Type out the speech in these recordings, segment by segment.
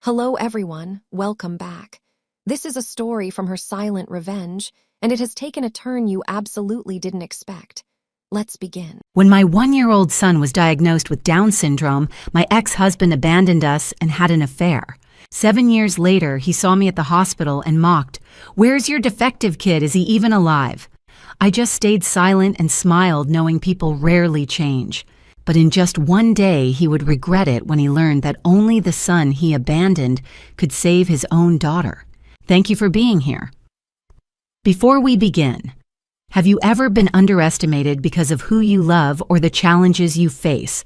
Hello everyone, welcome back. This is a story from Her Silent Revenge, and it has taken a turn you absolutely didn't expect. Let's begin. When my 1-year-old son was diagnosed with Down syndrome, my ex-husband abandoned us and had an affair. 7 years later, he saw me at the hospital and mocked, "Where's your defective kid? Is he even alive?" I just stayed silent and smiled, knowing people rarely change. But in just one day, he would regret it when he learned that only the son he abandoned could save his own daughter. Thank you for being here. Before we begin, have you ever been underestimated because of who you love or the challenges you face?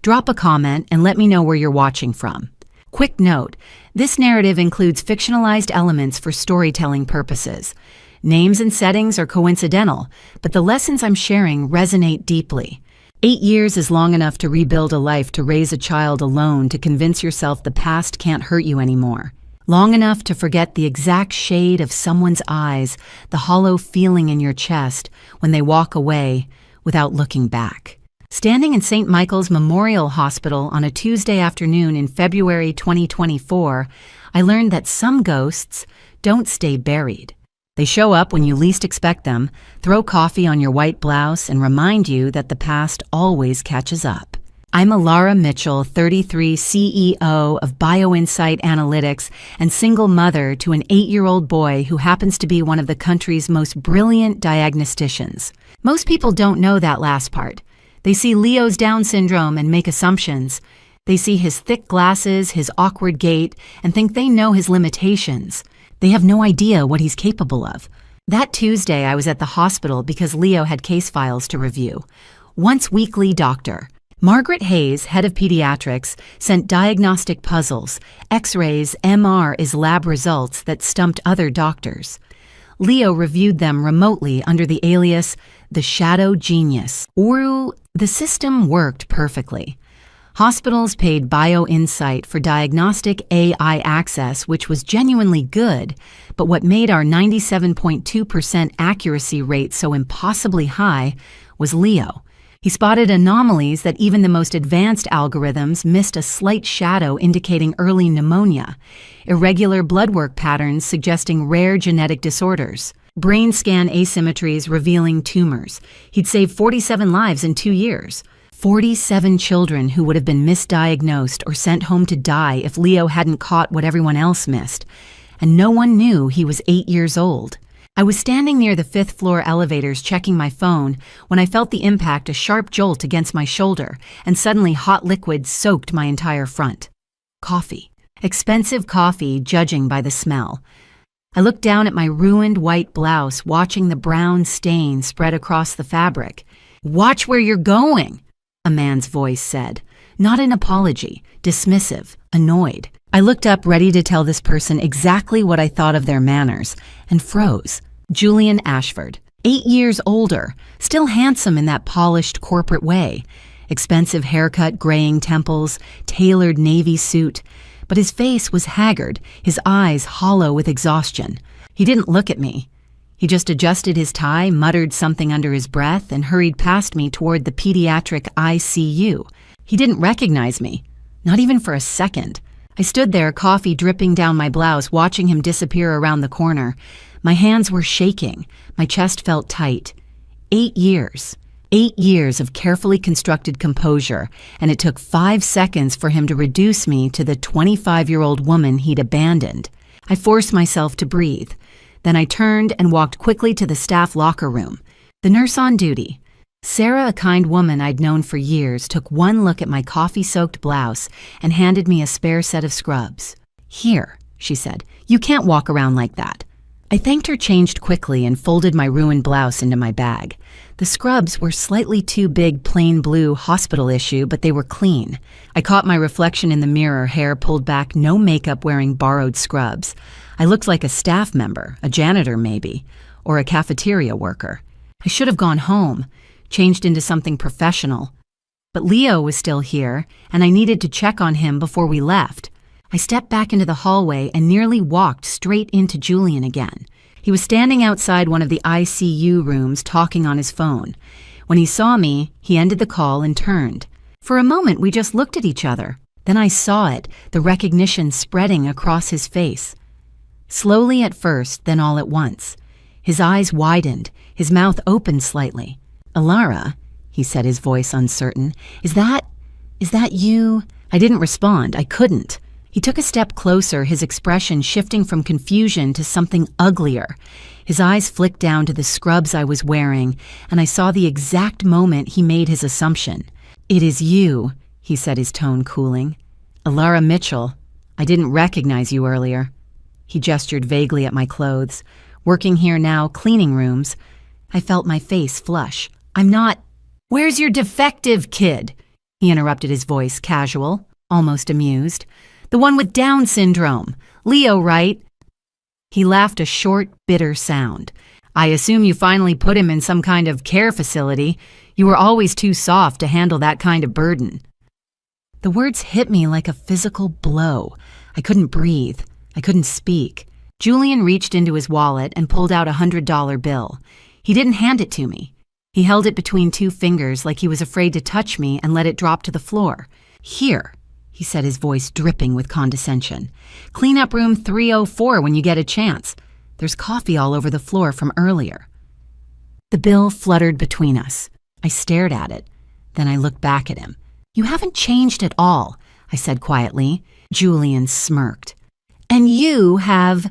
Drop a comment and let me know where you're watching from. Quick note, this narrative includes fictionalized elements for storytelling purposes. Names and settings are coincidental, but the lessons I'm sharing resonate deeply. 8 years is long enough to rebuild a life, to raise a child alone, to convince yourself the past can't hurt you anymore. Long enough to forget the exact shade of someone's eyes, the hollow feeling in your chest when they walk away without looking back. Standing in St. Michael's Memorial Hospital on a Tuesday afternoon in February 2024, I learned that some ghosts don't stay buried. They show up when you least expect them, throw coffee on your white blouse, and remind you that the past always catches up. I'm Alara Mitchell, 33, CEO of BioInsight Analytics and single mother to an 8-year-old boy who happens to be one of the country's most brilliant diagnosticians. Most people don't know that last part. They see Leo's Down syndrome and make assumptions. They see his thick glasses, his awkward gait, and think they know his limitations. They have no idea what he's capable of. That Tuesday, I was at the hospital because Leo had case files to review. Once weekly doctor. Margaret Hayes, head of pediatrics, sent diagnostic puzzles, x-rays, MRs, lab results that stumped other doctors. Leo reviewed them remotely under the alias, the Shadow Genius. The system worked perfectly. Hospitals paid BioInsight for diagnostic AI access, which was genuinely good, but what made our 97.2% accuracy rate so impossibly high was Leo. He spotted anomalies that even the most advanced algorithms missed, a slight shadow indicating early pneumonia, irregular blood work patterns suggesting rare genetic disorders, brain scan asymmetries revealing tumors. He'd saved 47 lives in 2 years. 47 children who would have been misdiagnosed or sent home to die if Leo hadn't caught what everyone else missed. And no one knew he was 8 years old. I was standing near the 5th floor elevators checking my phone when I felt the impact, a sharp jolt against my shoulder, and suddenly hot liquid soaked my entire front. Coffee. Expensive coffee, judging by the smell. I looked down at my ruined white blouse, watching the brown stain spread across the fabric. "Watch where you're going," a man's voice said. Not an apology, dismissive, annoyed. I looked up, ready to tell this person exactly what I thought of their manners, and froze. Julian Ashford, 8 years older, still handsome in that polished corporate way. Expensive haircut, graying temples, tailored navy suit. But his face was haggard, his eyes hollow with exhaustion. He didn't look at me. He just adjusted his tie, muttered something under his breath, and hurried past me toward the pediatric ICU. He didn't recognize me, not even for a second. I stood there, coffee dripping down my blouse, watching him disappear around the corner. My hands were shaking. My chest felt tight. 8 years. 8 years of carefully constructed composure, and it took 5 seconds for him to reduce me to the 25-year-old woman he'd abandoned. I forced myself to breathe. Then I turned and walked quickly to the staff locker room. The nurse on duty, Sarah, a kind woman I'd known for years, took one look at my coffee-soaked blouse and handed me a spare set of scrubs. "Here," she said, "you can't walk around like that." I thanked her, changed quickly, and folded my ruined blouse into my bag. The scrubs were slightly too big, plain blue, hospital issue, but they were clean. I caught my reflection in the mirror, hair pulled back, no makeup, wearing borrowed scrubs. I looked like a staff member, a janitor maybe, or a cafeteria worker. I should have gone home, changed into something professional. But Leo was still here, and I needed to check on him before we left. I stepped back into the hallway and nearly walked straight into Julian again. He was standing outside one of the ICU rooms talking on his phone. When he saw me, he ended the call and turned. For a moment, we just looked at each other. Then I saw it, the recognition spreading across his face. Slowly at first, then all at once. His eyes widened, his mouth opened slightly. "Alara," he said, his voice uncertain, is that you?" I didn't respond. I couldn't. He took a step closer, his expression shifting from confusion to something uglier. His eyes flicked down to the scrubs I was wearing, and I saw the exact moment he made his assumption. "It is you," he said, his tone cooling. "Alara Mitchell. I didn't recognize you earlier." He gestured vaguely at my clothes. "Working here now, cleaning rooms." I felt my face flush. "I'm not—" "Where's your defective kid?" He interrupted, his voice casual, almost amused. "The one with Down syndrome. Leo, right?" He laughed, a short, bitter sound. "I assume you finally put him in some kind of care facility. You were always too soft to handle that kind of burden." The words hit me like a physical blow. I couldn't breathe. I couldn't speak. Julian reached into his wallet and pulled out a $100 bill. He didn't hand it to me. He held it between two fingers like he was afraid to touch me and let it drop to the floor. "Here," he said, his voice dripping with condescension. "Clean up room 304 when you get a chance. There's coffee all over the floor from earlier." The bill fluttered between us. I stared at it. Then I looked back at him. "You haven't changed at all," I said quietly. Julian smirked. "And you have—"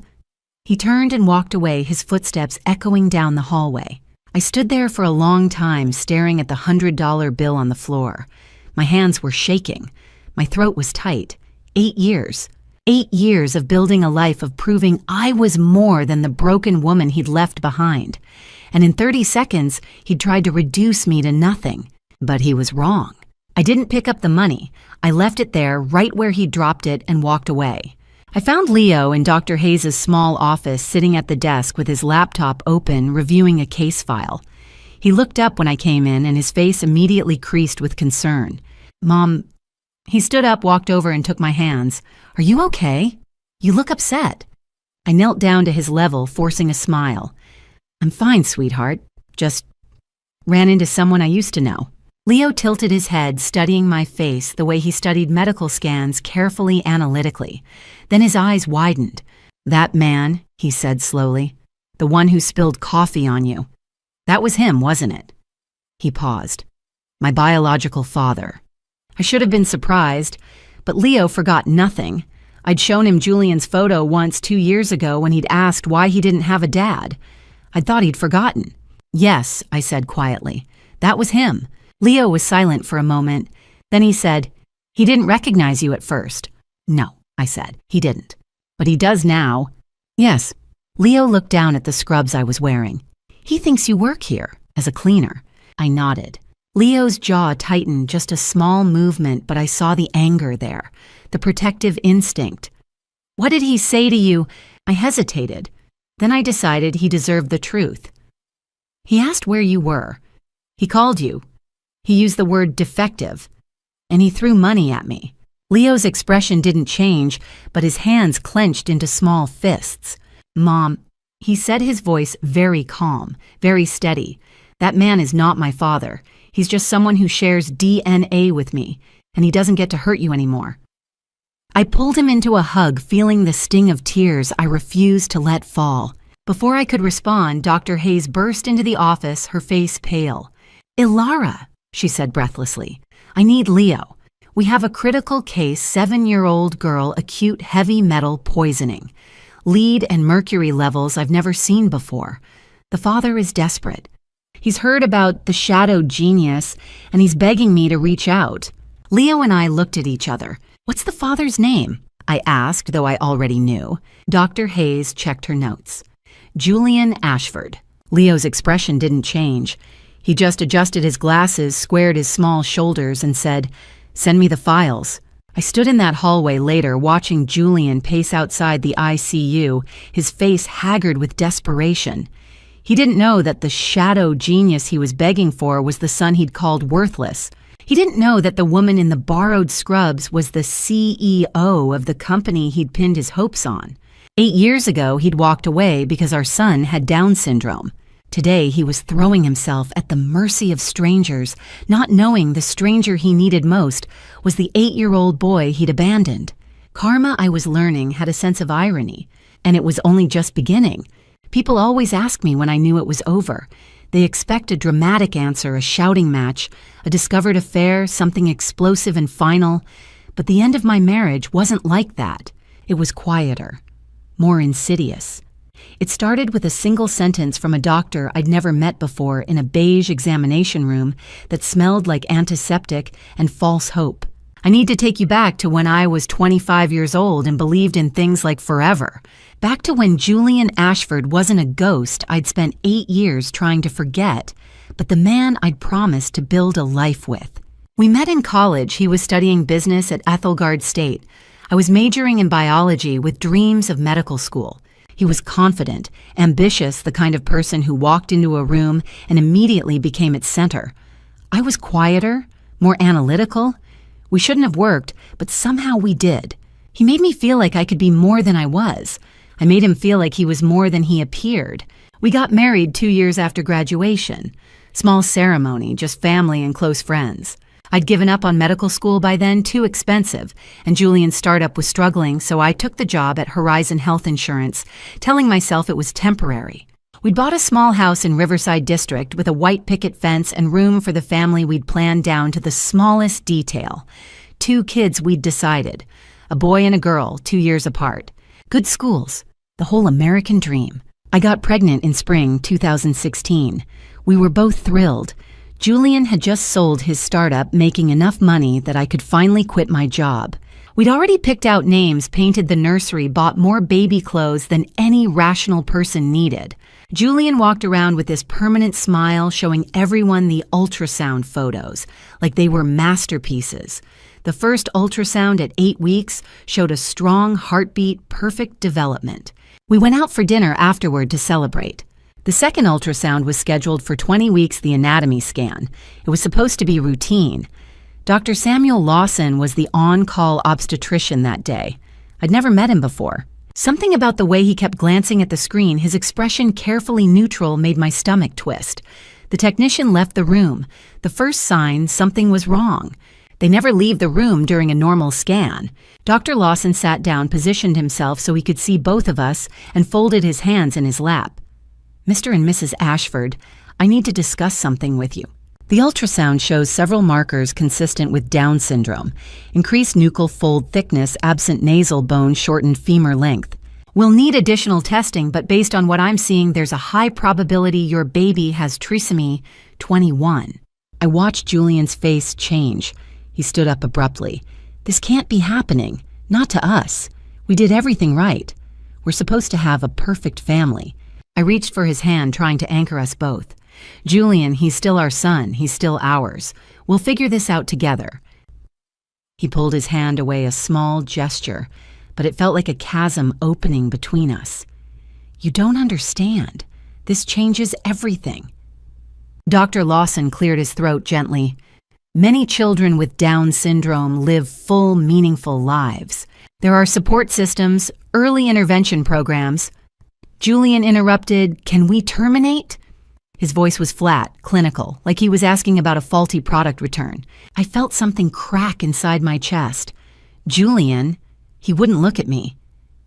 He turned and walked away, his footsteps echoing down the hallway. I stood there for a long time, staring at the $100 bill on the floor. My hands were shaking. My throat was tight. 8 years. 8 years of building a life of proving I was more than the broken woman he'd left behind. And in 30 seconds, he'd tried to reduce me to nothing. But he was wrong. I didn't pick up the money. I left it there, right where he dropped it, and walked away. I found Leo in Dr. Hayes' small office, sitting at the desk with his laptop open, reviewing a case file. He looked up when I came in, and his face immediately creased with concern. "Mom—" He stood up, walked over, and took my hands. "Are you okay? You look upset." I knelt down to his level, forcing a smile. "I'm fine, sweetheart. Just ran into someone I used to know." Leo tilted his head, studying my face the way he studied medical scans, carefully, analytically. Then his eyes widened. "That man," he said slowly, "the one who spilled coffee on you. That was him, wasn't it?" He paused. "My biological father." I should have been surprised, but Leo forgot nothing. I'd shown him Julian's photo once 2 years ago when he'd asked why he didn't have a dad. I'd thought he'd forgotten. "Yes," I said quietly. "That was him." Leo was silent for a moment. Then he said, "He didn't recognize you at first." "No," I said, "he didn't. But he does now." "Yes." Leo looked down at the scrubs I was wearing. "He thinks you work here, as a cleaner." I nodded. Leo's jaw tightened, just a small movement, but I saw the anger there, the protective instinct. "What did he say to you?" I hesitated. Then I decided he deserved the truth. "He asked where you were. He called you. He used the word defective. And he threw money at me." Leo's expression didn't change, but his hands clenched into small fists. "Mom," he said, his voice very calm, very steady. "That man is not my father. He's just someone who shares DNA with me, and he doesn't get to hurt you anymore." I pulled him into a hug, feeling the sting of tears I refused to let fall. Before I could respond, Dr. Hayes burst into the office, her face pale. "Ilara," she said breathlessly, "I need Leo. We have a critical case, 7-year-old girl, acute heavy metal poisoning. Lead and mercury levels I've never seen before. The father is desperate. He's heard about the shadow genius, and he's begging me to reach out." Leo and I looked at each other. "What's the father's name?" I asked, though I already knew. Dr. Hayes checked her notes. "Julian Ashford." Leo's expression didn't change. He just adjusted his glasses, squared his small shoulders, and said, "Send me the files." I stood in that hallway later, watching Julian pace outside the ICU, his face haggard with desperation. He didn't know that the shadow genius he was begging for was the son he'd called worthless. He didn't know that the woman in the borrowed scrubs was the CEO of the company he'd pinned his hopes on. 8 years ago, he'd walked away because our son had Down syndrome. Today, he was throwing himself at the mercy of strangers, not knowing the stranger he needed most was the 8-year-old boy he'd abandoned. Karma, I was learning, had a sense of irony, and it was only just beginning. People always ask me when I knew it was over. They expect a dramatic answer, a shouting match, a discovered affair, something explosive and final. But the end of my marriage wasn't like that. It was quieter, more insidious. It started with a single sentence from a doctor I'd never met before in a beige examination room that smelled like antiseptic and false hope. I need to take you back to when I was 25 years old and believed in things like forever. Back to when Julian Ashford wasn't a ghost I'd spent 8 years trying to forget, but the man I'd promised to build a life with. We met in college. He was studying business at Ethelgard State. I was majoring in biology with dreams of medical school. He was confident, ambitious, the kind of person who walked into a room and immediately became its center. I was quieter, more analytical. We shouldn't have worked, but somehow we did. He made me feel like I could be more than I was. I made him feel like he was more than he appeared. We got married 2 years after graduation. Small ceremony, just family and close friends. I'd given up on medical school by then, too expensive, and Julian's startup was struggling, so I took the job at Horizon Health Insurance, telling myself it was temporary. We'd bought a small house in Riverside District with a white picket fence and room for the family we'd planned down to the smallest detail. 2 kids we'd decided, a boy and a girl, 2 years apart. Good schools, the whole American dream. I got pregnant in spring 2016. We were both thrilled. Julian had just sold his startup, making enough money that I could finally quit my job. We'd already picked out names, painted the nursery, bought more baby clothes than any rational person needed. Julian walked around with this permanent smile, showing everyone the ultrasound photos, like they were masterpieces. The first ultrasound at 8 weeks showed a strong heartbeat, perfect development. We went out for dinner afterward to celebrate. The second ultrasound was scheduled for 20 weeks, the anatomy scan. It was supposed to be routine. Dr. Samuel Lawson was the on-call obstetrician that day. I'd never met him before. Something about the way he kept glancing at the screen, his expression carefully neutral, made my stomach twist. The technician left the room. The first sign something was wrong. They never leave the room during a normal scan. Dr. Lawson sat down, positioned himself so he could see both of us, and folded his hands in his lap. Mr. and Mrs. Ashford, I need to discuss something with you. The ultrasound shows several markers consistent with Down syndrome. Increased nuchal fold thickness, absent nasal bone, shortened femur length. We'll need additional testing, but based on what I'm seeing, there's a high probability your baby has trisomy 21. I watched Julian's face change. He stood up abruptly. This can't be happening. Not to us. We did everything right. We're supposed to have a perfect family. I reached for his hand, trying to anchor us both. Julian, he's still our son. He's still ours. We'll figure this out together. He pulled his hand away, a small gesture, but it felt like a chasm opening between us. You don't understand. This changes everything. Dr. Lawson cleared his throat gently. Many children with Down syndrome live full, meaningful lives. There are support systems, early intervention programs. Julian interrupted, "Can we terminate?" His voice was flat, clinical, like he was asking about a faulty product return. I felt something crack inside my chest. Julian, he wouldn't look at me.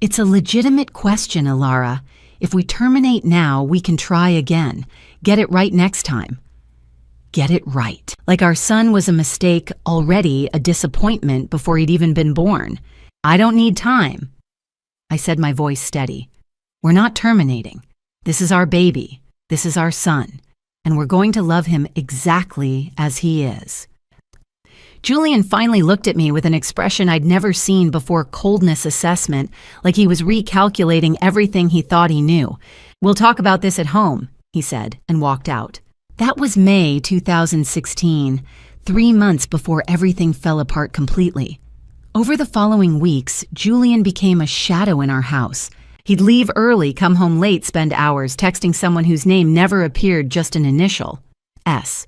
It's a legitimate question, Alara. If we terminate now, we can try again. Get it right next time. Get it right. Like our son was a mistake, already a disappointment before he'd even been born. I don't need time. I said, my voice steady. We're not terminating. This is our baby. This is our son. And we're going to love him exactly as he is. Julian finally looked at me with an expression I'd never seen before, coldness assessment, like he was recalculating everything he thought he knew. We'll talk about this at home, he said, and walked out. That was May 2016, 3 months before everything fell apart completely. Over the following weeks, Julian became a shadow in our house. He'd leave early, come home late, spend hours texting someone whose name never appeared, just an initial, S.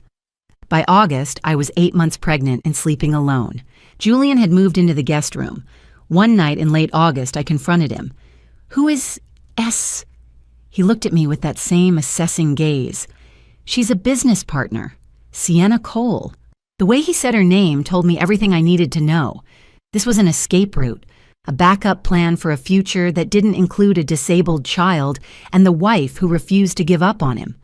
By August, I was 8 months pregnant and sleeping alone. Julian had moved into the guest room. One night in late August, I confronted him. Who is S? He looked at me with that same assessing gaze. She's a business partner, Sienna Cole. The way he said her name told me everything I needed to know. This was an escape route, a backup plan for a future that didn't include a disabled child and the wife who refused to give up on him.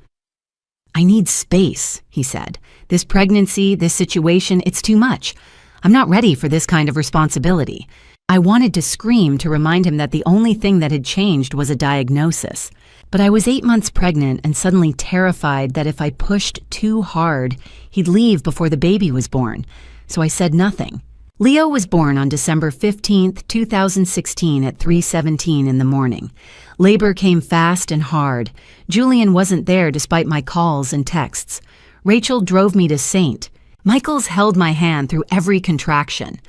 I need space, he said. This pregnancy, this situation, it's too much. I'm not ready for this kind of responsibility. I wanted to scream to remind him that the only thing that had changed was a diagnosis. But I was 8 months pregnant and suddenly terrified that if I pushed too hard, he'd leave before the baby was born. So I said nothing. Leo was born on December 15th, 2016 at 3:17 in the morning. Labor came fast and hard. Julian wasn't there despite my calls and texts. Rachel drove me to St. Michael's held my hand through every contraction.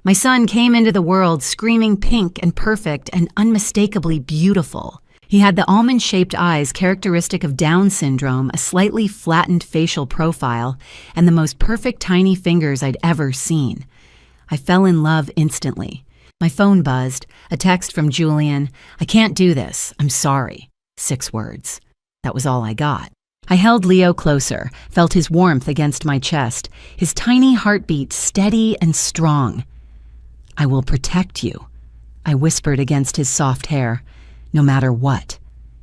My son came into the world screaming pink and perfect and unmistakably beautiful. He had the almond-shaped eyes characteristic of Down syndrome, a slightly flattened facial profile, and the most perfect tiny fingers I'd ever seen. I fell in love instantly. My phone buzzed, a text from Julian, "I can't do this, I'm sorry." 6 words. That was all I got. I held Leo closer, felt his warmth against my chest, his tiny heartbeat steady and strong. "I will protect you," I whispered against his soft hair. "No matter what.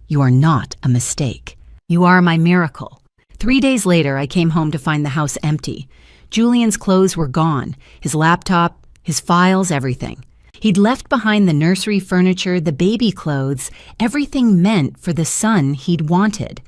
You are not a mistake. You are my miracle." 3 days later, I came home to find the house empty. Julian's clothes were gone, his laptop, his files, everything. He'd left behind the nursery furniture, the baby clothes, everything meant for the son he'd wanted.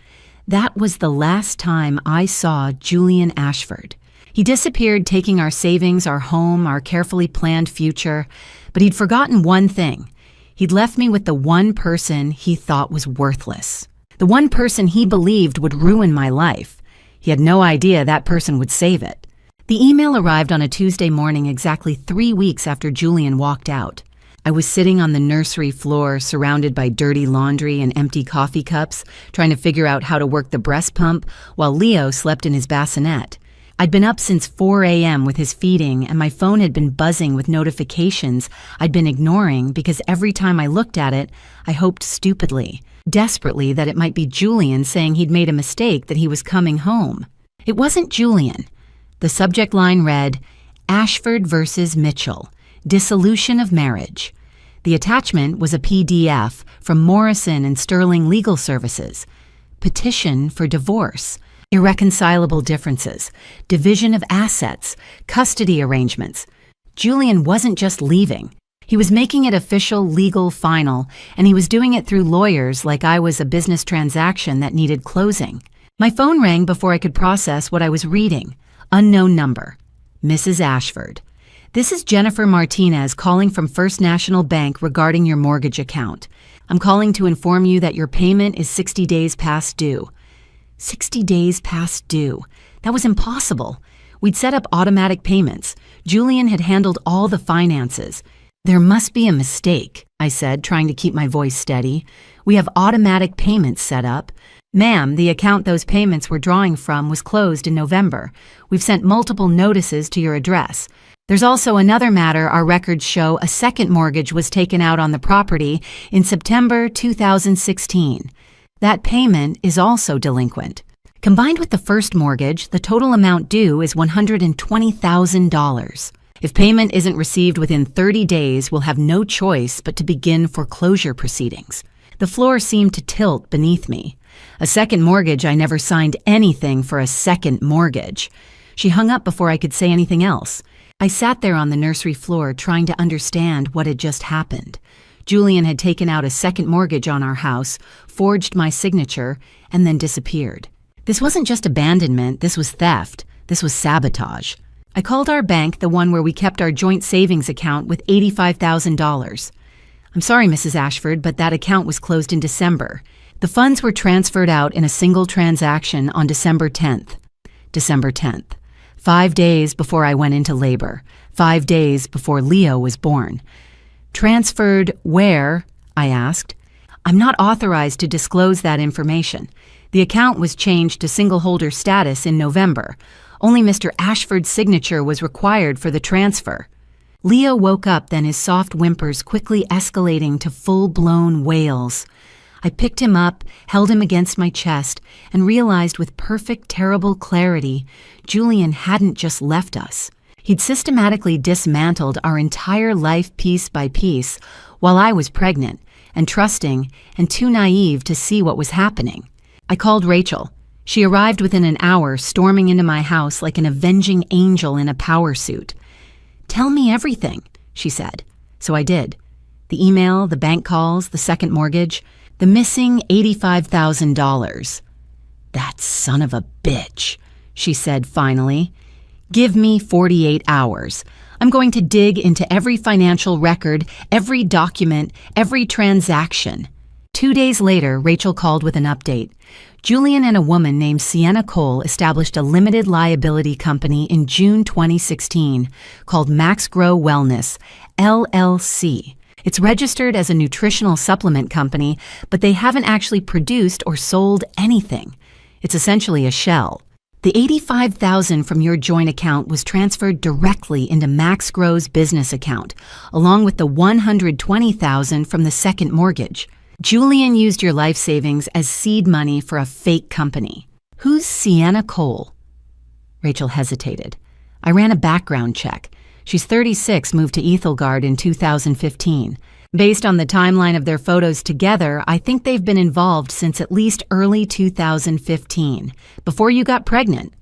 That was the last time I saw Julian Ashford. He disappeared, taking our savings, our home, our carefully planned future, but he'd forgotten one thing. He'd left me with the one person he thought was worthless. The one person he believed would ruin my life. He had no idea that person would save it. The email arrived on a Tuesday morning exactly 3 weeks after Julian walked out. I was sitting on the nursery floor, surrounded by dirty laundry and empty coffee cups, trying to figure out how to work the breast pump, while Leo slept in his bassinet. I'd been up since 4 a.m. with his feeding, and my phone had been buzzing with notifications I'd been ignoring because every time I looked at it, I hoped stupidly, desperately, that it might be Julian saying he'd made a mistake, that he was coming home. It wasn't Julian. The subject line read, "Ashford versus Mitchell, Dissolution of Marriage." The attachment was a PDF from Morrison and Sterling Legal Services. Petition for divorce, irreconcilable differences, division of assets, custody arrangements. Julian wasn't just leaving. He was making it official, legal, final, and he was doing it through lawyers like I was a business transaction that needed closing. My phone rang before I could process what I was reading. Unknown number. Mrs. Ashford. "This is Jennifer Martinez calling from First National Bank regarding your mortgage account. I'm calling to inform you that your payment is 60 days past due." 60 days past due. That was impossible. We'd set up automatic payments. Julian had handled all the finances. "There must be a mistake," I said, trying to keep my voice steady. "We have automatic payments set up." "Ma'am, the account those payments were drawing from was closed in November. We've sent multiple notices to your address. There's also another matter our records show a second mortgage was taken out on the property in September 2016. That payment is also delinquent. Combined with the first mortgage, the total amount due is $120,000. If payment isn't received within 30 days, we'll have no choice but to begin foreclosure proceedings." The floor seemed to tilt beneath me. A second mortgage? I never signed anything for a second mortgage. She hung up before I could say anything else. I sat there on the nursery floor trying to understand what had just happened. Julian had taken out a second mortgage on our house, forged my signature, and then disappeared. This wasn't just abandonment, this was theft, this was sabotage. I called our bank, the one where we kept our joint savings account with $85,000. "I'm sorry, Mrs. Ashford, but that account was closed in December. The funds were transferred out in a single transaction on December 10th. December 10th. 5 days before I went into labor. 5 days before Leo was born. Transferred where? I asked. I'm not authorized to disclose that information. The account was changed to single holder status in November. Only Mr. Ashford's signature was required for the transfer. Leo woke up, then his soft whimpers quickly escalating to full-blown wails. I picked him up, held him against my chest, and realized with perfect, terrible clarity, Julian hadn't just left us. He'd systematically dismantled our entire life piece by piece while I was pregnant and trusting and too naive to see what was happening. I called Rachel. She arrived within an hour, storming into my house like an avenging angel in a power suit. "Tell me everything," she said. So I did. The email, the bank calls, the second mortgage, the missing $85,000. "That son of a bitch," she said finally. "Give me 48 hours. I'm going to dig into every financial record, every document, every transaction." 2 days later, Rachel called with an update. Julian and a woman named Sienna Cole established a limited liability company in June 2016 called Max Grow Wellness, LLC. It's registered as a nutritional supplement company, but they haven't actually produced or sold anything. It's essentially a shell. The $85,000 from your joint account was transferred directly into Max Grow's business account, along with the $120,000 from the second mortgage. Julian used your life savings as seed money for a fake company. Who's Sienna Cole? Rachel hesitated. I ran a background check. She's 36, moved to Ethelgard in 2015. Based on the timeline of their photos together, I think they've been involved since at least early 2015, before you got pregnant.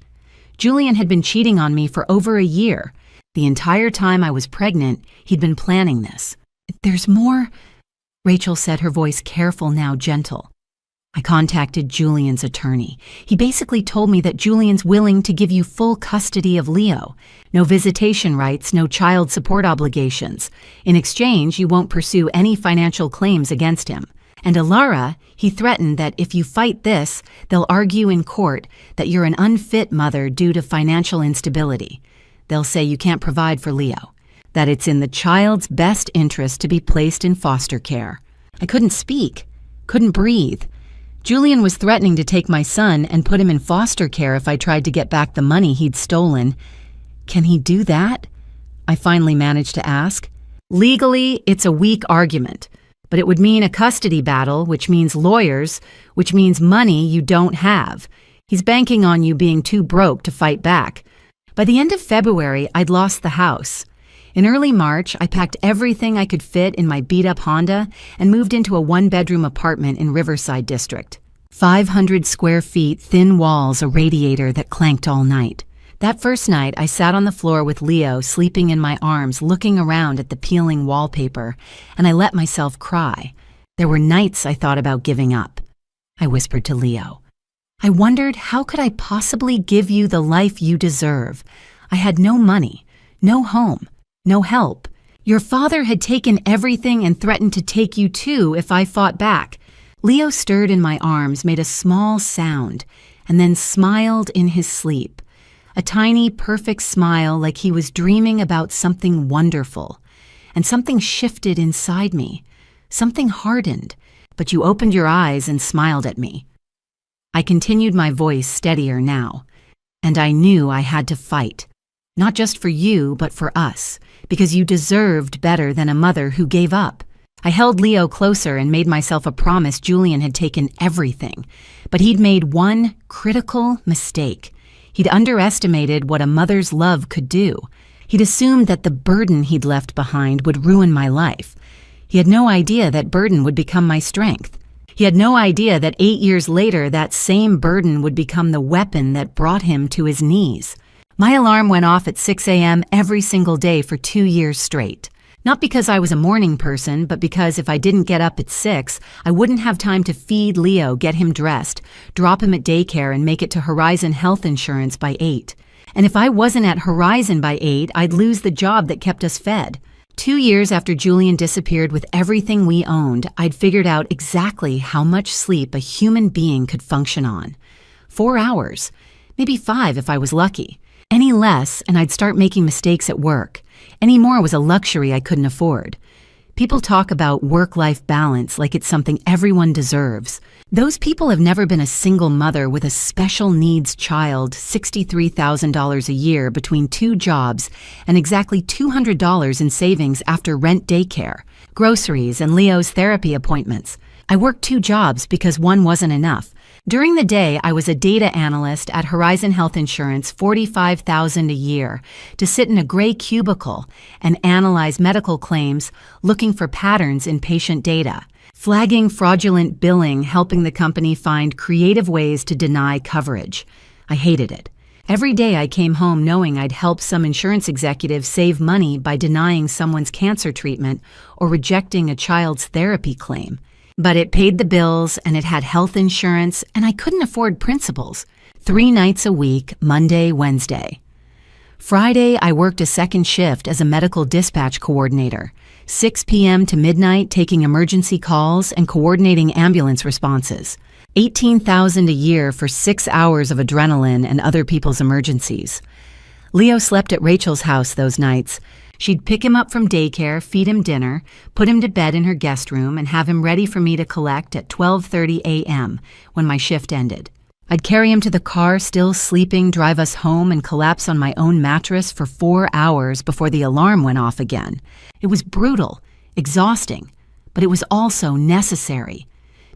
Julian had been cheating on me for over a year. The entire time I was pregnant, he'd been planning this. "There's more," Rachel said, her voice careful, now gentle. I contacted Julian's attorney. He basically told me that Julian's willing to give you full custody of Leo. No visitation rights, no child support obligations. In exchange, you won't pursue any financial claims against him. And Alara, he threatened that if you fight this, they'll argue in court that you're an unfit mother due to financial instability. They'll say you can't provide for Leo, that it's in the child's best interest to be placed in foster care. I couldn't speak, couldn't breathe. Julian was threatening to take my son and put him in foster care if I tried to get back the money he'd stolen. Can he do that? I finally managed to ask. Legally, it's a weak argument, but it would mean a custody battle, which means lawyers, which means money you don't have. He's banking on you being too broke to fight back. By the end of February, I'd lost the house. In early March, I packed everything I could fit in my beat-up Honda and moved into a one-bedroom apartment in Riverside District. 500 square feet, thin walls, a radiator that clanked all night. That first night, I sat on the floor with Leo sleeping in my arms, looking around at the peeling wallpaper, and I let myself cry. There were nights I thought about giving up. I whispered to Leo. I wondered, how could I possibly give you the life you deserve? I had no money, no home, no help. Your father had taken everything and threatened to take you too if I fought back. Leo stirred in my arms, made a small sound, and then smiled in his sleep. A tiny, perfect smile like he was dreaming about something wonderful. And something shifted inside me. Something hardened, but you opened your eyes and smiled at me. I continued, my voice steadier now. And I knew I had to fight. Not just for you, but for us, because you deserved better than a mother who gave up. I held Leo closer and made myself a promise Julian had taken everything, but he'd made one critical mistake. He'd underestimated what a mother's love could do. He'd assumed that the burden he'd left behind would ruin my life. He had no idea that burden would become my strength. He had no idea that 8 years later that same burden would become the weapon that brought him to his knees. My alarm went off at 6 a.m. every single day for 2 years straight. Not because I was a morning person, but because if I didn't get up at 6, I wouldn't have time to feed Leo, get him dressed, drop him at daycare, and make it to Horizon Health Insurance by 8. And if I wasn't at Horizon by 8, I'd lose the job that kept us fed. 2 years after Julian disappeared with everything we owned, I'd figured out exactly how much sleep a human being could function on. 4 hours, maybe 5 if I was lucky. Any less, and I'd start making mistakes at work. Any more was a luxury I couldn't afford. People talk about work-life balance like it's something everyone deserves. Those people have never been a single mother with a special needs child, $63,000 a year between 2 jobs, and exactly $200 in savings after rent daycare, groceries, and Leo's therapy appointments. I worked 2 jobs because one wasn't enough. During the day, I was a data analyst at Horizon Health Insurance, $45,000 a year, to sit in a gray cubicle and analyze medical claims, looking for patterns in patient data, flagging fraudulent billing, helping the company find creative ways to deny coverage. I hated it. Every day I came home knowing I'd help some insurance executive save money by denying someone's cancer treatment or rejecting a child's therapy claim. But it paid the bills, and it had health insurance, and I couldn't afford principals. 3 nights a week, Monday, Wednesday. Friday, I worked a second shift as a medical dispatch coordinator, 6 p.m. to midnight, taking emergency calls and coordinating ambulance responses. $18,000 a year for 6 hours of adrenaline and other people's emergencies. Leo slept at Rachel's house those nights. She'd pick him up from daycare, feed him dinner, put him to bed in her guest room, and have him ready for me to collect at 12:30 a.m. when my shift ended. I'd carry him to the car, still sleeping, drive us home, and collapse on my own mattress for 4 hours before the alarm went off again. It was brutal, exhausting, but it was also necessary.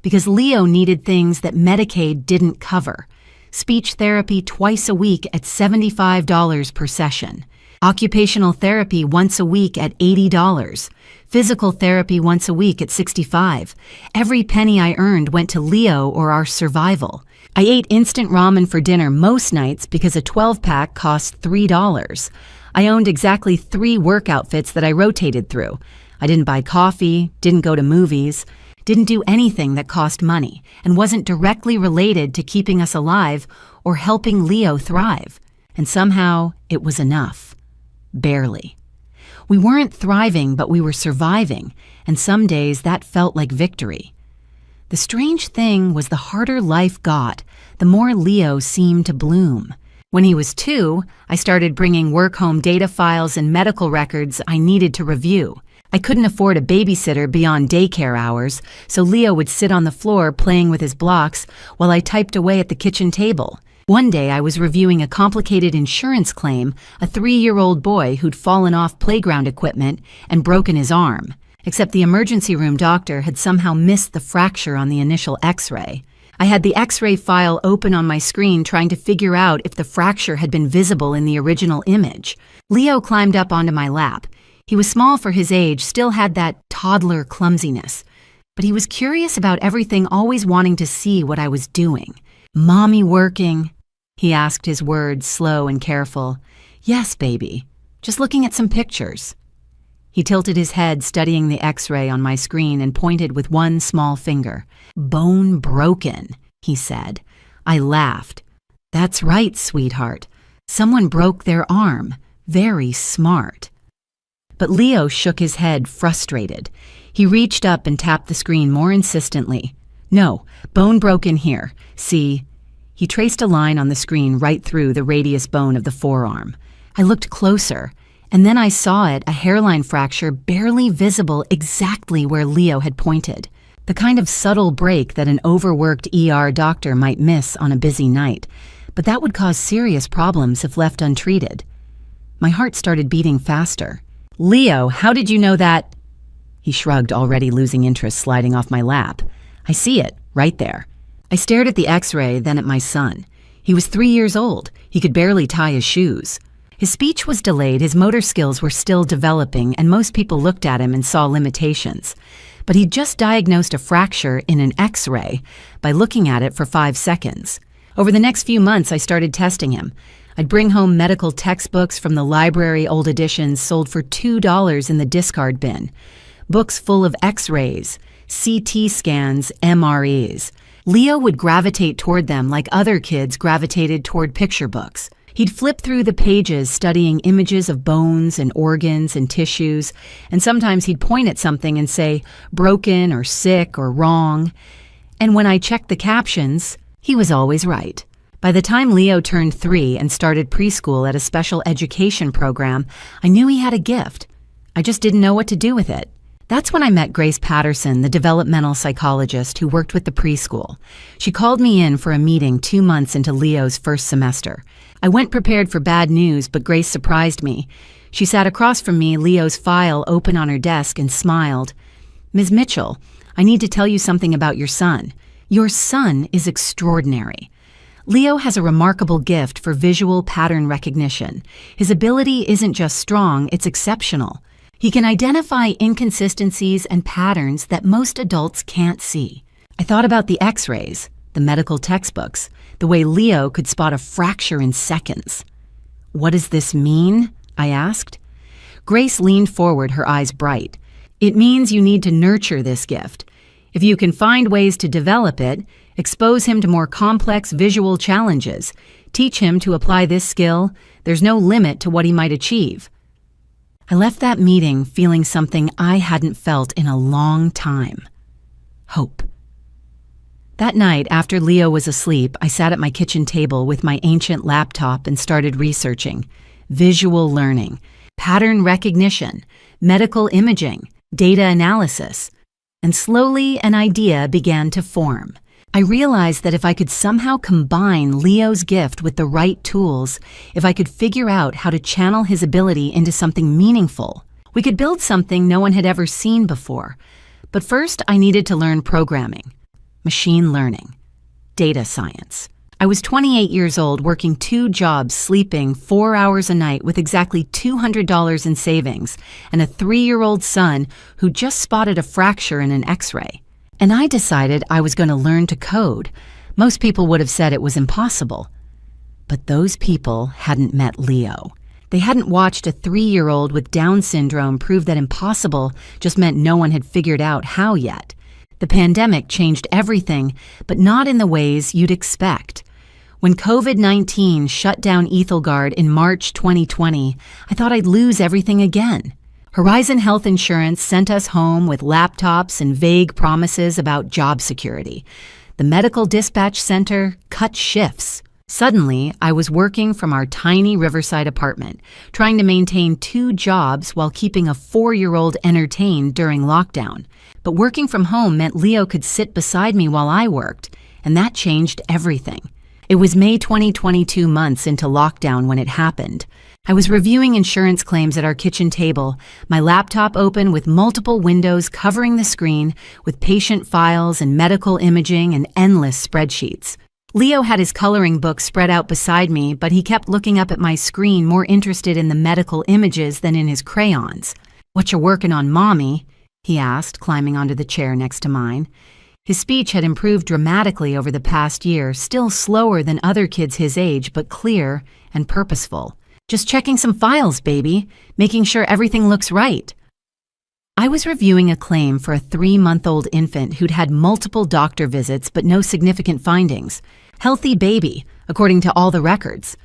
Because Leo needed things that Medicaid didn't cover. Speech therapy twice a week at $75 per session. Occupational therapy once a week at $80. Physical therapy once a week at $65. Every penny I earned went to Leo or our survival. I ate instant ramen for dinner most nights because a 12-pack cost $3. I owned exactly 3 work outfits that I rotated through. I didn't buy coffee, didn't go to movies, didn't do anything that cost money, and wasn't directly related to keeping us alive or helping Leo thrive. And somehow, it was enough. Barely. We weren't thriving, but we were surviving, and some days that felt like victory. The strange thing was the harder life got, the more Leo seemed to bloom. When he was 2, I started bringing work-home data files and medical records I needed to review. I couldn't afford a babysitter beyond daycare hours, so Leo would sit on the floor playing with his blocks while I typed away at the kitchen table. One day I was reviewing a complicated insurance claim, a 3-year-old boy who'd fallen off playground equipment and broken his arm, except the emergency room doctor had somehow missed the fracture on the initial x-ray. I had the x-ray file open on my screen trying to figure out if the fracture had been visible in the original image. Leo climbed up onto my lap. He was small for his age, still had that toddler clumsiness, but he was curious about everything, always wanting to see what I was doing. "Mommy working?" He asked, his words slow and careful. "Yes, baby. Just looking at some pictures." He tilted his head, studying the x-ray on my screen, and pointed with one small finger. "Bone broken," he said. I laughed. "That's right, sweetheart. Someone broke their arm. Very smart." But Leo shook his head, frustrated. He reached up and tapped the screen more insistently. "No, bone broken here. See?" He traced a line on the screen right through the radius bone of the forearm. I looked closer, and then I saw it, a hairline fracture barely visible exactly where Leo had pointed. The kind of subtle break that an overworked ER doctor might miss on a busy night, but that would cause serious problems if left untreated. My heart started beating faster. "Leo, how did you know that?" He shrugged, already losing interest, sliding off my lap. "I see it, right there." I stared at the x-ray, then at my son. He was 3 years old. He could barely tie his shoes. His speech was delayed, his motor skills were still developing, and most people looked at him and saw limitations. But he'd just diagnosed a fracture in an x-ray by looking at it for 5 seconds. Over the next few months, I started testing him. I'd bring home medical textbooks from the library, old editions sold for $2 in the discard bin. Books full of x-rays, CT scans, MREs. Leo would gravitate toward them like other kids gravitated toward picture books. He'd flip through the pages studying images of bones and organs and tissues, and sometimes he'd point at something and say, broken or sick or wrong. And when I checked the captions, he was always right. By the time Leo turned 3 and started preschool at a special education program, I knew he had a gift. I just didn't know what to do with it. That's when I met Grace Patterson, the developmental psychologist who worked with the preschool. She called me in for a meeting 2 months into Leo's first semester. I went prepared for bad news, but Grace surprised me. She sat across from me, Leo's file open on her desk, and smiled. "Ms. Mitchell, I need to tell you something about your son. Your son is extraordinary. Leo has a remarkable gift for visual pattern recognition. His ability isn't just strong, it's exceptional. He can identify inconsistencies and patterns that most adults can't see. I thought about the X-rays, the medical textbooks, the way Leo could spot a fracture in seconds. What does this mean? I asked. Grace leaned forward, her eyes bright. It means you need to nurture this gift. If you can find ways to develop it, expose him to more complex visual challenges, teach him to apply this skill, there's no limit to what he might achieve. I left that meeting feeling something I hadn't felt in a long time. Hope. That night, after Leo was asleep, I sat at my kitchen table with my ancient laptop and started researching. Visual learning, pattern recognition, medical imaging, data analysis. And slowly an idea began to form. I realized that if I could somehow combine Leo's gift with the right tools, if I could figure out how to channel his ability into something meaningful, we could build something no one had ever seen before. But first, I needed to learn programming, machine learning, data science. I was 28 years old, working 2 jobs, sleeping 4 hours a night with exactly $200 in savings, and a 3-year-old son who just spotted a fracture in an X-ray. And I decided I was going to learn to code. Most people would have said it was impossible. But those people hadn't met Leo. They hadn't watched a 3-year-old with Down syndrome prove that impossible just meant no one had figured out how yet. The pandemic changed everything, but not in the ways you'd expect. When COVID-19 shut down Ethelgard in March 2020, I thought I'd lose everything again. Horizon Health Insurance sent us home with laptops and vague promises about job security. The medical dispatch center cut shifts. Suddenly, I was working from our tiny Riverside apartment, trying to maintain 2 jobs while keeping a 4-year-old entertained during lockdown. But working from home meant Leo could sit beside me while I worked, and that changed everything. It was May 2022, months into lockdown when it happened. I was reviewing insurance claims at our kitchen table, my laptop open with multiple windows covering the screen with patient files and medical imaging and endless spreadsheets. Leo had his coloring book spread out beside me, but he kept looking up at my screen, more interested in the medical images than in his crayons. "What you working on, Mommy?" he asked, climbing onto the chair next to mine. His speech had improved dramatically over the past year, still slower than other kids his age, but clear and purposeful. "Just checking some files, baby, making sure everything looks right." I was reviewing a claim for a 3-month-old infant who'd had multiple doctor visits but no significant findings. Healthy baby, according to all the records.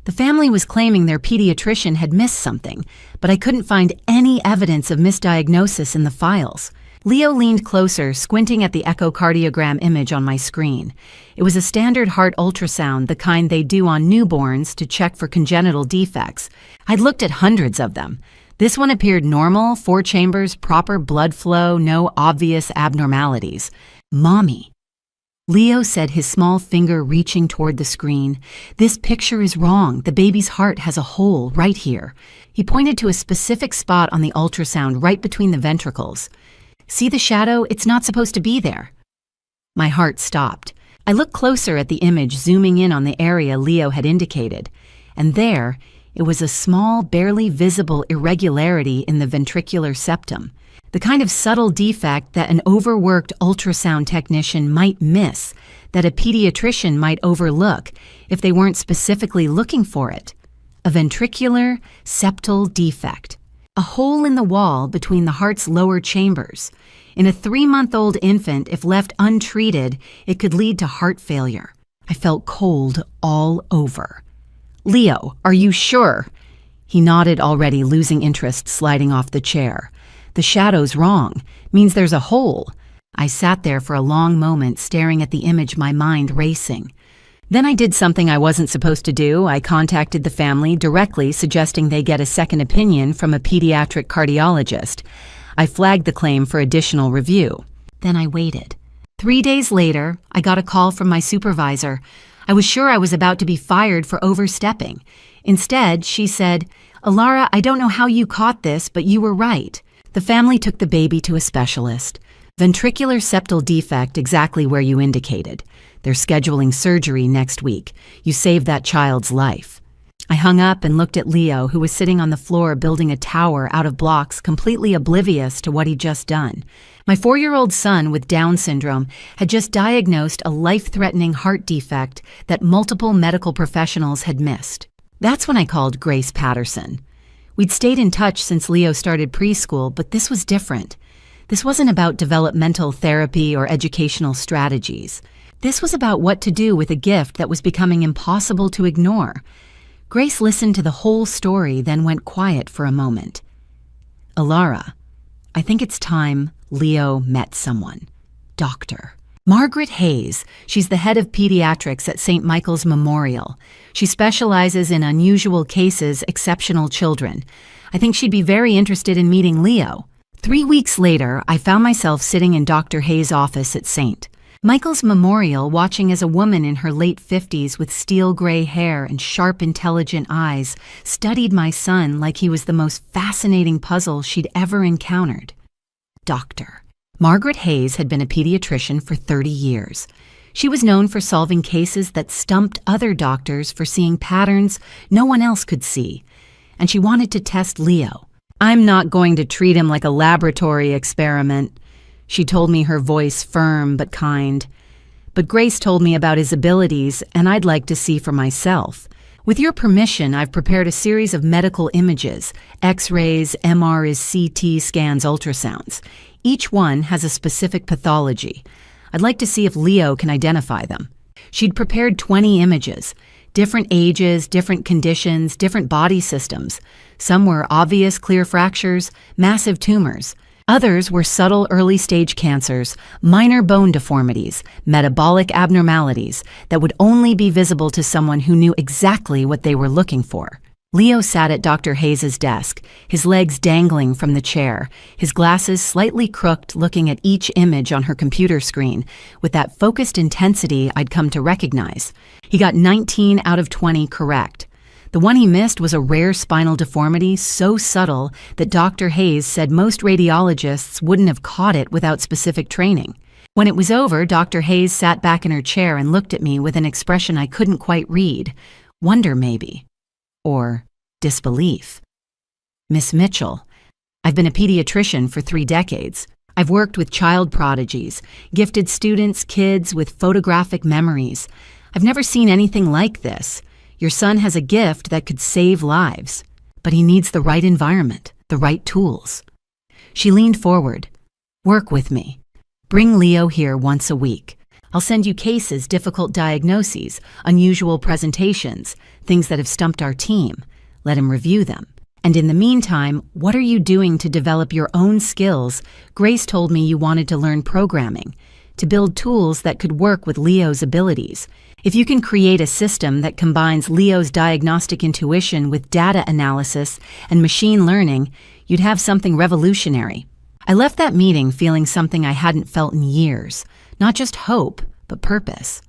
The family was claiming their pediatrician had missed something, but I couldn't find any evidence of misdiagnosis in the files. Leo leaned closer, squinting at the echocardiogram image on my screen. It was a standard heart ultrasound, the kind they do on newborns to check for congenital defects. I'd looked at hundreds of them. This one appeared normal, 4 chambers, proper blood flow, no obvious abnormalities. "Mommy." Leo said, his small finger reaching toward the screen. "This picture is wrong. The baby's heart has a hole right here." He pointed to a specific spot on the ultrasound right between the ventricles. "See the shadow? It's not supposed to be there." My heart stopped. I looked closer at the image, zooming in on the area Leo had indicated. And there, it was a small, barely visible irregularity in the ventricular septum. The kind of subtle defect that an overworked ultrasound technician might miss, that a pediatrician might overlook if they weren't specifically looking for it. A ventricular septal defect. A hole in the wall between the heart's lower chambers. In a 3-month-old infant, if left untreated, it could lead to heart failure. I felt cold all over. "Leo, are you sure?" He nodded, already losing interest, sliding off the chair. "The shadow's wrong. Means there's a hole." I sat there for a long moment, staring at the image, my mind racing. Then I did something I wasn't supposed to do. I contacted the family directly, suggesting they get a second opinion from a pediatric cardiologist. I flagged the claim for additional review. Then I waited. 3 days later, I got a call from my supervisor. I was sure I was about to be fired for overstepping. Instead, she said, "Alara, I don't know how you caught this, but you were right. The family took the baby to a specialist. Ventricular septal defect exactly where you indicated. They're scheduling surgery next week. You saved that child's life. I hung up and looked at Leo, who was sitting on the floor building a tower out of blocks, completely oblivious to what he'd just done. My 4-year-old son with Down syndrome had just diagnosed a life-threatening heart defect that multiple medical professionals had missed. That's when I called Grace Patterson. We'd stayed in touch since Leo started preschool, but this was different. This wasn't about developmental therapy or educational strategies. This was about what to do with a gift that was becoming impossible to ignore. Grace listened to the whole story, then went quiet for a moment. Alara, I think it's time Leo met someone. Doctor. Margaret Hayes. She's the head of pediatrics at St. Michael's Memorial. She specializes in unusual cases, exceptional children. I think she'd be very interested in meeting Leo. 3 weeks later, I found myself sitting in Dr. Hayes' office at St. Michael's Memorial, watching as a woman in her late 50s with steel gray hair and sharp, intelligent eyes studied my son like he was the most fascinating puzzle she'd ever encountered. Doctor. Margaret Hayes had been a pediatrician for 30 years. She was known for solving cases that stumped other doctors for seeing patterns no one else could see. And she wanted to test Leo. I'm not going to treat him like a laboratory experiment. She told me, her voice firm but kind. But Grace told me about his abilities, and I'd like to see for myself. With your permission, I've prepared a series of medical images, X-rays, MRIs, CT scans, ultrasounds. Each one has a specific pathology. I'd like to see if Leo can identify them. She'd prepared 20 images, different ages, different conditions, different body systems. Some were obvious clear fractures, massive tumors. Others were subtle early-stage cancers, minor bone deformities, metabolic abnormalities that would only be visible to someone who knew exactly what they were looking for. Leo sat at Dr. Hayes' desk, his legs dangling from the chair, his glasses slightly crooked, looking at each image on her computer screen with that focused intensity I'd come to recognize. He got 19 out of 20 correct. The one he missed was a rare spinal deformity so subtle that Dr. Hayes said most radiologists wouldn't have caught it without specific training. When it was over, Dr. Hayes sat back in her chair and looked at me with an expression I couldn't quite read. Wonder, maybe. Or disbelief. Miss Mitchell, I've been a pediatrician for 3 decades. I've worked with child prodigies, gifted students, kids with photographic memories. I've never seen anything like this. Your son has a gift that could save lives, but he needs the right environment, the right tools. She leaned forward. Work with me. Bring Leo here once a week. I'll send you cases, difficult diagnoses, unusual presentations, things that have stumped our team. Let him review them. And in the meantime, what are you doing to develop your own skills? Grace told me you wanted to learn programming, to build tools that could work with Leo's abilities. If you can create a system that combines Leo's diagnostic intuition with data analysis and machine learning, you'd have something revolutionary. I left that meeting feeling something I hadn't felt in years. Not just hope, but purpose.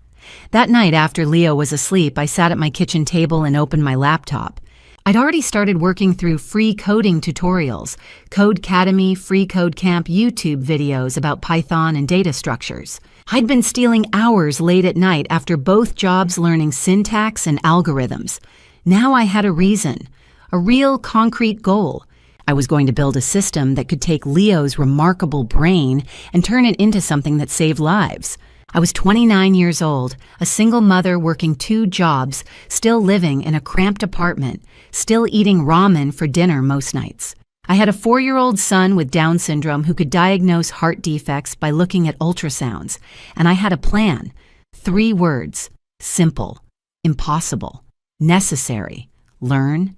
That night after Leo was asleep, I sat at my kitchen table and opened my laptop. I'd already started working through free coding tutorials, Codecademy, Free Code Camp YouTube videos about Python and data structures. I'd been stealing hours late at night after both jobs learning syntax and algorithms. Now I had a reason, a real concrete goal. I was going to build a system that could take Leo's remarkable brain and turn it into something that saved lives. I was 29 years old, a single mother working 2 jobs, still living in a cramped apartment, still eating ramen for dinner most nights. I had a 4-year-old son with Down syndrome who could diagnose heart defects by looking at ultrasounds, and I had a plan. 3 words: simple, impossible, necessary, learn,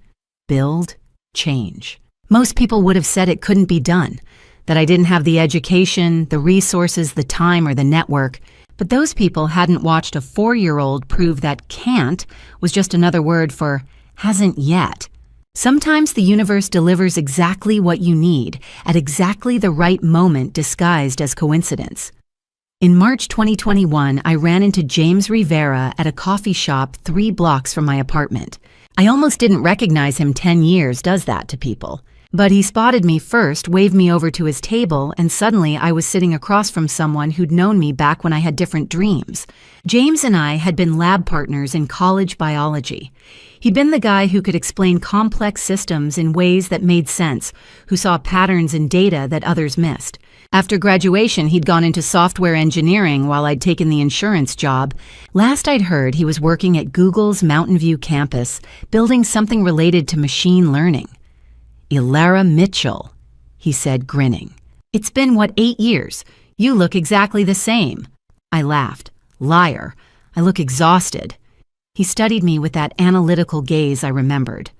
build, change. Most people would have said it couldn't be done, that I didn't have the education, the resources, the time, or the network. But those people hadn't watched a 4-year-old prove that can't was just another word for hasn't yet. Sometimes the universe delivers exactly what you need at exactly the right moment disguised as coincidence. In March 2021, I ran into James Rivera at a coffee shop 3 blocks from my apartment. I almost didn't recognize him. 10 years does that to people. But he spotted me first, waved me over to his table, and suddenly I was sitting across from someone who'd known me back when I had different dreams. James and I had been lab partners in college biology. He'd been the guy who could explain complex systems in ways that made sense, who saw patterns in data that others missed. After graduation, he'd gone into software engineering while I'd taken the insurance job. Last I'd heard, he was working at Google's Mountain View campus, building something related to machine learning. "Ilara Mitchell," he said, grinning. "It's been, 8 years? You look exactly the same." I laughed. "Liar. I look exhausted." He studied me with that analytical gaze I remembered.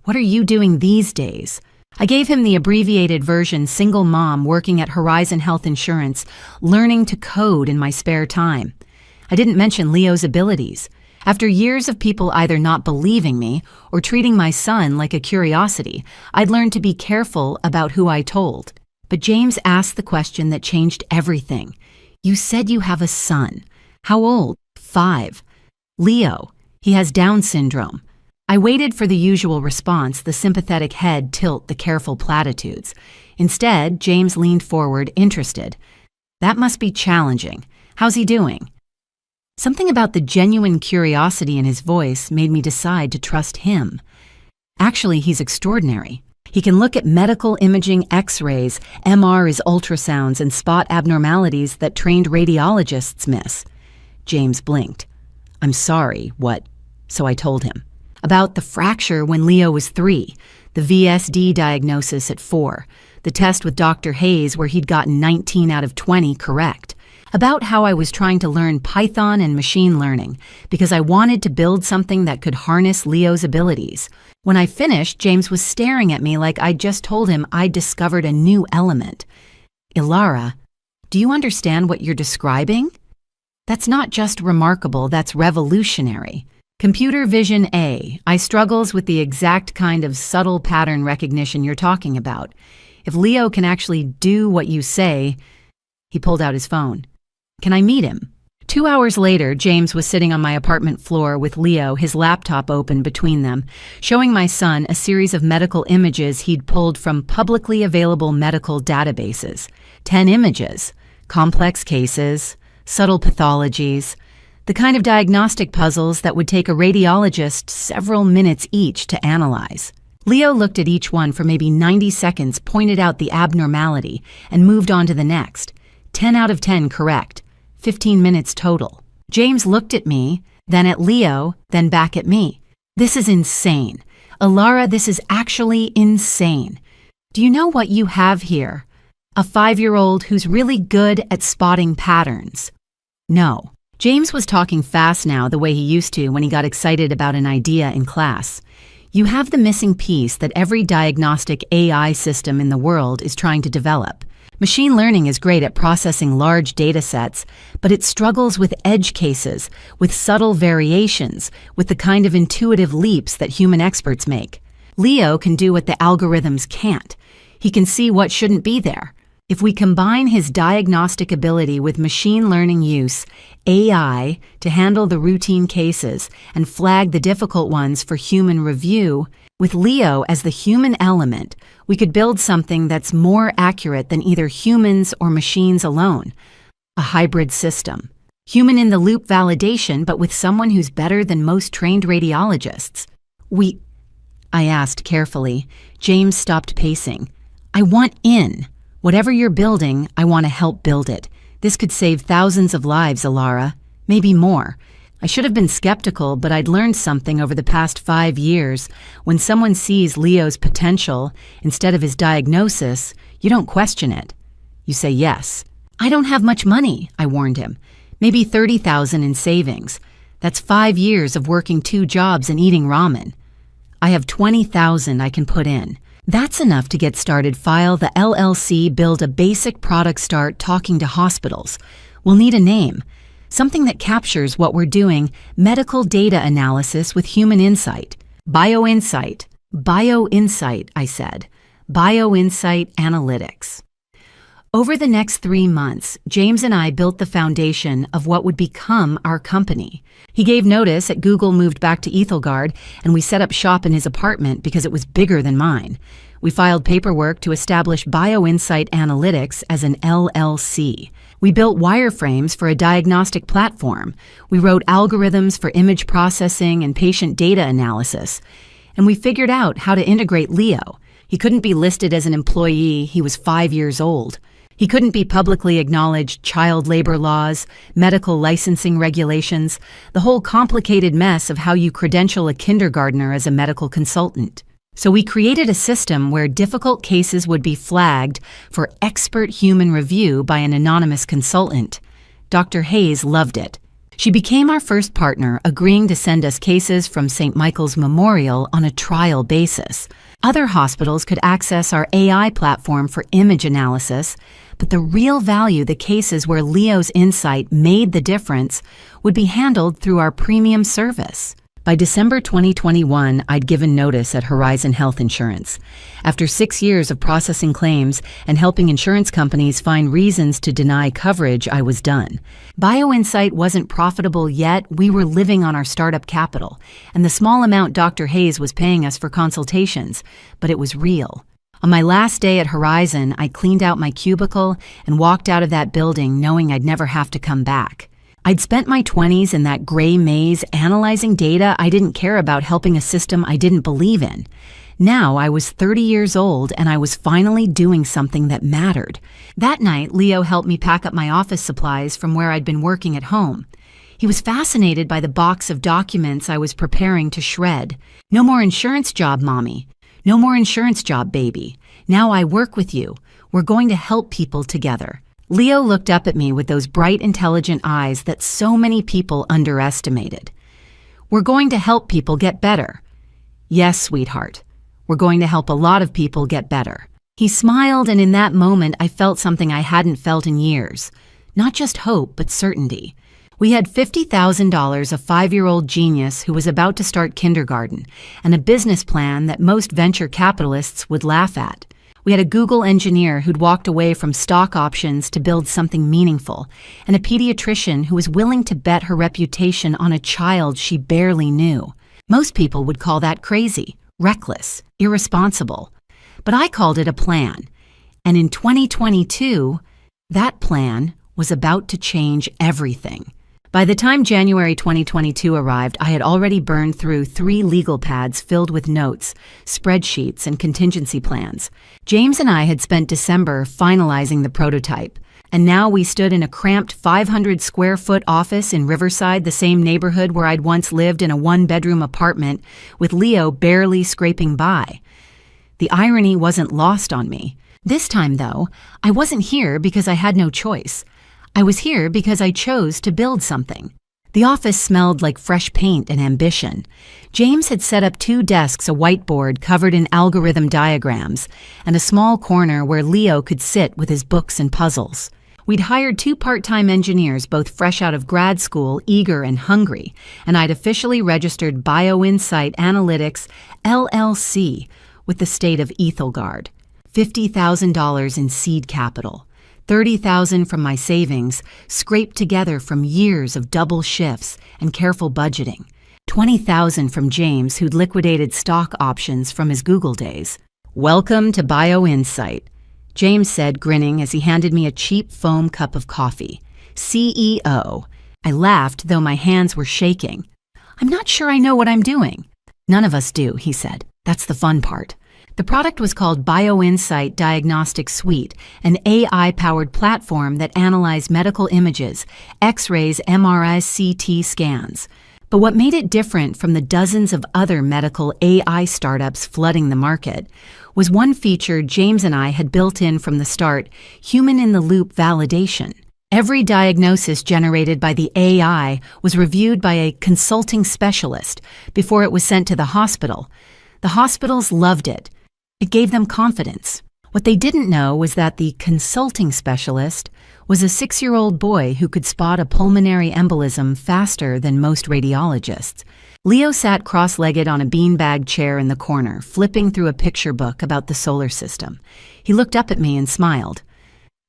"What are you doing these days?" I gave him the abbreviated version, single mom working at Horizon Health Insurance, learning to code in my spare time. I didn't mention Leo's abilities. After years of people either not believing me or treating my son like a curiosity, I'd learned to be careful about who I told. But James asked the question that changed everything. "You said you have a son. How old?" "5. Leo. He has Down syndrome." I waited for the usual response, the sympathetic head tilt, the careful platitudes. Instead, James leaned forward, interested. "That must be challenging. How's he doing?" Something about the genuine curiosity in his voice made me decide to trust him. Actually, he's extraordinary. He can look at medical imaging X-rays, MRs, ultrasounds, and spot abnormalities that trained radiologists miss. James blinked. "I'm sorry, what?" So I told him. About the fracture when Leo was 3, the VSD diagnosis at 4, the test with Dr. Hayes where he'd gotten 19 out of 20 correct. About how I was trying to learn Python and machine learning because I wanted to build something that could harness Leo's abilities. When I finished, James was staring at me like I'd just told him I'd discovered a new element. "Ilara, do you understand what you're describing? That's not just remarkable, that's revolutionary. Computer vision A, I struggles with the exact kind of subtle pattern recognition you're talking about. If Leo can actually do what you say..." He pulled out his phone. "Can I meet him?" 2 hours later, James was sitting on my apartment floor with Leo, his laptop open between them, showing my son a series of medical images he'd pulled from publicly available medical databases. 10 images, complex cases, subtle pathologies, the kind of diagnostic puzzles that would take a radiologist several minutes each to analyze. Leo looked at each one for maybe 90 seconds, pointed out the abnormality, and moved on to the next. 10 out of 10 correct. 15 minutes total. James looked at me, then at Leo, then back at me. "This is insane. Ilara, this is actually insane. Do you know what you have here? A 5-year-old who's really good at spotting patterns." No. James was talking fast now the way he used to when he got excited about an idea in class. "You have the missing piece that every diagnostic AI system in the world is trying to develop. Machine learning is great at processing large data sets, but it struggles with edge cases, with subtle variations, with the kind of intuitive leaps that human experts make. Leo can do what the algorithms can't. He can see what shouldn't be there. If we combine his diagnostic ability with machine learning use, AI, to handle the routine cases and flag the difficult ones for human review, with Leo as the human element, we could build something that's more accurate than either humans or machines alone. A hybrid system. Human-in-the-loop validation, but with someone who's better than most trained radiologists." I asked carefully. James stopped pacing. "I want in. Whatever you're building, I want to help build it. This could save thousands of lives, Ilara. Maybe more." I should have been skeptical, but I'd learned something over the past 5 years. When someone sees Leo's potential instead of his diagnosis, you don't question it. You say yes. "I don't have much money," I warned him. "Maybe 30,000 in savings. That's 5 years of working 2 jobs and eating ramen." "I have 20,000 I can put in. That's enough to get started. File the LLC, build a basic product, start talking to hospitals. We'll need a name. Something that captures what we're doing, medical data analysis with human insight." "Bioinsight. Bioinsight," I said. "Bioinsight analytics." Over the next 3 months, James and I built the foundation of what would become our company. He gave notice at Google moved back to Ethelgard, and we set up shop in his apartment because it was bigger than mine. We filed paperwork to establish BioInsight Analytics as an LLC. We built wireframes for a diagnostic platform. We wrote algorithms for image processing and patient data analysis. And we figured out how to integrate Leo. He couldn't be listed as an employee. He was 5 years old. He couldn't be publicly acknowledged child labor laws, medical licensing regulations, the whole complicated mess of how you credential a kindergartner as a medical consultant. So we created a system where difficult cases would be flagged for expert human review by an anonymous consultant. Dr. Hayes loved it. She became our first partner, agreeing to send us cases from St. Michael's Memorial on a trial basis. Other hospitals could access our AI platform for image analysis, but the real value, the cases where Leo's insight made the difference, would be handled through our premium service. By December 2021, I'd given notice at Horizon Health Insurance. After 6 years of processing claims and helping insurance companies find reasons to deny coverage, I was done. BioInsight wasn't profitable yet. We were living on our startup capital and the small amount Dr. Hayes was paying us for consultations, but it was real. On my last day at Horizon, I cleaned out my cubicle and walked out of that building knowing I'd never have to come back. I'd spent my 20s in that gray maze analyzing data I didn't care about, helping a system I didn't believe in. Now I was 30 years old and I was finally doing something that mattered. That night, Leo helped me pack up my office supplies from where I'd been working at home. He was fascinated by the box of documents I was preparing to shred. No more insurance job, Mommy. No more insurance job, baby. Now I work with you. We're going to help people together. Leo looked up at me with those bright, intelligent eyes that so many people underestimated. We're going to help people get better. Yes, sweetheart. We're going to help a lot of people get better. He smiled, and in that moment, I felt something I hadn't felt in years. Not just hope, but certainty. We had $50,000, a 5-year-old genius who was about to start kindergarten, and a business plan that most venture capitalists would laugh at. We had a Google engineer who'd walked away from stock options to build something meaningful, and a pediatrician who was willing to bet her reputation on a child she barely knew. Most people would call that crazy, reckless, irresponsible. But I called it a plan. And in 2022, that plan was about to change everything. By the time January 2022 arrived, I had already burned through 3 legal pads filled with notes, spreadsheets, and contingency plans. James and I had spent December finalizing the prototype, and now we stood in a cramped 500-square-foot office in Riverside, the same neighborhood where I'd once lived in a 1-bedroom apartment, with Leo barely scraping by. The irony wasn't lost on me. This time, though, I wasn't here because I had no choice. I was here because I chose to build something. The office smelled like fresh paint and ambition. James had set up 2 desks, a whiteboard covered in algorithm diagrams, and a small corner where Leo could sit with his books and puzzles. We'd hired 2 part-time engineers, both fresh out of grad school, eager and hungry, and I'd officially registered BioInsight Analytics, LLC, with the state of Ethelgard. $50,000 in seed capital. $30,000 from my savings, scraped together from years of double shifts and careful budgeting. $20,000 from James, who'd liquidated stock options from his Google days. Welcome to BioInsight, James said, grinning as he handed me a cheap foam cup of coffee. CEO. I laughed, though my hands were shaking. I'm not sure I know what I'm doing. None of us do, he said. That's the fun part. The product was called BioInsight Diagnostic Suite, an AI-powered platform that analyzed medical images, X-rays, MRIs, CT scans. But what made it different from the dozens of other medical AI startups flooding the market was one feature James and I had built in from the start: human-in-the-loop validation. Every diagnosis generated by the AI was reviewed by a consulting specialist before it was sent to the hospital. The hospitals loved it. It gave them confidence. What they didn't know was that the consulting specialist was a 6-year-old boy who could spot a pulmonary embolism faster than most radiologists. Leo sat cross-legged on a beanbag chair in the corner, flipping through a picture book about the solar system. He looked up at me and smiled.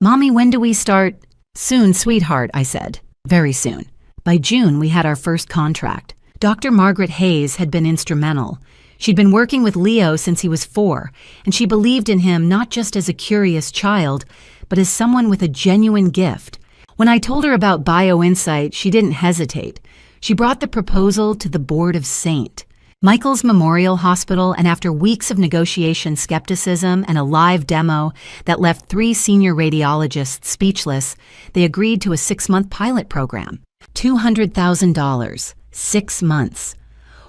Mommy, when do we start? Soon, sweetheart, I said. Very soon. By June, we had our first contract. Dr. Margaret Hayes had been instrumental. She'd been working with Leo since he was 4, and she believed in him not just as a curious child, but as someone with a genuine gift. When I told her about BioInsight, she didn't hesitate. She brought the proposal to the board of St. Michael's Memorial Hospital, and after weeks of negotiation skepticism and a live demo that left 3 senior radiologists speechless, they agreed to a 6-month pilot program. $200,000, 6 months.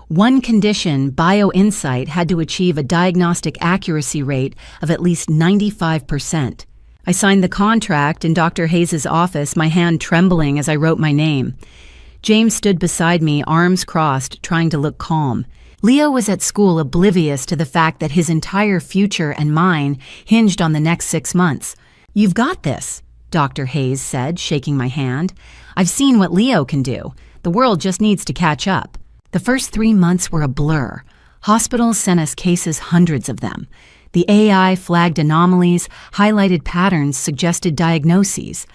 One condition, BioInsight had to achieve a diagnostic accuracy rate of at least 95%. I signed the contract in Dr. Hayes' office, my hand trembling as I wrote my name. James stood beside me, arms crossed, trying to look calm. Leo was at school oblivious to the fact that his entire future and mine hinged on the next 6 months. "You've got this," Dr. Hayes said, shaking my hand. "I've seen what Leo can do. The world just needs to catch up." The first 3 months were a blur. Hospitals sent us cases, hundreds of them. The AI flagged anomalies, highlighted patterns, suggested diagnoses,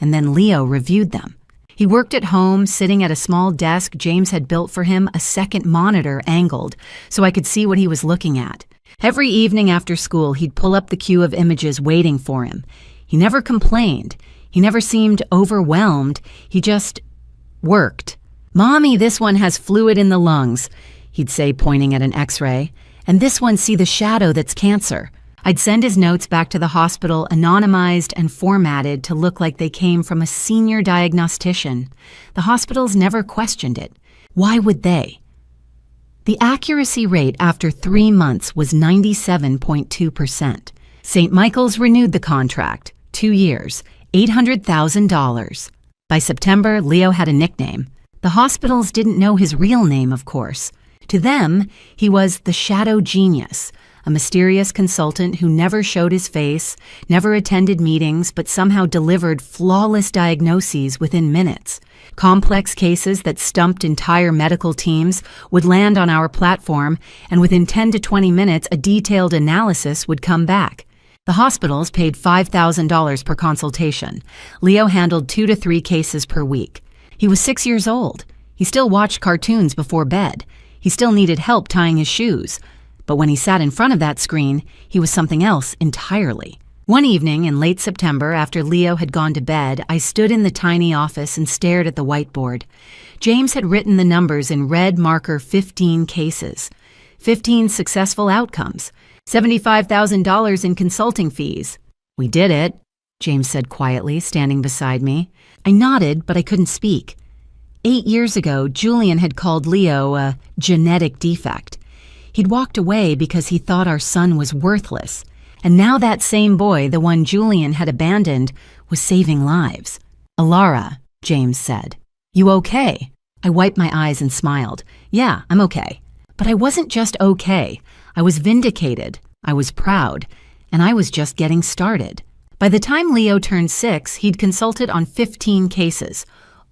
and then Leo reviewed them. He worked at home, sitting at a small desk James had built for him, a second monitor angled, so I could see what he was looking at. Every evening after school, he'd pull up the queue of images waiting for him. He never complained. He never seemed overwhelmed. He just worked. "Mommy, this one has fluid in the lungs," he'd say, pointing at an X-ray. "And this one, see the shadow that's cancer." I'd send his notes back to the hospital, anonymized and formatted to look like they came from a senior diagnostician. The hospitals never questioned it. Why would they? The accuracy rate after 3 months was 97.2%. St. Michael's renewed the contract. 2 years, $800,000. By September, Leo had a nickname. The hospitals didn't know his real name, of course. To them, he was the Shadow Genius, a mysterious consultant who never showed his face, never attended meetings, but somehow delivered flawless diagnoses within minutes. Complex cases that stumped entire medical teams would land on our platform, and within 10 to 20 minutes, a detailed analysis would come back. The hospitals paid $5,000 per consultation. Leo handled 2 to 3 cases per week. He was 6 years old. He still watched cartoons before bed. He still needed help tying his shoes. But when he sat in front of that screen, he was something else entirely. One evening in late September, after Leo had gone to bed, I stood in the tiny office and stared at the whiteboard. James had written the numbers in red marker 15 cases. 15 successful outcomes. $75,000 in consulting fees. "We did it," James said quietly, standing beside me. I nodded, but I couldn't speak. 8 years ago, Julian had called Leo a genetic defect. He'd walked away because he thought our son was worthless. And now that same boy, the one Julian had abandoned, was saving lives. "Alara," James said. "You okay?" I wiped my eyes and smiled. "Yeah, I'm okay." But I wasn't just okay. I was vindicated. I was proud. And I was just getting started. By the time Leo turned 6, he'd consulted on 15 cases,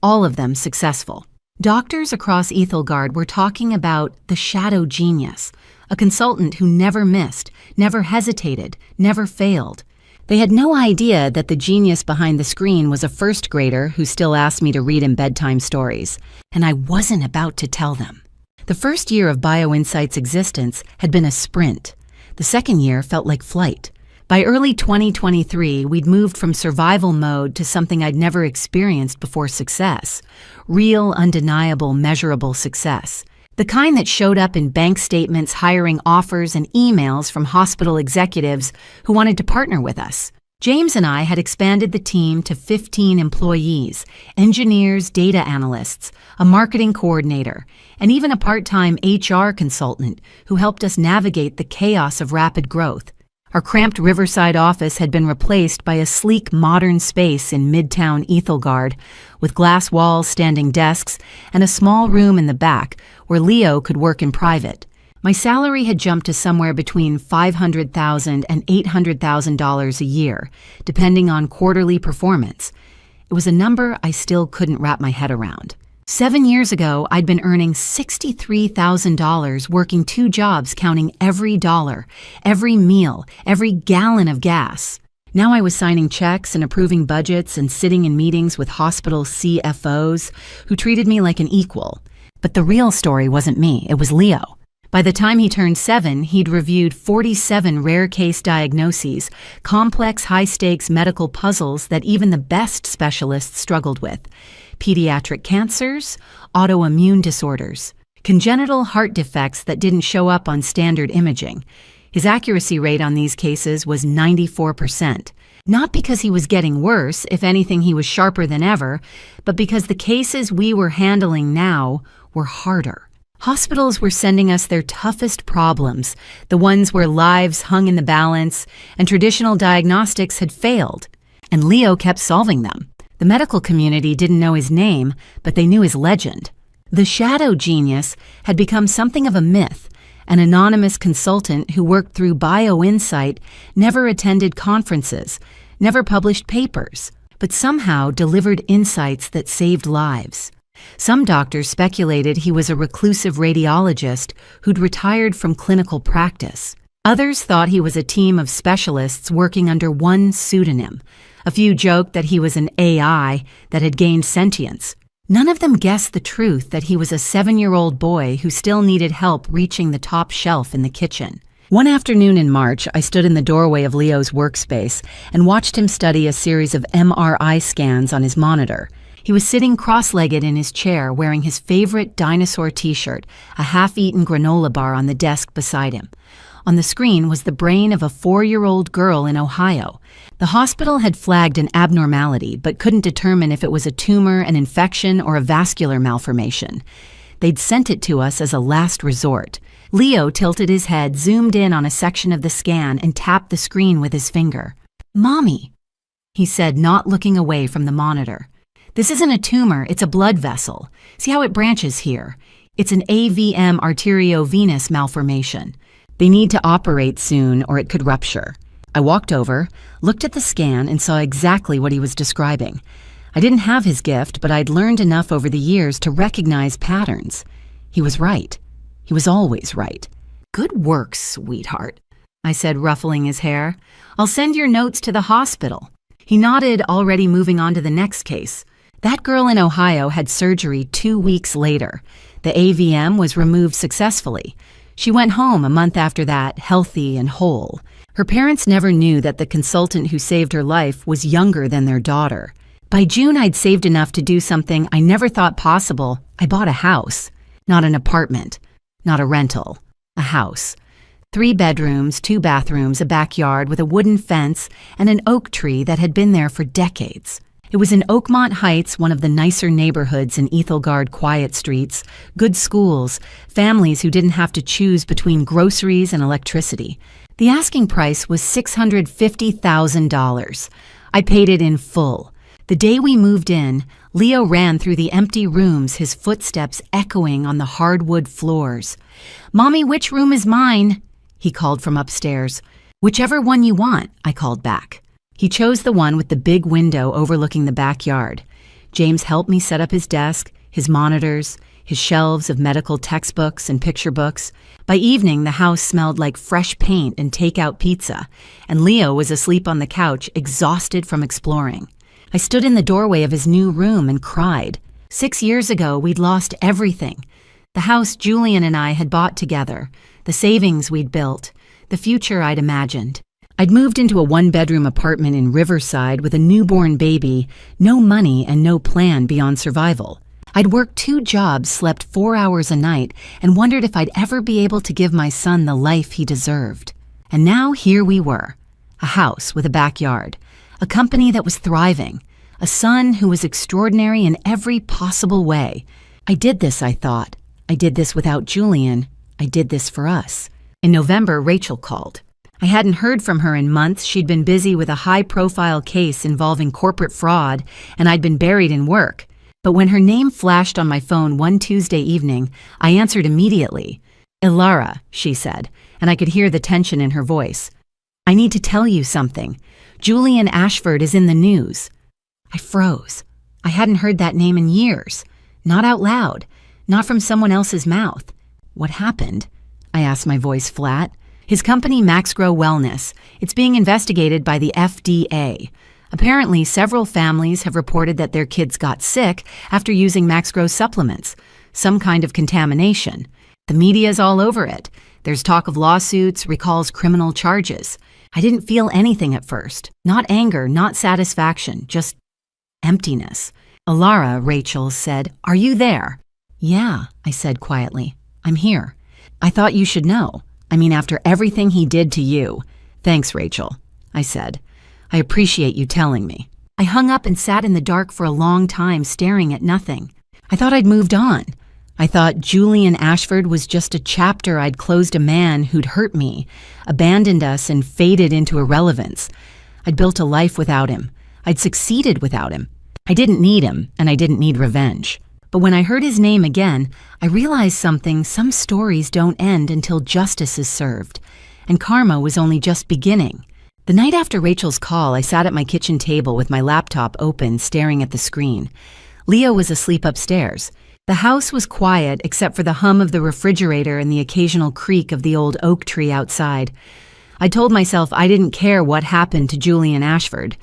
all of them successful. Doctors across Ethelgard were talking about the Shadow Genius, a consultant who never missed, never hesitated, never failed. They had no idea that the genius behind the screen was a first grader who still asked me to read him bedtime stories, and I wasn't about to tell them. The first year of BioInsight's existence had been a sprint. The second year felt like flight. By early 2023, we'd moved from survival mode to something I'd never experienced before: success. Real, undeniable, measurable success. The kind that showed up in bank statements, hiring offers, and emails from hospital executives who wanted to partner with us. James and I had expanded the team to 15 employees, engineers, data analysts, a marketing coordinator, and even a part-time HR consultant who helped us navigate the chaos of rapid growth. Our cramped Riverside office had been replaced by a sleek, modern space in Midtown Ethelgard, with glass walls, standing desks, and a small room in the back where Leo could work in private. My salary had jumped to somewhere between $500,000 and $800,000 a year, depending on quarterly performance. It was a number I still couldn't wrap my head around. 7 years ago, I'd been earning $63,000 working 2 jobs, counting every dollar, every meal, every gallon of gas. Now I was signing checks and approving budgets and sitting in meetings with hospital CFOs who treated me like an equal. But the real story wasn't me, it was Leo. By the time he turned 7, he'd reviewed 47 rare case diagnoses, complex high-stakes medical puzzles that even the best specialists struggled with. Pediatric cancers, autoimmune disorders, congenital heart defects that didn't show up on standard imaging. His accuracy rate on these cases was 94%. Not because he was getting worse, if anything he was sharper than ever, but because the cases we were handling now were harder. Hospitals were sending us their toughest problems, the ones where lives hung in the balance and traditional diagnostics had failed. And Leo kept solving them. The medical community didn't know his name, but they knew his legend. The shadow genius had become something of a myth. An anonymous consultant who worked through BioInsight, never attended conferences, never published papers, but somehow delivered insights that saved lives. Some doctors speculated he was a reclusive radiologist who'd retired from clinical practice. Others thought he was a team of specialists working under one pseudonym. A few joked that he was an AI that had gained sentience. None of them guessed the truth that he was a 7-year-old boy who still needed help reaching the top shelf in the kitchen. One afternoon in March, I stood in the doorway of Leo's workspace and watched him study a series of MRI scans on his monitor. He was sitting cross-legged in his chair wearing his favorite dinosaur t-shirt, a half-eaten granola bar on the desk beside him. On the screen was the brain of a 4-year-old girl in Ohio. The hospital had flagged an abnormality, but couldn't determine if it was a tumor, an infection, or a vascular malformation. They'd sent it to us as a last resort. Leo tilted his head, zoomed in on a section of the scan, and tapped the screen with his finger. "Mommy," he said, not looking away from the monitor. "This isn't a tumor, it's a blood vessel. See how it branches here? It's an AVM arteriovenous malformation. They need to operate soon or it could rupture." I walked over, looked at the scan, and saw exactly what he was describing. I didn't have his gift, but I'd learned enough over the years to recognize patterns. He was right. He was always right. "Good work, sweetheart," I said, ruffling his hair. "I'll send your notes to the hospital." He nodded, already moving on to the next case. That girl in Ohio had surgery 2 weeks later. The AVM was removed successfully. She went home a month after that, healthy and whole. Her parents never knew that the consultant who saved her life was younger than their daughter. By June, I'd saved enough to do something I never thought possible. I bought a house. Not an apartment. Not a rental. A house. 3 bedrooms, 2 bathrooms, a backyard with a wooden fence, and an oak tree that had been there for decades. It was in Oakmont Heights, one of the nicer neighborhoods in Ethelgard quiet streets, good schools, families who didn't have to choose between groceries and electricity. The asking price was $650,000. I paid it in full. The day we moved in, Leo ran through the empty rooms, his footsteps echoing on the hardwood floors. "Mommy, which room is mine?" he called from upstairs. "Whichever one you want," I called back. He chose the one with the big window overlooking the backyard. James helped me set up his desk, his monitors, his shelves of medical textbooks and picture books. By evening, the house smelled like fresh paint and takeout pizza, and Leo was asleep on the couch, exhausted from exploring. I stood in the doorway of his new room and cried. 6 years ago, we'd lost everything. The house Julian and I had bought together, the savings we'd built, the future I'd imagined. I'd moved into a 1-bedroom apartment in Riverside with a newborn baby, no money and no plan beyond survival. I'd worked 2 jobs, slept 4 hours a night, and wondered if I'd ever be able to give my son the life he deserved. And now here we were, a house with a backyard, a company that was thriving, a son who was extraordinary in every possible way. I did this, I thought. I did this without Julian. I did this for us. In November, Rachel called. I hadn't heard from her in months. She'd been busy with a high-profile case involving corporate fraud, and I'd been buried in work. But when her name flashed on my phone one Tuesday evening, I answered immediately. "Ilara," she said, and I could hear the tension in her voice. "I need to tell you something. Julian Ashford is in the news." I froze. I hadn't heard that name in years. Not out loud. Not from someone else's mouth. "What happened?" I asked, my voice flat. "His company, MaxGrow Wellness. It's being investigated by the FDA. Apparently, several families have reported that their kids got sick after using MaxGrow supplements, some kind of contamination. The media's all over it. There's talk of lawsuits, recalls, criminal charges. I didn't feel anything at first. Not anger, not satisfaction, just emptiness. Alara, Rachel, said, "Are you there?" "Yeah," I said quietly. "I'm here." "I thought you should know. I mean, after everything he did to you." "Thanks, Rachel," I said. "I appreciate you telling me." I hung up and sat in the dark for a long time, staring at nothing. I thought I'd moved on. I thought Julian Ashford was just a chapter I'd closed, a man who'd hurt me, abandoned us, and faded into irrelevance. I'd built a life without him. I'd succeeded without him. I didn't need him, and I didn't need revenge. But when I heard his name again, I realized something. Some stories don't end until justice is served, and karma was only just beginning. The night after Rachel's call, I sat at my kitchen table with my laptop open, staring at the screen. Leo was asleep upstairs. The house was quiet except for the hum of the refrigerator and the occasional creak of the old oak tree outside. I told myself I didn't care what happened to Julian Ashford.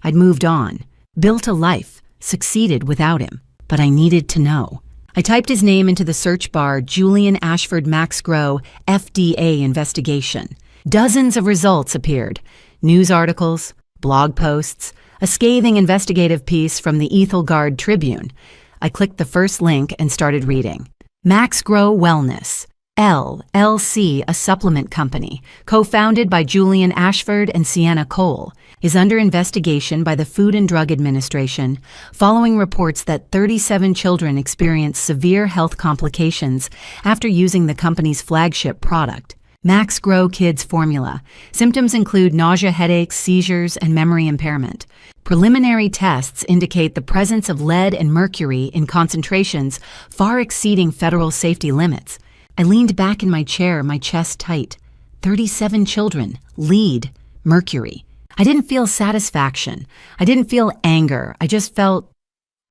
I'd moved on, built a life, succeeded without him. But I needed to know. I typed his name into the search bar, Julian Ashford Max Grow, FDA investigation. Dozens of results appeared. News articles, blog posts, a scathing investigative piece from the Ethelgard Tribune. I clicked the first link and started reading. Max Grow Wellness, LLC, a supplement company, co-founded by Julian Ashford and Sienna Cole, is under investigation by the Food and Drug Administration following reports that 37 children experienced severe health complications after using the company's flagship product, Max Grow Kids Formula. Symptoms include nausea, headaches, seizures, and memory impairment. Preliminary tests indicate the presence of lead and mercury in concentrations far exceeding federal safety limits. I leaned back in my chair, my chest tight. 37 children, lead, mercury. I didn't feel satisfaction. I didn't feel anger. I just felt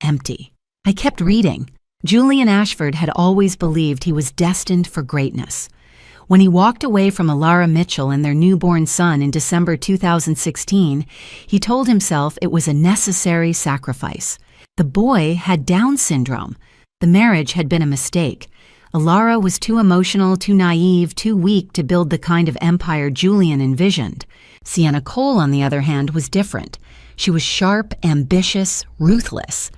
empty. I kept reading. Julian Ashford had always believed he was destined for greatness. When he walked away from Alara Mitchell and their newborn son in December 2016, he told himself it was a necessary sacrifice. The boy had Down syndrome. The marriage had been a mistake. Alara was too emotional, too naive, too weak to build the kind of empire Julian envisioned. Sienna Cole, on the other hand, was different. She was sharp, ambitious, ruthless.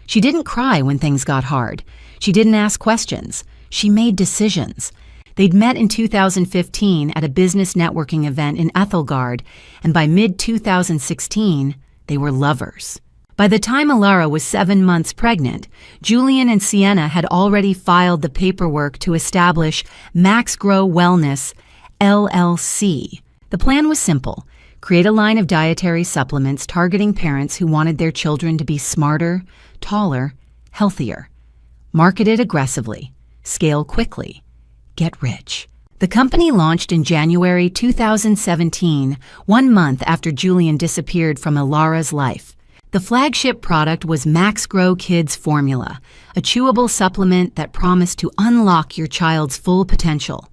She didn't cry when things got hard. She didn't ask questions. She made decisions. They'd met in 2015 at a business networking event in Ethelgard, and by mid-2016, they were lovers. By the time Alara was 7 months pregnant, Julian and Sienna had already filed the paperwork to establish Max Grow Wellness, LLC. The plan was simple: create a line of dietary supplements targeting parents who wanted their children to be smarter, taller, healthier. Market it aggressively. Scale quickly. Get rich. The company launched in January 2017, 1 month after Julian disappeared from Alara's life. The flagship product was Max Grow Kids Formula, a chewable supplement that promised to unlock your child's full potential.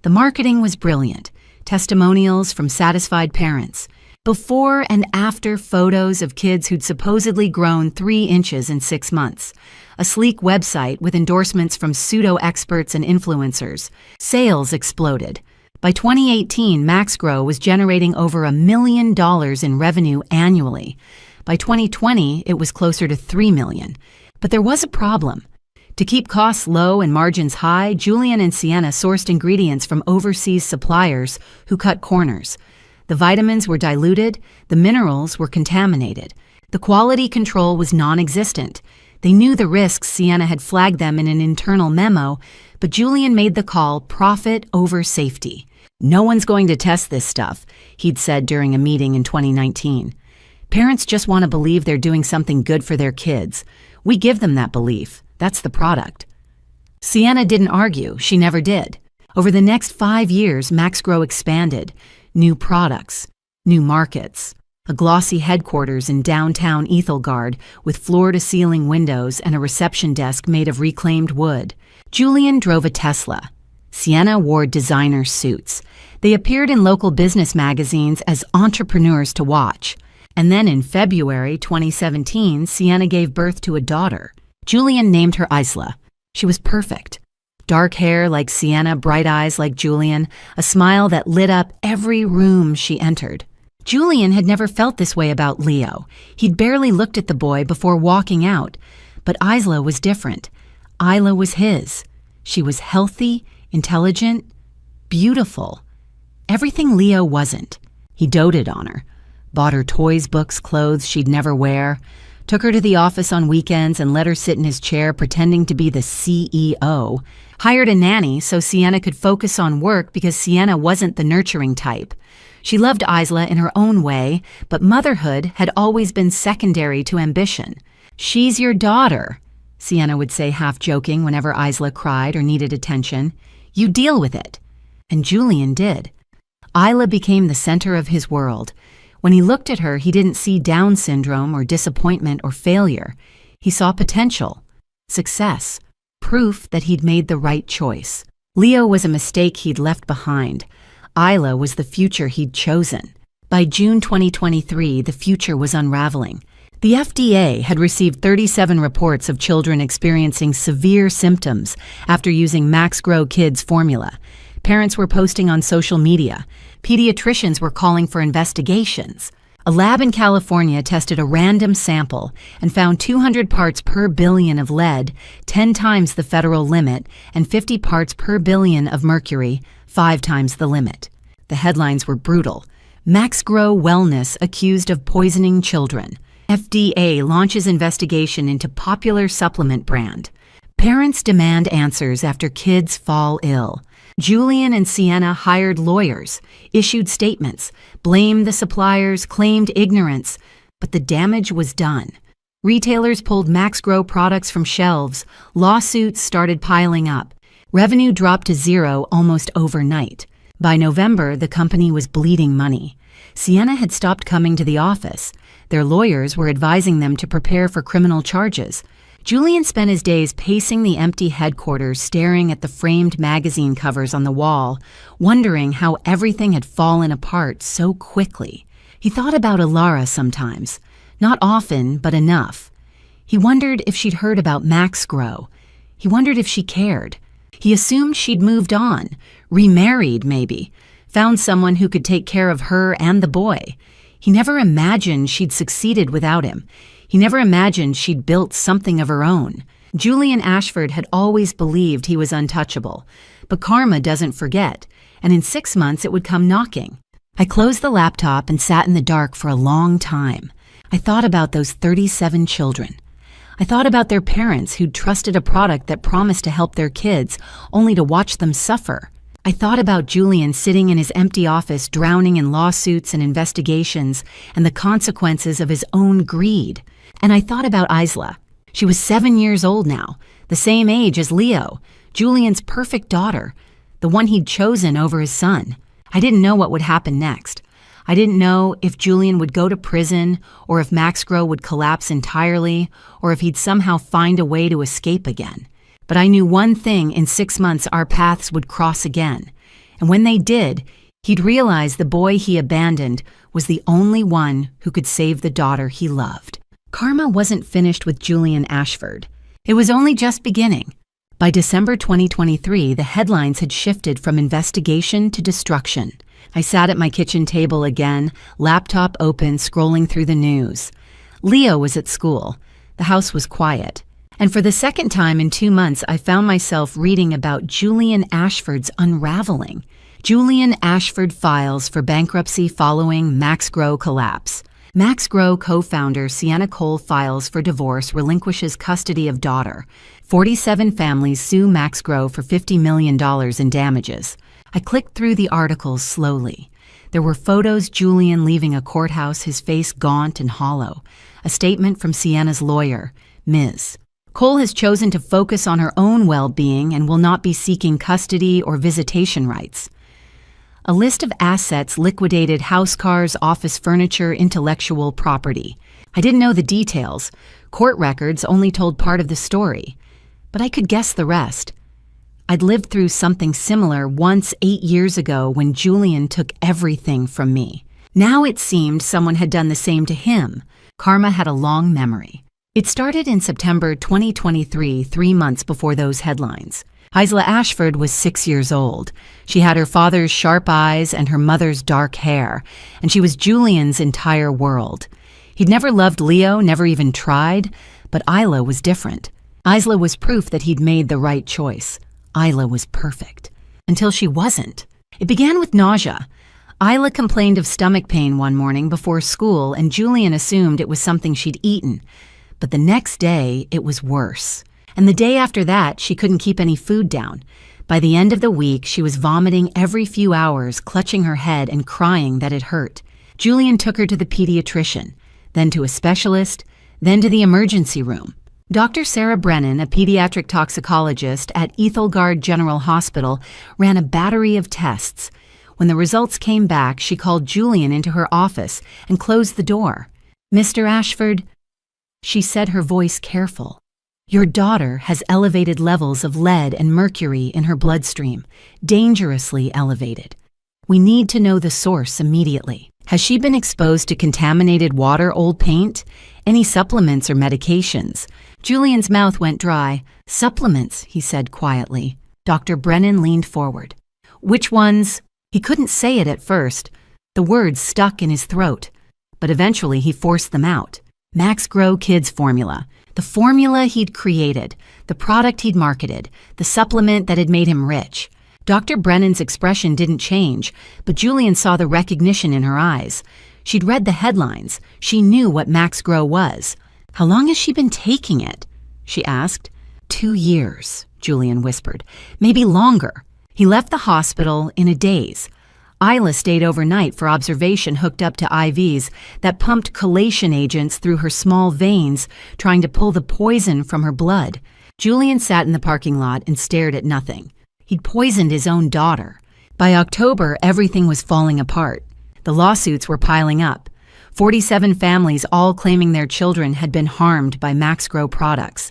The marketing was brilliant. Testimonials from satisfied parents. Before and after photos of kids who'd supposedly grown 3 inches in 6 months. A sleek website with endorsements from pseudo-experts and influencers. Sales exploded. By 2018, Max Grow was generating over $1 million in revenue annually. By 2020, it was closer to $3 million. But there was a problem. To keep costs low and margins high, Julian and Sienna sourced ingredients from overseas suppliers who cut corners. The vitamins were diluted, the minerals were contaminated. The quality control was non-existent. They knew the risks. Sienna had flagged them in an internal memo, but Julian made the call: profit over safety. "No one's going to test this stuff," he'd said during a meeting in 2019. "Parents just want to believe they're doing something good for their kids. We give them that belief. That's the product." Sienna didn't argue. She never did. Over the next 5 years, Max Grow expanded. New products, new markets, a glossy headquarters in downtown Ethelgard with floor-to-ceiling windows and a reception desk made of reclaimed wood. Julian drove a Tesla. Sienna wore designer suits. They appeared in local business magazines as entrepreneurs to watch. And then in February 2017, Sienna gave birth to a daughter. Julian named her Isla. She was perfect. Dark hair like Sienna, bright eyes like Julian, a smile that lit up every room she entered. Julian had never felt this way about Leo. He'd barely looked at the boy before walking out. But Isla was different. Isla was his. She was healthy, intelligent, beautiful. Everything Leo wasn't. He doted on her. Bought her toys, books, clothes she'd never wear. Took her to the office on weekends and let her sit in his chair pretending to be the CEO. Hired a nanny so Sienna could focus on work because Sienna wasn't the nurturing type. She loved Isla in her own way, but motherhood had always been secondary to ambition. "She's your daughter," Sienna would say half-joking whenever Isla cried or needed attention. "You deal with it." And Julian did. Isla became the center of his world. When he looked at her, he didn't see Down syndrome or disappointment or failure. He saw potential, success, proof that he'd made the right choice. Leo was a mistake he'd left behind. Isla was the future he'd chosen. By June 2023, the future was unraveling. The FDA had received 37 reports of children experiencing severe symptoms after using Max Grow Kids formula. Parents were posting on social media. Pediatricians were calling for investigations. A lab in California tested a random sample and found 200 parts per billion of lead, 10 times the federal limit, and 50 parts per billion of mercury, 5 times the limit. The headlines were brutal. Max Grow Wellness accused of poisoning children. FDA launches investigation into popular supplement brand. Parents demand answers after kids fall ill. Julian and Sienna hired lawyers, issued statements, blamed the suppliers, claimed ignorance, but the damage was done. Retailers pulled Max Grow products from shelves. Lawsuits started piling up. Revenue dropped to zero almost overnight. By November, the company was bleeding money. Sienna had stopped coming to the office. Their lawyers were advising them to prepare for criminal charges. Julian spent his days pacing the empty headquarters, staring at the framed magazine covers on the wall, wondering how everything had fallen apart so quickly. He thought about Alara sometimes. Not often, but enough. He wondered if she'd heard about Max Grow. He wondered if she cared. He assumed she'd moved on, remarried maybe, found someone who could take care of her and the boy. He never imagined she'd succeeded without him. He never imagined she'd built something of her own. Julian Ashford had always believed he was untouchable, but karma doesn't forget, and in 6 months it would come knocking. I closed the laptop and sat in the dark for a long time. I thought about those 37 children. I thought about their parents who'd trusted a product that promised to help their kids, only to watch them suffer. I thought about Julian sitting in his empty office, drowning in lawsuits and investigations and the consequences of his own greed. And I thought about Isla. She was 7 years old now, the same age as Leo, Julian's perfect daughter, the one he'd chosen over his son. I didn't know what would happen next. I didn't know if Julian would go to prison, or if Max Grow would collapse entirely, or if he'd somehow find a way to escape again. But I knew one thing: in 6 months our paths would cross again. And when they did, he'd realize the boy he abandoned was the only one who could save the daughter he loved. Karma wasn't finished with Julian Ashford. It was only just beginning. By December 2023, the headlines had shifted from investigation to destruction. I sat at my kitchen table again, laptop open, scrolling through the news. Leo was at school. The house was quiet. And for the second time in 2 months, I found myself reading about Julian Ashford's unraveling. Julian Ashford files for bankruptcy following Max Grow collapse. Max Grow co-founder Sienna Cole files for divorce, relinquishes custody of daughter. 47 families sue Max Grow for $50 million in damages. I clicked through the articles slowly. There were photos Julian leaving a courthouse, his face gaunt and hollow. A statement from Sienna's lawyer, Ms. Cole has chosen to focus on her own well-being and will not be seeking custody or visitation rights. A list of assets liquidated: house, cars, office furniture, intellectual property. I didn't know the details. Court records only told part of the story. But I could guess the rest. I'd lived through something similar once 8 years ago when Julian took everything from me. Now it seemed someone had done the same to him. Karma had a long memory. It started in September 2023, 3 months before those headlines. Isla Ashford was 6 years old. She had her father's sharp eyes and her mother's dark hair, and she was Julian's entire world. He'd never loved Leo, never even tried, but Isla was different. Isla was proof that he'd made the right choice. Isla was perfect. Until she wasn't. It began with nausea. Isla complained of stomach pain one morning before school, and Julian assumed it was something she'd eaten. But the next day, it was worse. And the day after that, she couldn't keep any food down. By the end of the week, she was vomiting every few hours, clutching her head and crying that it hurt. Julian took her to the pediatrician, then to a specialist, then to the emergency room. Dr. Sarah Brennan, a pediatric toxicologist at Ethelgard General Hospital, ran a battery of tests. When the results came back, she called Julian into her office and closed the door. "Mr. Ashford," she said, her voice careful, "your daughter has elevated levels of lead and mercury in her bloodstream, dangerously elevated. We need to know the source immediately. Has she been exposed to contaminated water, old paint? Any supplements or medications?" Julian's mouth went dry. "Supplements," he said quietly. Dr. Brennan leaned forward. "Which ones?" He couldn't say it at first. The words stuck in his throat. But eventually he forced them out. Max Grow Kids formula. The formula he'd created. The product he'd marketed. The supplement that had made him rich. Dr. Brennan's expression didn't change, but Julian saw the recognition in her eyes. She'd read the headlines. She knew what Max Grow was. "How long has she been taking it?" she asked. 2 years, Julian whispered. "Maybe longer." He left the hospital in a daze. Isla stayed overnight for observation, hooked up to IVs that pumped chelation agents through her small veins, trying to pull the poison from her blood. Julian sat in the parking lot and stared at nothing. He'd poisoned his own daughter. By October, everything was falling apart. The lawsuits were piling up. 47 families, all claiming their children had been harmed by Max Grow products.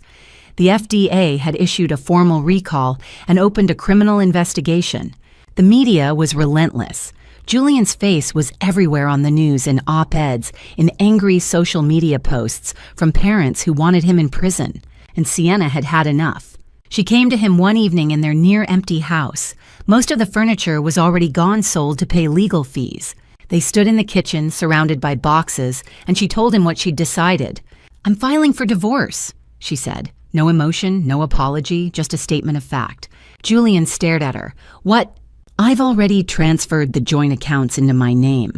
The FDA had issued a formal recall and opened a criminal investigation. The media was relentless. Julian's face was everywhere on the news, in op-eds, in angry social media posts from parents who wanted him in prison. And Sienna had had enough. She came to him one evening in their near-empty house. Most of the furniture was already gone sold to pay legal fees. They stood in the kitchen, surrounded by boxes, and she told him what she'd decided. "I'm filing for divorce," she said. No emotion, no apology, just a statement of fact. Julian stared at her. "What?" "I've already transferred the joint accounts into my name,"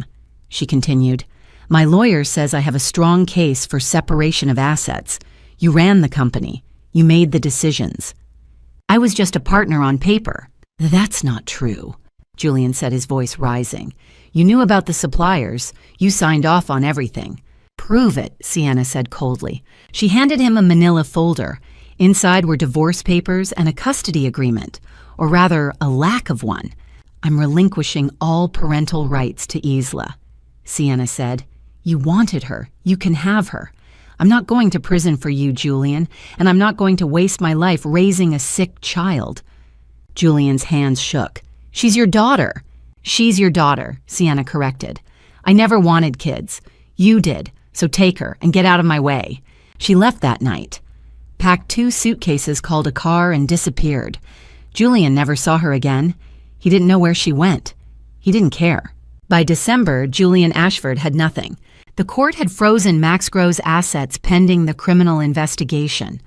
she continued. "My lawyer says I have a strong case for separation of assets. You ran the company. You made the decisions. I was just a partner on paper." "That's not true," Julian said, his voice rising. "You knew about the suppliers. You signed off on everything." "Prove it," Sienna said coldly. She handed him a manila folder. Inside were divorce papers and a custody agreement, or rather, a lack of one. "I'm relinquishing all parental rights to Isla," Sienna said. "You wanted her. You can have her. I'm not going to prison for you, Julian, and I'm not going to waste my life raising a sick child." Julian's hands shook. "She's your daughter." "She's your daughter," Sienna corrected. "I never wanted kids. You did, so take her and get out of my way." She left that night, packed 2 suitcases, called a car, and disappeared. Julian never saw her again. He didn't know where she went. He didn't care. By December, Julian Ashford had nothing. The court had frozen Max Grow's assets pending the criminal investigation.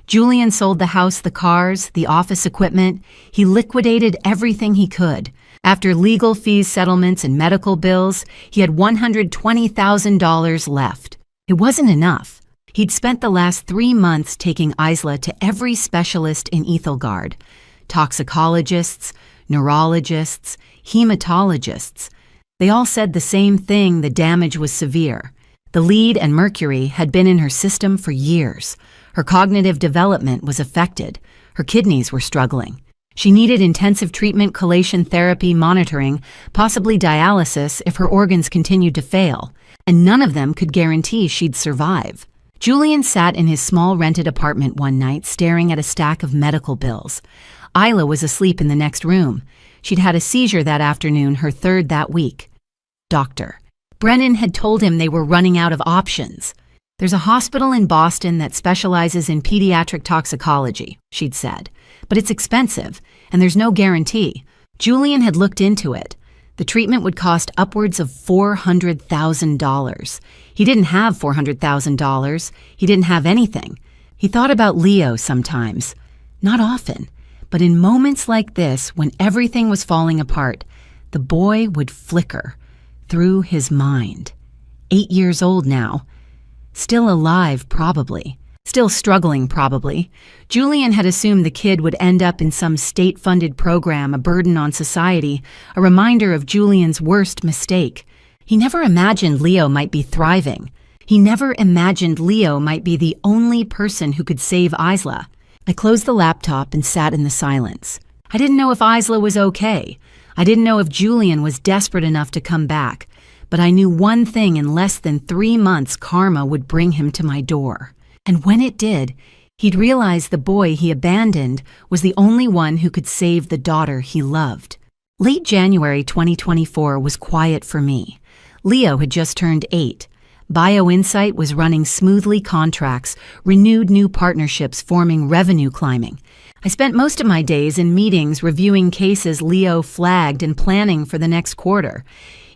Julian sold the house, the cars, the office equipment. He liquidated everything he could. After legal fees, settlements, and medical bills, he had $120,000 left. It wasn't enough. He'd spent the last 3 months taking Isla to every specialist in Ethelgard. Toxicologists, neurologists, hematologists. They all said the same thing: the damage was severe. The lead and mercury had been in her system for years. Her cognitive development was affected. Her kidneys were struggling. She needed intensive treatment, chelation therapy, monitoring, possibly dialysis if her organs continued to fail, and none of them could guarantee she'd survive. Julian sat in his small rented apartment one night, staring at a stack of medical bills. Isla was asleep in the next room. She'd had a seizure that afternoon, her 3rd that week. Doctor Brennan had told him they were running out of options. "There's a hospital in Boston that specializes in pediatric toxicology," she'd said. "But it's expensive, and there's no guarantee." Julian had looked into it. The treatment would cost upwards of $400,000. He didn't have $400,000. He didn't have anything. He thought about Leo sometimes. Not often, but in moments like this, when everything was falling apart, the boy would flicker through his mind. 8 years old now. Still alive, probably. Still struggling, probably. Julian had assumed the kid would end up in some state-funded program, a burden on society, a reminder of Julian's worst mistake. He never imagined Leo might be thriving. He never imagined Leo might be the only person who could save Isla. I closed the laptop and sat in the silence. I didn't know if Isla was okay. I didn't know if Julian was desperate enough to come back. But I knew one thing: in less than 3 months, karma would bring him to my door. And when it did, he'd realize the boy he abandoned was the only one who could save the daughter he loved. Late January 2024 was quiet for me. Leo had just turned 8. BioInsight was running smoothly, contracts, renewed new partnerships, forming, revenue climbing. I spent most of my days in meetings reviewing cases Leo flagged and planning for the next quarter.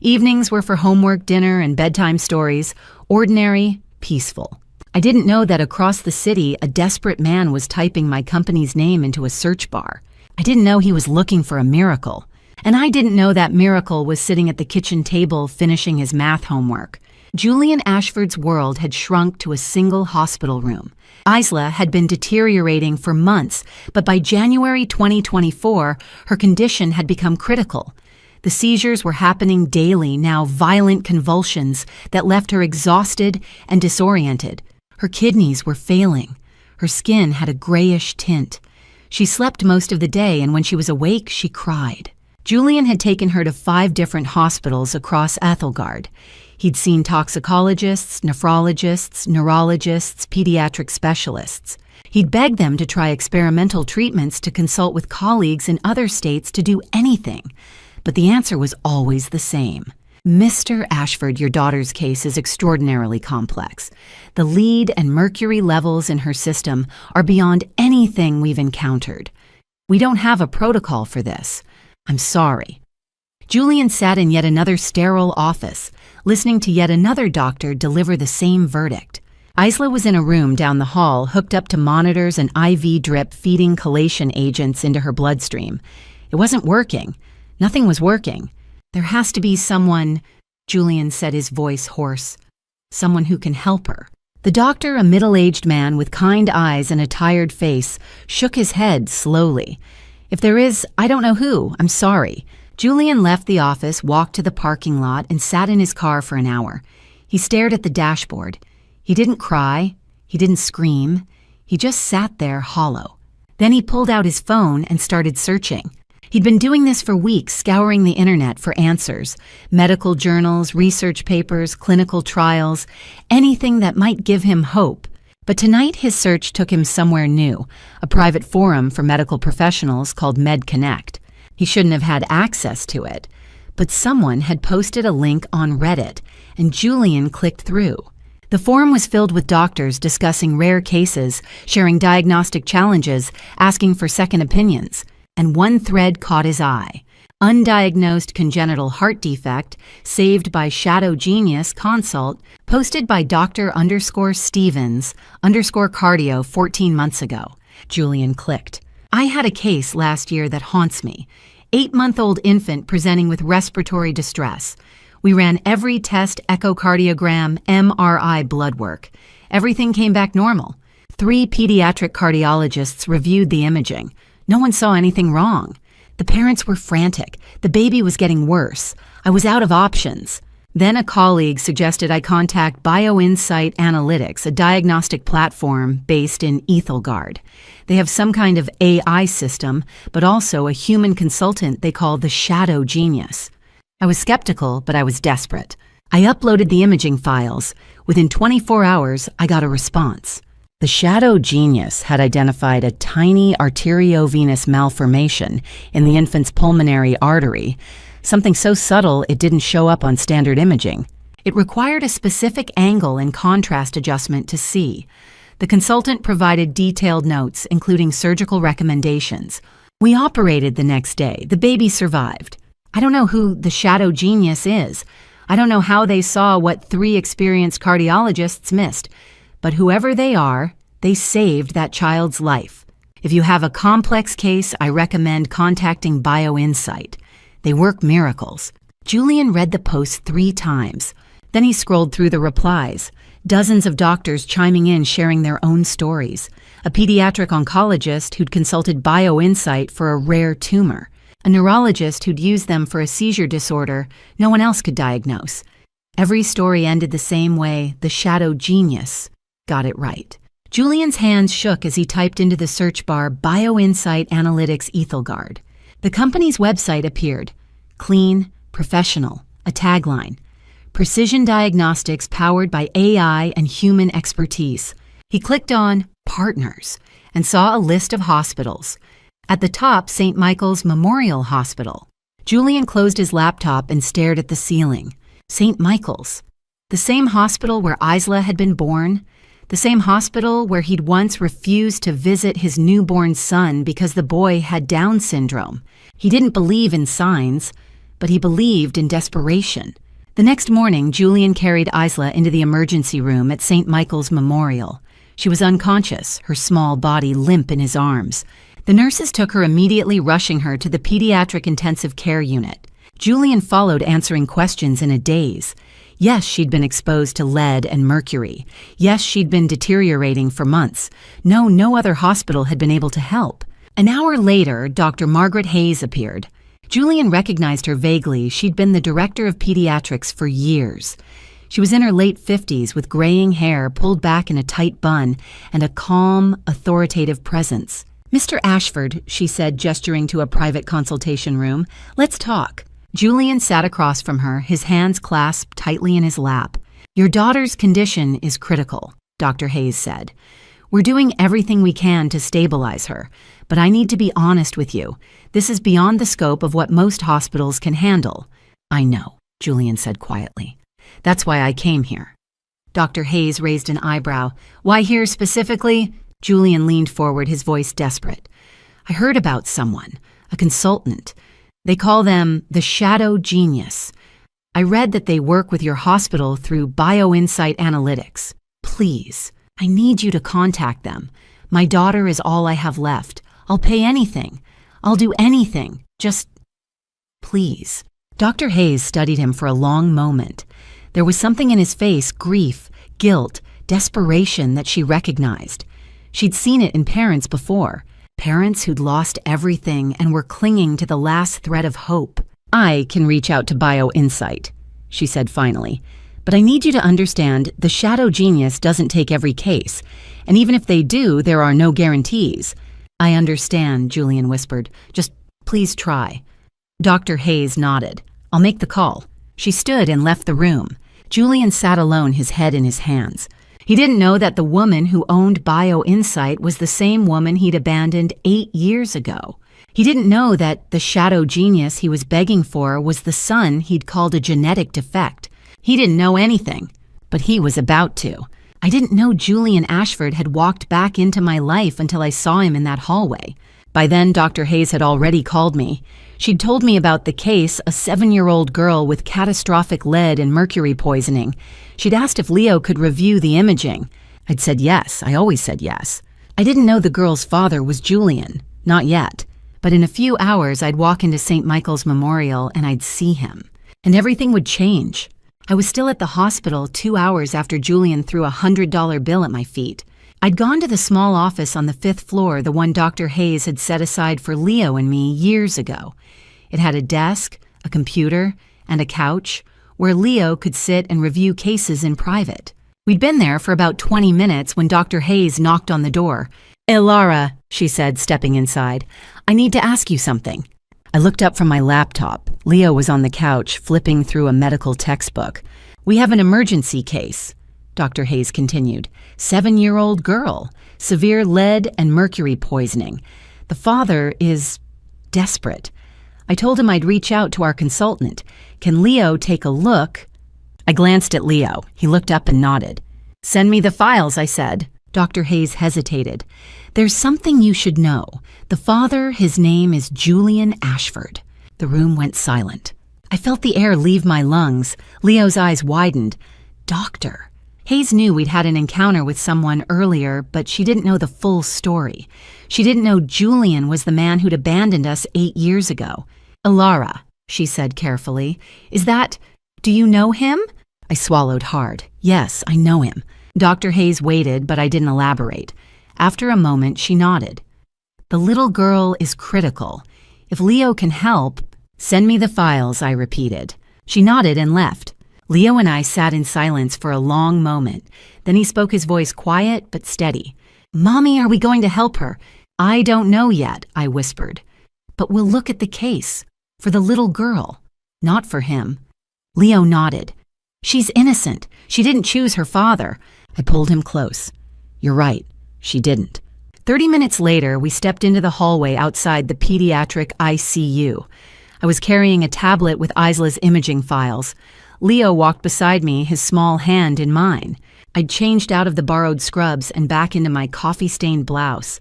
Evenings were for homework, dinner, and bedtime stories, ordinary, peaceful. I didn't know that across the city, a desperate man was typing my company's name into a search bar. I didn't know he was looking for a miracle. And I didn't know that miracle was sitting at the kitchen table finishing his math homework. Julian Ashford's world had shrunk to a single hospital room. Isla had been deteriorating for months, but by January 2024, her condition had become critical. The seizures were happening daily, now violent convulsions that left her exhausted and disoriented. Her kidneys were failing. Her skin had a grayish tint. She slept most of the day, and when she was awake, she cried. Julian had taken her to 5 different hospitals across Ethelgard. He'd seen toxicologists, nephrologists, neurologists, pediatric specialists. He'd begged them to try experimental treatments, to consult with colleagues in other states, to do anything. But the answer was always the same. "Mr. Ashford, your daughter's case is extraordinarily complex. The lead and mercury levels in her system are beyond anything we've encountered. We don't have a protocol for this. I'm sorry." Julian sat in yet another sterile office, listening to yet another doctor deliver the same verdict. Isla was in a room down the hall, hooked up to monitors and IV drip feeding chelation agents into her bloodstream. It wasn't working. Nothing was working. "There has to be someone," Julian said, his voice hoarse. "Someone who can help her." The doctor, a middle-aged man with kind eyes and a tired face, shook his head slowly. "If there is, I don't know who. I'm sorry." Julian left the office, walked to the parking lot, and sat in his car for an hour. He stared at the dashboard. He didn't cry. He didn't scream. He just sat there hollow. Then he pulled out his phone and started searching. He'd been doing this for weeks, scouring the internet for answers, medical journals, research papers, clinical trials, anything that might give him hope. But tonight his search took him somewhere new, a private forum for medical professionals called MedConnect. He shouldn't have had access to it, but someone had posted a link on Reddit, and Julian clicked through. The forum was filled with doctors discussing rare cases, sharing diagnostic challenges, asking for second opinions. And one thread caught his eye. Undiagnosed congenital heart defect, saved by shadow genius consult, posted by Dr._Stevens_cardio 14 months ago. Julian clicked. "I had a case last year that haunts me. 8-month-old infant presenting with respiratory distress. We ran every test, echocardiogram, MRI, blood work. Everything came back normal. 3 pediatric cardiologists reviewed the imaging. No one saw anything wrong. The parents were frantic. The baby was getting worse. I was out of options." Then a colleague suggested I contact BioInsight Analytics, a diagnostic platform based in Ethelgard. They have some kind of AI system, but also a human consultant they call the Shadow Genius. I was skeptical, but I was desperate. I uploaded the imaging files. Within 24 hours, I got a response. The Shadow Genius had identified a tiny arteriovenous malformation in the infant's pulmonary artery, something so subtle it didn't show up on standard imaging. It required a specific angle and contrast adjustment to see. The consultant provided detailed notes, including surgical recommendations. We operated the next day. The baby survived. I don't know who the shadow genius is. I don't know how they saw what 3 experienced cardiologists missed. But whoever they are, they saved that child's life. If you have a complex case, I recommend contacting BioInsight. They work miracles. Julian read the post 3 times. Then he scrolled through the replies. Dozens of doctors chiming in, sharing their own stories. A pediatric oncologist who'd consulted BioInsight for a rare tumor. A neurologist who'd used them for a seizure disorder no one else could diagnose. Every story ended the same way: the shadow genius got it right. Julian's hands shook as he typed into the search bar BioInsight Analytics Ethelgard. The company's website appeared. Clean, professional, a tagline. Precision diagnostics powered by AI and human expertise. He clicked on Partners and saw a list of hospitals. At the top, St. Michael's Memorial Hospital. Julian closed his laptop and stared at the ceiling. St. Michael's. The same hospital where Isla had been born. The same hospital where he'd once refused to visit his newborn son because the boy had Down syndrome. He didn't believe in signs, but he believed in desperation. The next morning, Julian carried Isla into the emergency room at St. Michael's Memorial. She was unconscious, her small body limp in his arms. The nurses took her immediately, rushing her to the pediatric intensive care unit. Julian followed, answering questions in a daze. Yes, she'd been exposed to lead and mercury. Yes, she'd been deteriorating for months. No other hospital had been able to help. An hour later, Dr. Margaret Hayes appeared. Julian recognized her vaguely. She'd been the director of pediatrics for years. She was in her late 50s with graying hair pulled back in a tight bun and a calm, authoritative presence. "Mr. Ashford," she said, gesturing to a private consultation room, "let's talk." Julian sat across from her, his hands clasped tightly in his lap. "Your daughter's condition is critical," Dr. Hayes said. "We're doing everything we can to stabilize her, but I need to be honest with you. This is beyond the scope of what most hospitals can handle." "I know," Julian said quietly. "That's why I came here." Dr. Hayes raised an eyebrow. "Why here specifically?" Julian leaned forward, his voice desperate. "I heard about someone, a consultant. They call them the shadow genius. I read that they work with your hospital through BioInsight Analytics. Please, I need you to contact them. My daughter is all I have left. I'll pay anything. I'll do anything. Just, please." Dr. Hayes studied him for a long moment. There was something in his face, grief, guilt, desperation, that she recognized. She'd seen it in parents before. Parents who'd lost everything and were clinging to the last thread of hope. "I can reach out to BioInsight," she said finally. "But I need you to understand, the shadow genius doesn't take every case. And even if they do, there are no guarantees." "I understand," Julian whispered. "Just please try." Dr. Hayes nodded. "I'll make the call." She stood and left the room. Julian sat alone, his head in his hands. He didn't know that the woman who owned BioInsight was the same woman he'd abandoned 8 years ago. He didn't know that the shadow genius he was begging for was the son he'd called a genetic defect. He didn't know anything, but he was about to. I didn't know Julian Ashford had walked back into my life until I saw him in that hallway. By then, Dr. Hayes had already called me. She'd told me about the case, a 7-year-old girl with catastrophic lead and mercury poisoning. She'd asked if Leo could review the imaging. I'd said yes. I always said yes. I didn't know the girl's father was Julian. Not yet. But in a few hours, I'd walk into St. Michael's Memorial and I'd see him. And everything would change. I was still at the hospital 2 hours after Julian threw a $100 bill at my feet. I'd gone to the small office on the 5th floor, the one Dr. Hayes had set aside for Leo and me years ago. It had a desk, a computer, and a couch where Leo could sit and review cases in private. We'd been there for about 20 minutes when Dr. Hayes knocked on the door. "Lara," she said, stepping inside. "I need to ask you something." I looked up from my laptop. Leo was on the couch, flipping through a medical textbook. "We have an emergency case," Dr. Hayes continued. 7-year-old girl, severe lead and mercury poisoning. The father is desperate. I told him I'd reach out to our consultant. Can Leo take a look? I glanced at Leo. He looked up and nodded. "Send me the files," I said. Dr. Hayes hesitated. "There's something you should know. The father, his name is Julian Ashford." The room went silent. I felt the air leave my lungs. Leo's eyes widened. Doctor. Hayes knew we'd had an encounter with someone earlier, but she didn't know the full story. She didn't know Julian was the man who'd abandoned us 8 years ago. "Ilara," she said carefully. Do you know him?" I swallowed hard. "Yes, I know him." Dr. Hayes waited, but I didn't elaborate. After a moment, she nodded. "The little girl is critical. If Leo can help, send me the files," I repeated. She nodded and left. Leo and I sat in silence for a long moment. Then he spoke, his voice quiet but steady. "Mommy, are we going to help her?" "I don't know yet," I whispered. "But we'll look at the case. For the little girl, not for him." Leo nodded. "She's innocent. She didn't choose her father." I pulled him close. "You're right. She didn't." 30 minutes later, we stepped into the hallway outside the pediatric ICU. I was carrying a tablet with Isla's imaging files. Leo walked beside me, his small hand in mine. I'd changed out of the borrowed scrubs and back into my coffee-stained blouse.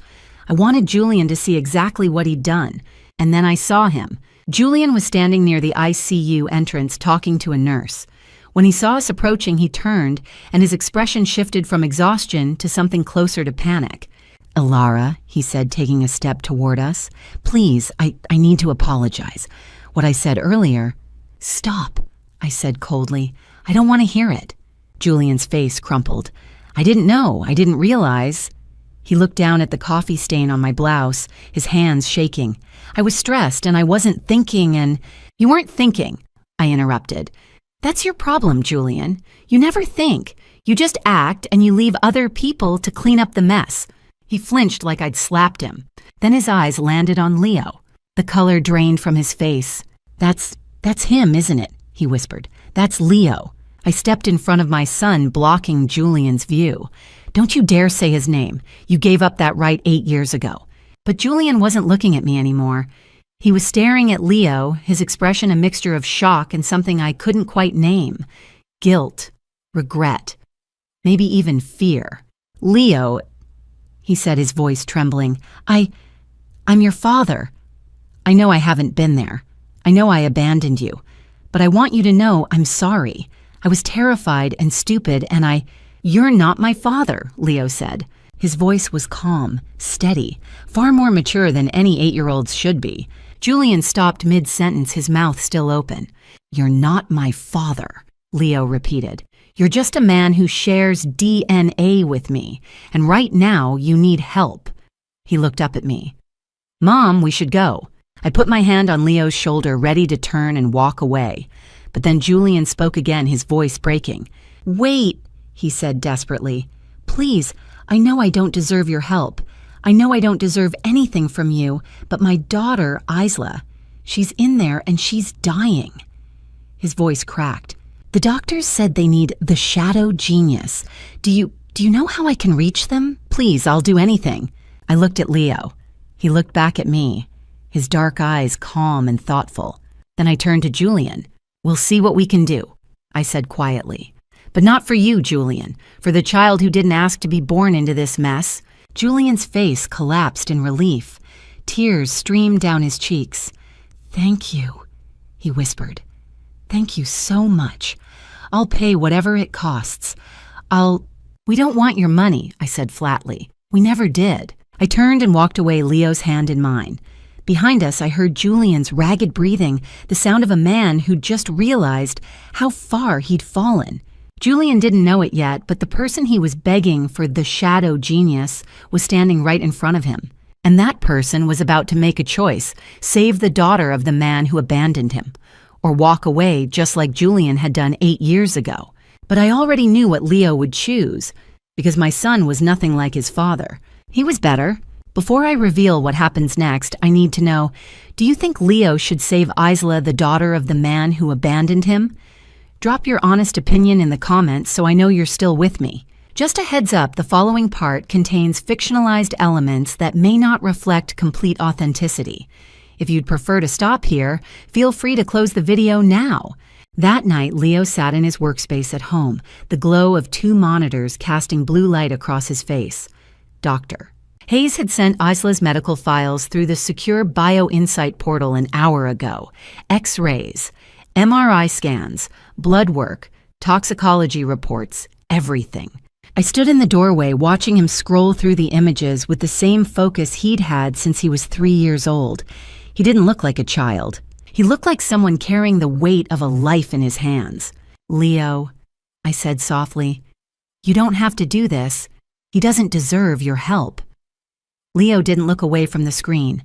I wanted Julian to see exactly what he'd done. And then I saw him. Julian was standing near the ICU entrance talking to a nurse. When he saw us approaching, he turned, and his expression shifted from exhaustion to something closer to panic. "Ilara," he said, taking a step toward us. "Please, I need to apologize. What I said earlier—" "Stop," I said coldly. "I don't want to hear it." Julian's face crumpled. "I didn't know. I didn't realize." He looked down at the coffee stain on my blouse, his hands shaking. "I was stressed and I wasn't thinking and—" "You weren't thinking," I interrupted. "That's your problem, Julian. You never think. You just act and you leave other people to clean up the mess." He flinched like I'd slapped him. Then his eyes landed on Leo. The color drained from his face. That's him, isn't it?" he whispered. "That's Leo." I stepped in front of my son, blocking Julian's view. "Don't you dare say his name. You gave up that right 8 years ago." But Julian wasn't looking at me anymore. He was staring at Leo, his expression a mixture of shock and something I couldn't quite name. Guilt, regret, maybe even fear. "Leo," he said, his voice trembling, I'm your father. I know I haven't been there. I know I abandoned you. But I want you to know I'm sorry. I was terrified and stupid and You're not my father," Leo said. His voice was calm, steady, far more mature than any 8-year-old's should be. Julian stopped mid-sentence, his mouth still open. "You're not my father," Leo repeated. "You're just a man who shares DNA with me, and right now you need help." He looked up at me. "Mom, we should go." I put my hand on Leo's shoulder, ready to turn and walk away. But then Julian spoke again, his voice breaking. "Wait," he said desperately. "Please, I know I don't deserve your help. I know I don't deserve anything from you, but my daughter, Isla, she's in there and she's dying." His voice cracked. "The doctors said they need the shadow genius. Do you know how I can reach them? Please, I'll do anything." I looked at Leo. He looked back at me, his dark eyes calm and thoughtful. Then I turned to Julian. "We'll see what we can do," I said quietly. "But not for you, Julian, for the child who didn't ask to be born into this mess." Julian's face collapsed in relief. Tears streamed down his cheeks. "Thank you," he whispered. "Thank you so much. I'll pay whatever it costs. We don't want your money," I said flatly. "We never did." I turned and walked away, Leo's hand in mine. Behind us, I heard Julian's ragged breathing, the sound of a man who'd just realized how far he'd fallen. Julian didn't know it yet, but the person he was begging for the shadow genius was standing right in front of him. And that person was about to make a choice, save the daughter of the man who abandoned him, or walk away just like Julian had done 8 years ago. But I already knew what Leo would choose, because my son was nothing like his father. He was better. Before I reveal what happens next, I need to know, do you think Leo should save Isla, the daughter of the man who abandoned him? Drop your honest opinion in the comments so I know you're still with me. Just a heads up, the following part contains fictionalized elements that may not reflect complete authenticity. If you'd prefer to stop here, feel free to close the video now. That night, Leo sat in his workspace at home, the glow of 2 monitors casting blue light across his face. Doctor. Hayes had sent Isla's medical files through the secure BioInsight portal an hour ago. X-rays, MRI scans, blood work, toxicology reports, everything. I stood in the doorway watching him scroll through the images with the same focus he'd had since he was 3 years old. He didn't look like a child. He looked like someone carrying the weight of a life in his hands. "Leo," I said softly, "you don't have to do this. He doesn't deserve your help." Leo didn't look away from the screen.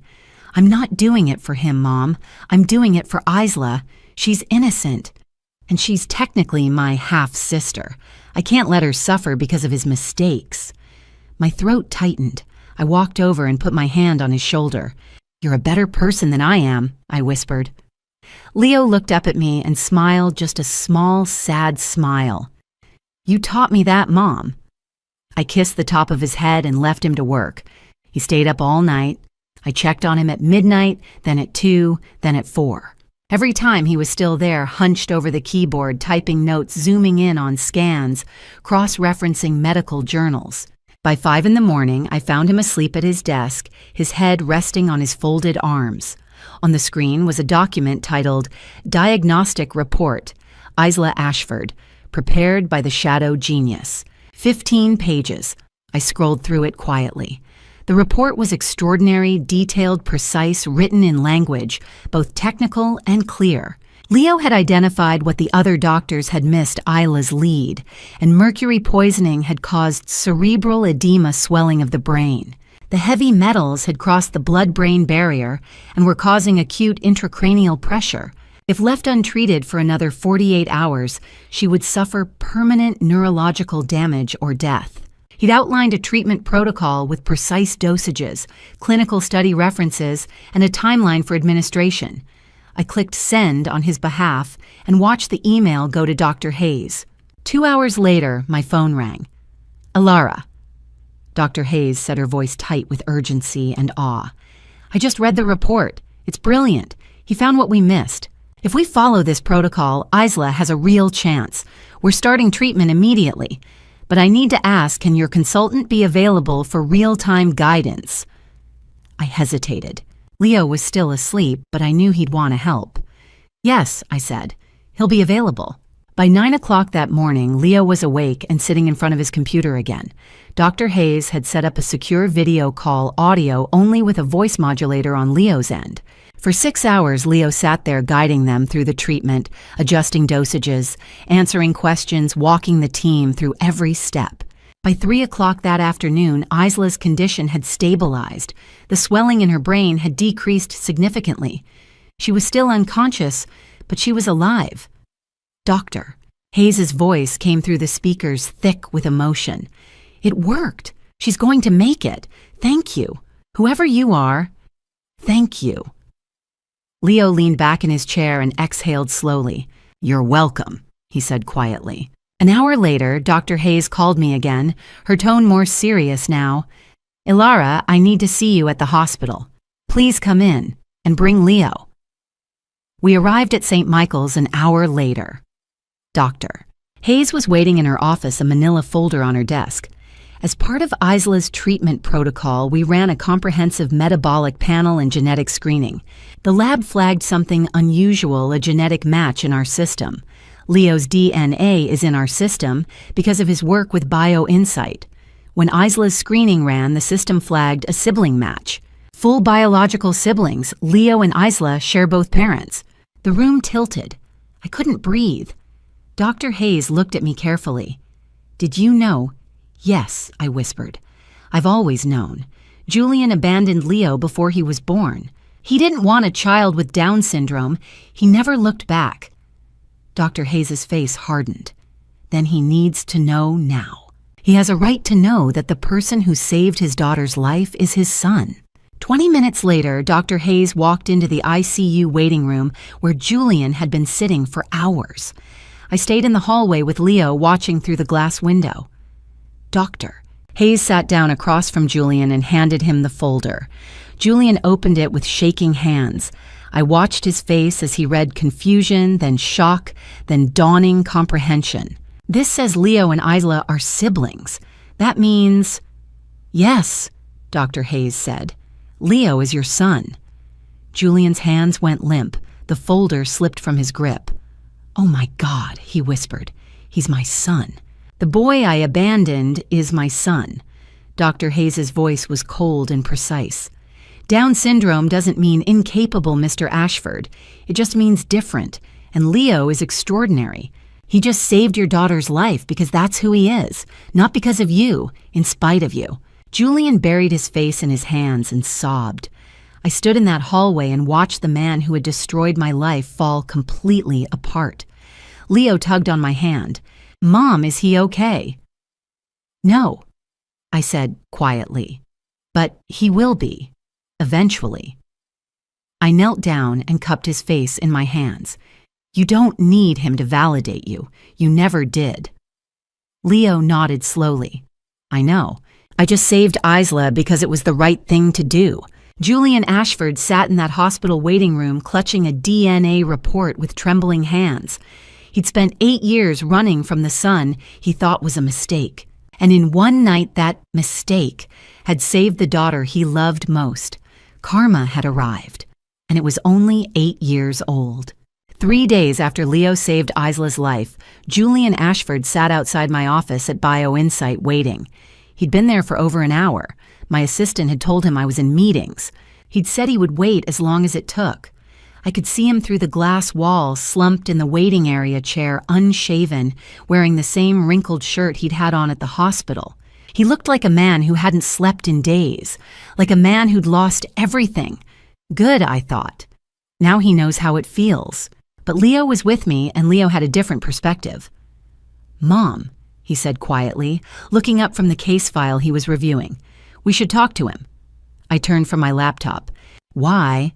"I'm not doing it for him, Mom. I'm doing it for Isla. She's innocent. And she's technically my half-sister. I can't let her suffer because of his mistakes." My throat tightened. I walked over and put my hand on his shoulder. "You're a better person than I am," I whispered. Leo looked up at me and smiled, just a small, sad smile. "You taught me that, Mom." I kissed the top of his head and left him to work. He stayed up all night. I checked on him at midnight, then at 2, then at 4. Every time he was still there, hunched over the keyboard, typing notes, zooming in on scans, cross-referencing medical journals. By 5 in the morning, I found him asleep at his desk, his head resting on his folded arms. On the screen was a document titled Diagnostic Report, Isla Ashford, prepared by the Shadow Genius. 15 pages. I scrolled through it quietly. The report was extraordinary, detailed, precise, written in language, both technical and clear. Leo had identified what the other doctors had missed Isla's lead, and mercury poisoning had caused cerebral edema, swelling of the brain. The heavy metals had crossed the blood-brain barrier and were causing acute intracranial pressure. If left untreated for another 48 hours, she would suffer permanent neurological damage or death. He'd outlined a treatment protocol with precise dosages, clinical study references, and a timeline for administration. I clicked send on his behalf and watched the email go to Dr. Hayes. 2 hours later, my phone rang. "Ilara." Dr. Hayes said, her voice tight with urgency and awe. "I just read the report. It's brilliant. He found what we missed. If we follow this protocol, Isla has a real chance. We're starting treatment immediately. But I need to ask, can your consultant be available for real-time guidance?" I hesitated. Leo was still asleep, but I knew he'd want to help. "Yes," I said. "He'll be available." By 9 o'clock that morning, Leo was awake and sitting in front of his computer again. Dr. Hayes had set up a secure video call audio only with a voice modulator on Leo's end. For 6 hours, Leo sat there guiding them through the treatment, adjusting dosages, answering questions, walking the team through every step. By 3 o'clock that afternoon, Isla's condition had stabilized. The swelling in her brain had decreased significantly. She was still unconscious, but she was alive. "Doctor." Hayes's voice came through the speakers, thick with emotion. "It worked. She's going to make it. Thank you. Whoever you are, thank you." Leo leaned back in his chair and exhaled slowly. "You're welcome," he said quietly. An hour later, Dr. Hayes called me again, her tone more serious now. "Ilara, I need to see you at the hospital. Please come in and bring Leo." We arrived at St. Michael's an hour later. Doctor. Hayes was waiting in her office, a manila folder on her desk. As part of Isla's treatment protocol, we ran a comprehensive metabolic panel and genetic screening. The lab flagged something unusual, a genetic match in our system. Leo's DNA is in our system because of his work with BioInsight. When Isla's screening ran, the system flagged a sibling match. Full biological siblings, Leo and Isla share both parents. The room tilted. I couldn't breathe. Dr. Hayes looked at me carefully. "Did you know?" "Yes," I whispered. "I've always known. Julian abandoned Leo before he was born. He didn't want a child with Down syndrome. He never looked back." Dr. Hayes' face hardened. "Then he needs to know now. He has a right to know that the person who saved his daughter's life is his son." 20 minutes later, Dr. Hayes walked into the ICU waiting room where Julian had been sitting for hours. I stayed in the hallway with Leo, watching through the glass window. "Doctor." Hayes sat down across from Julian and handed him the folder. Julian opened it with shaking hands. I watched his face as he read confusion, then shock, then dawning comprehension. This says Leo and Isla are siblings. That means... Yes, Dr. Hayes said. Leo is your son. Julian's hands went limp. The folder slipped from his grip. Oh my God, he whispered. He's my son. The boy I abandoned is my son. Dr. Hayes's voice was cold and precise. Down syndrome doesn't mean incapable, Mr. Ashford. It just means different. And Leo is extraordinary. He just saved your daughter's life because that's who he is, not because of you, in spite of you. Julian buried his face in his hands and sobbed. I stood in that hallway and watched the man who had destroyed my life fall completely apart. Leo tugged on my hand. Mom, is he okay? No, I said quietly. But he will be, eventually. I knelt down and cupped his face in my hands. You don't need him to validate you. You never did. Leo nodded slowly. I know. I just saved Isla because it was the right thing to do. Julian Ashford sat in that hospital waiting room clutching a DNA report with trembling hands. He'd spent 8 years running from the son he thought was a mistake. And in one night, that mistake had saved the daughter he loved most. Karma had arrived, and it was only 8 years old. 3 days after Leo saved Isla's life, Julian Ashford sat outside my office at BioInsight waiting. He'd been there for over an hour. My assistant had told him I was in meetings. He'd said he would wait as long as it took. I could see him through the glass wall, slumped in the waiting area chair, unshaven, wearing the same wrinkled shirt he'd had on at the hospital. He looked like a man who hadn't slept in days, like a man who'd lost everything. Good, I thought. Now he knows how it feels. But Leo was with me, and Leo had a different perspective. Mom, he said quietly, looking up from the case file he was reviewing. We should talk to him. I turned from my laptop. Why?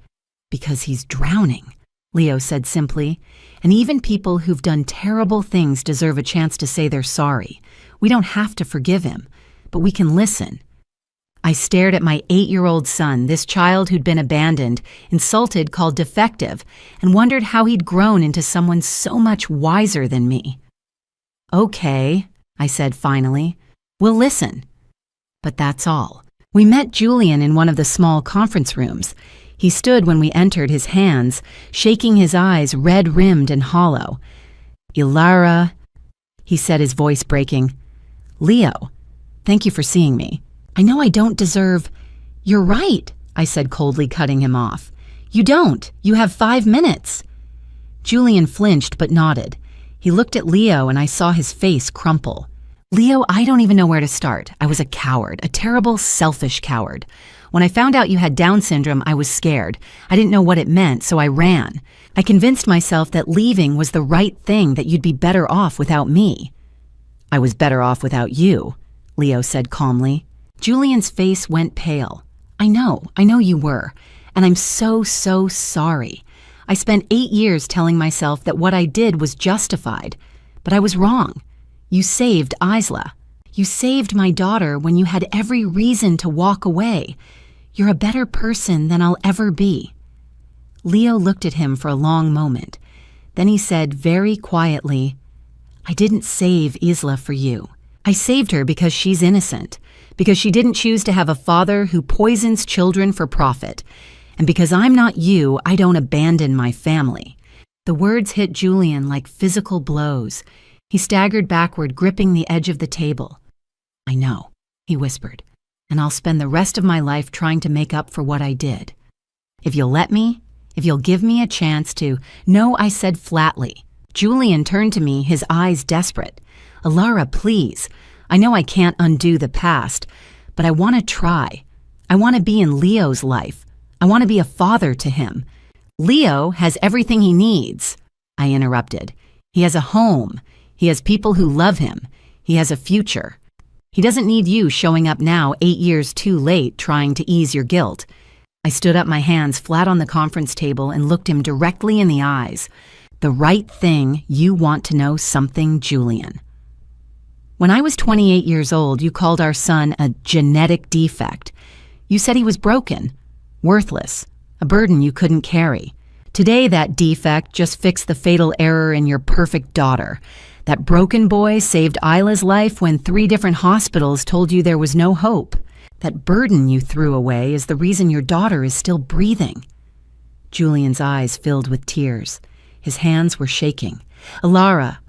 Because he's drowning, Leo said simply. And even people who've done terrible things deserve a chance to say they're sorry. We don't have to forgive him, but we can listen. I stared at my 8-year-old son, this child who'd been abandoned, insulted, called defective, and wondered how he'd grown into someone so much wiser than me. Okay, I said finally. We'll listen. But that's all. We met Julian in one of the small conference rooms. He stood when we entered, his hands, shaking, his eyes red-rimmed and hollow. Ilara, he said, his voice breaking. Leo, thank you for seeing me. I know I don't deserve... You're right, I said coldly, cutting him off. You don't. You have 5 minutes. Julian flinched but nodded. He looked at Leo and I saw his face crumple. Leo, I don't even know where to start. I was a coward, a terrible, selfish coward. When I found out you had Down syndrome, I was scared. I didn't know what it meant, so I ran. I convinced myself that leaving was the right thing, that you'd be better off without me. I was better off without you, Leo said calmly. Julian's face went pale. I know you were. And I'm so sorry. I spent 8 years telling myself that what I did was justified. But I was wrong. You saved Isla. You saved my daughter when you had every reason to walk away. You're a better person than I'll ever be. Leo looked at him for a long moment. Then he said very quietly, I didn't save Isla for you. I saved her because she's innocent, because she didn't choose to have a father who poisons children for profit. And because I'm not you, I don't abandon my family. The words hit Julian like physical blows. He staggered backward, gripping the edge of the table. I know, he whispered, and I'll spend the rest of my life trying to make up for what I did. If you'll let me, if you'll give me a chance to... No, I said flatly. Julian turned to me, his eyes desperate. Ilara, please. I know I can't undo the past, but I want to try. I want to be in Leo's life. I want to be a father to him. Leo has everything he needs, I interrupted. He has a home. He has people who love him. He has a future. He doesn't need you showing up now 8 years too late trying to ease your guilt. I stood up, my hands flat on the conference table, and looked him directly in the eyes. The right thing. You want to know something, Julian? When I was 28 years old, you called our son a genetic defect. You said he was broken, worthless, a burden you couldn't carry. Today, that defect just fixed the fatal error in your perfect daughter. That broken boy saved Isla's life when 3 different hospitals told you there was no hope. That burden you threw away is the reason your daughter is still breathing." Julian's eyes filled with tears. His hands were shaking. "Alara,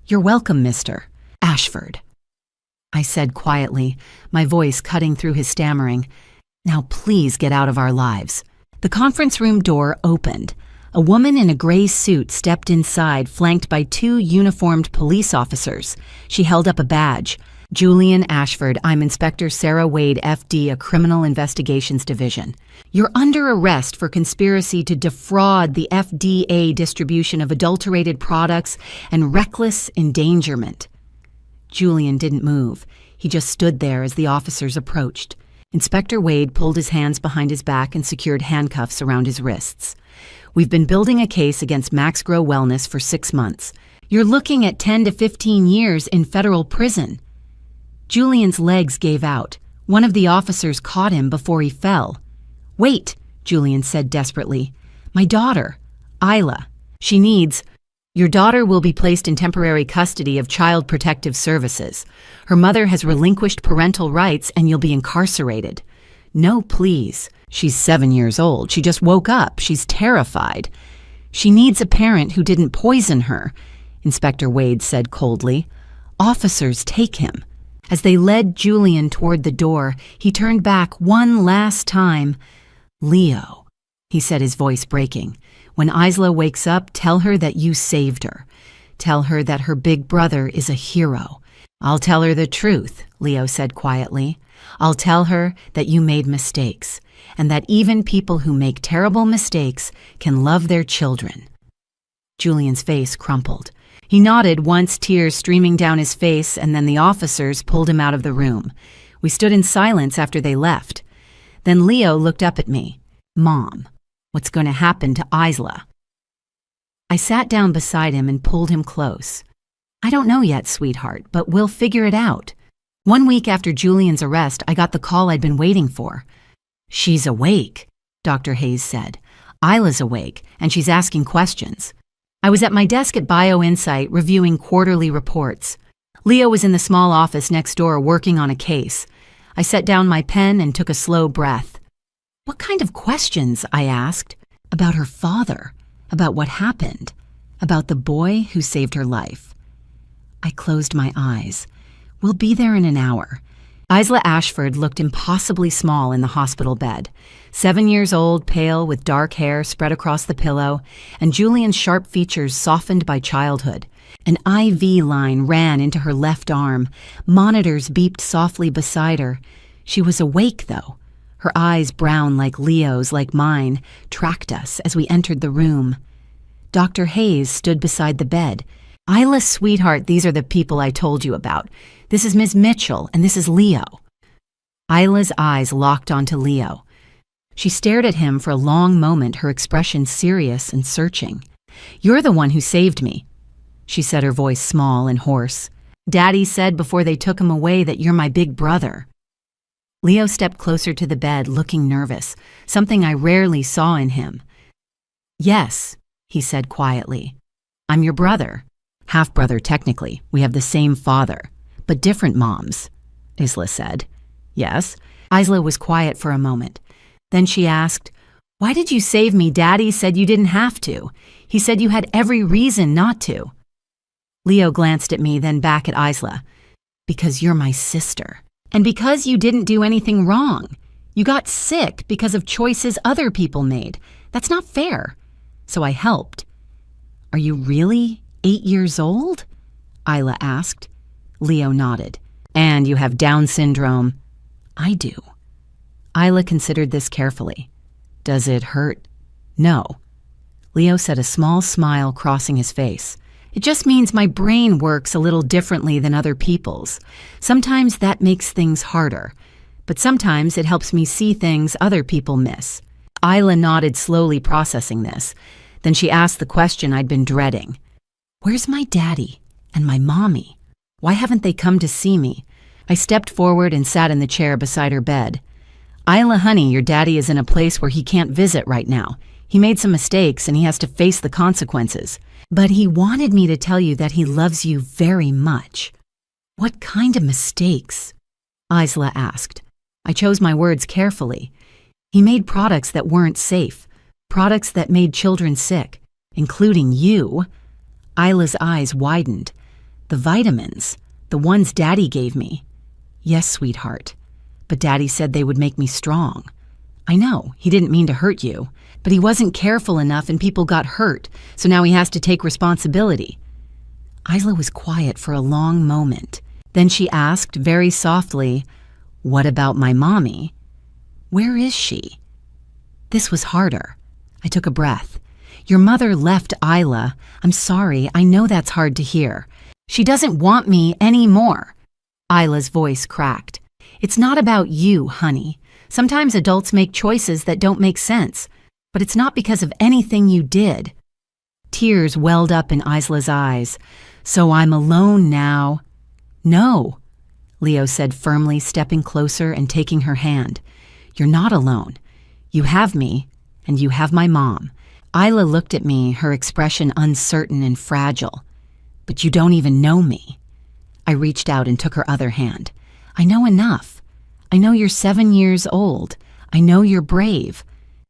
You're welcome, Mr. Ashford," I said quietly, my voice cutting through his stammering. "Now please get out of our lives." The conference room door opened. A woman in a gray suit stepped inside, flanked by 2 uniformed police officers. She held up a badge. "Julian Ashford, I'm Inspector Sarah Wade, FD, a Criminal Investigations Division. You're under arrest for conspiracy to defraud the FDA distribution of adulterated products and reckless endangerment." Julian didn't move. He just stood there as the officers approached. Inspector Wade pulled his hands behind his back and secured handcuffs around his wrists. "We've been building a case against Max Grow Wellness for 6 months. You're looking at 10 to 15 years in federal prison." Julian's legs gave out. One of the officers caught him before he fell. "Wait," Julian said desperately. "My daughter, Isla. She needs—" "Your daughter will be placed in temporary custody of Child Protective Services. Her mother has relinquished parental rights and you'll be incarcerated." "No, please. She's 7 years old. She just woke up. She's terrified." "She needs a parent who didn't poison her," Inspector Wade said coldly. "Officers, take him." As they led Julian toward the door, he turned back one last time. "Leo," he said, his voice breaking, "when Isla wakes up, tell her that you saved her. Tell her that her big brother is a hero." "I'll tell her the truth," Leo said quietly. "I'll tell her that you made mistakes, and that even people who make terrible mistakes can love their children." Julian's face crumpled. He nodded once, tears streaming down his face, and then the officers pulled him out of the room. We stood in silence after they left. Then Leo looked up at me. "Mom, what's going to happen to Isla?" I sat down beside him and pulled him close. "I don't know yet, sweetheart, but we'll figure it out." 1 week after Julian's arrest, I got the call I'd been waiting for. "She's awake," Dr. Hayes said. "Isla's awake, and she's asking questions." I was at my desk at BioInsight reviewing quarterly reports. Leo was in the small office next door working on a case. I set down my pen and took a slow breath. "What kind of questions?" I asked. "About her father, about what happened, about the boy who saved her life." I closed my eyes. "We'll be there in an hour." Isla Ashford looked impossibly small in the hospital bed. 7 years old, pale, with dark hair spread across the pillow, and Julian's sharp features softened by childhood. An IV line ran into her left arm. Monitors beeped softly beside her. She was awake, though. Her eyes, brown like Leo's, like mine, tracked us as we entered the room. Dr. Hayes stood beside the bed. "Isla, sweetheart, these are the people I told you about. This is Ms. Mitchell, and this is Leo." Isla's eyes locked onto Leo. She stared at him for a long moment, her expression serious and searching. "You're the one who saved me," she said, her voice small and hoarse. "Daddy said before they took him away that you're my big brother." Leo stepped closer to the bed, looking nervous, something I rarely saw in him. "Yes," he said quietly. "I'm your brother. Half-brother, technically. We have the same father, but different moms," Isla said. "Yes." Isla was quiet for a moment. Then she asked, "Why did you save me? Daddy said you didn't have to. He said you had every reason not to." Leo glanced at me, then back at Isla. "Because you're my sister. And because you didn't do anything wrong. You got sick because of choices other people made. That's not fair. So I helped." "Are you really 8 years old?" Isla asked. Leo nodded. "And you have Down syndrome." "I do." Isla considered this carefully. "Does it hurt?" "No." Leo said, a small smile crossing his face. "It just means my brain works a little differently than other people's. Sometimes that makes things harder, but sometimes it helps me see things other people miss." Isla nodded, slowly processing this. Then she asked the question I'd been dreading. "Where's my daddy and my mommy? Why haven't they come to see me?" I stepped forward and sat in the chair beside her bed. "Isla, honey, your daddy is in a place where he can't visit right now. He made some mistakes and he has to face the consequences. But he wanted me to tell you that he loves you very much." "What kind of mistakes?" Isla asked. I chose my words carefully. "He made products that weren't safe, products that made children sick, including you." Isla's eyes widened. "The vitamins, the ones Daddy gave me." "Yes, sweetheart. But Daddy said they would make me strong." "I know, he didn't mean to hurt you, but he wasn't careful enough and people got hurt, so now he has to take responsibility." Isla was quiet for a long moment. Then she asked very softly, "What about my mommy? Where is she?" This was harder. I took a breath. "Your mother left Isla. I'm sorry, I know that's hard to hear. She doesn't want me anymore." Isla's voice cracked. "It's not about you, honey. Sometimes adults make choices that don't make sense, but it's not because of anything you did." Tears welled up in Isla's eyes. "So I'm alone now." "No," Leo said firmly, stepping closer and taking her hand. "You're not alone. You have me, and you have my mom." Isla looked at me, her expression uncertain and fragile. "But you don't even know me." I reached out and took her other hand. "I know enough. I know you're 7 years old. I know you're brave.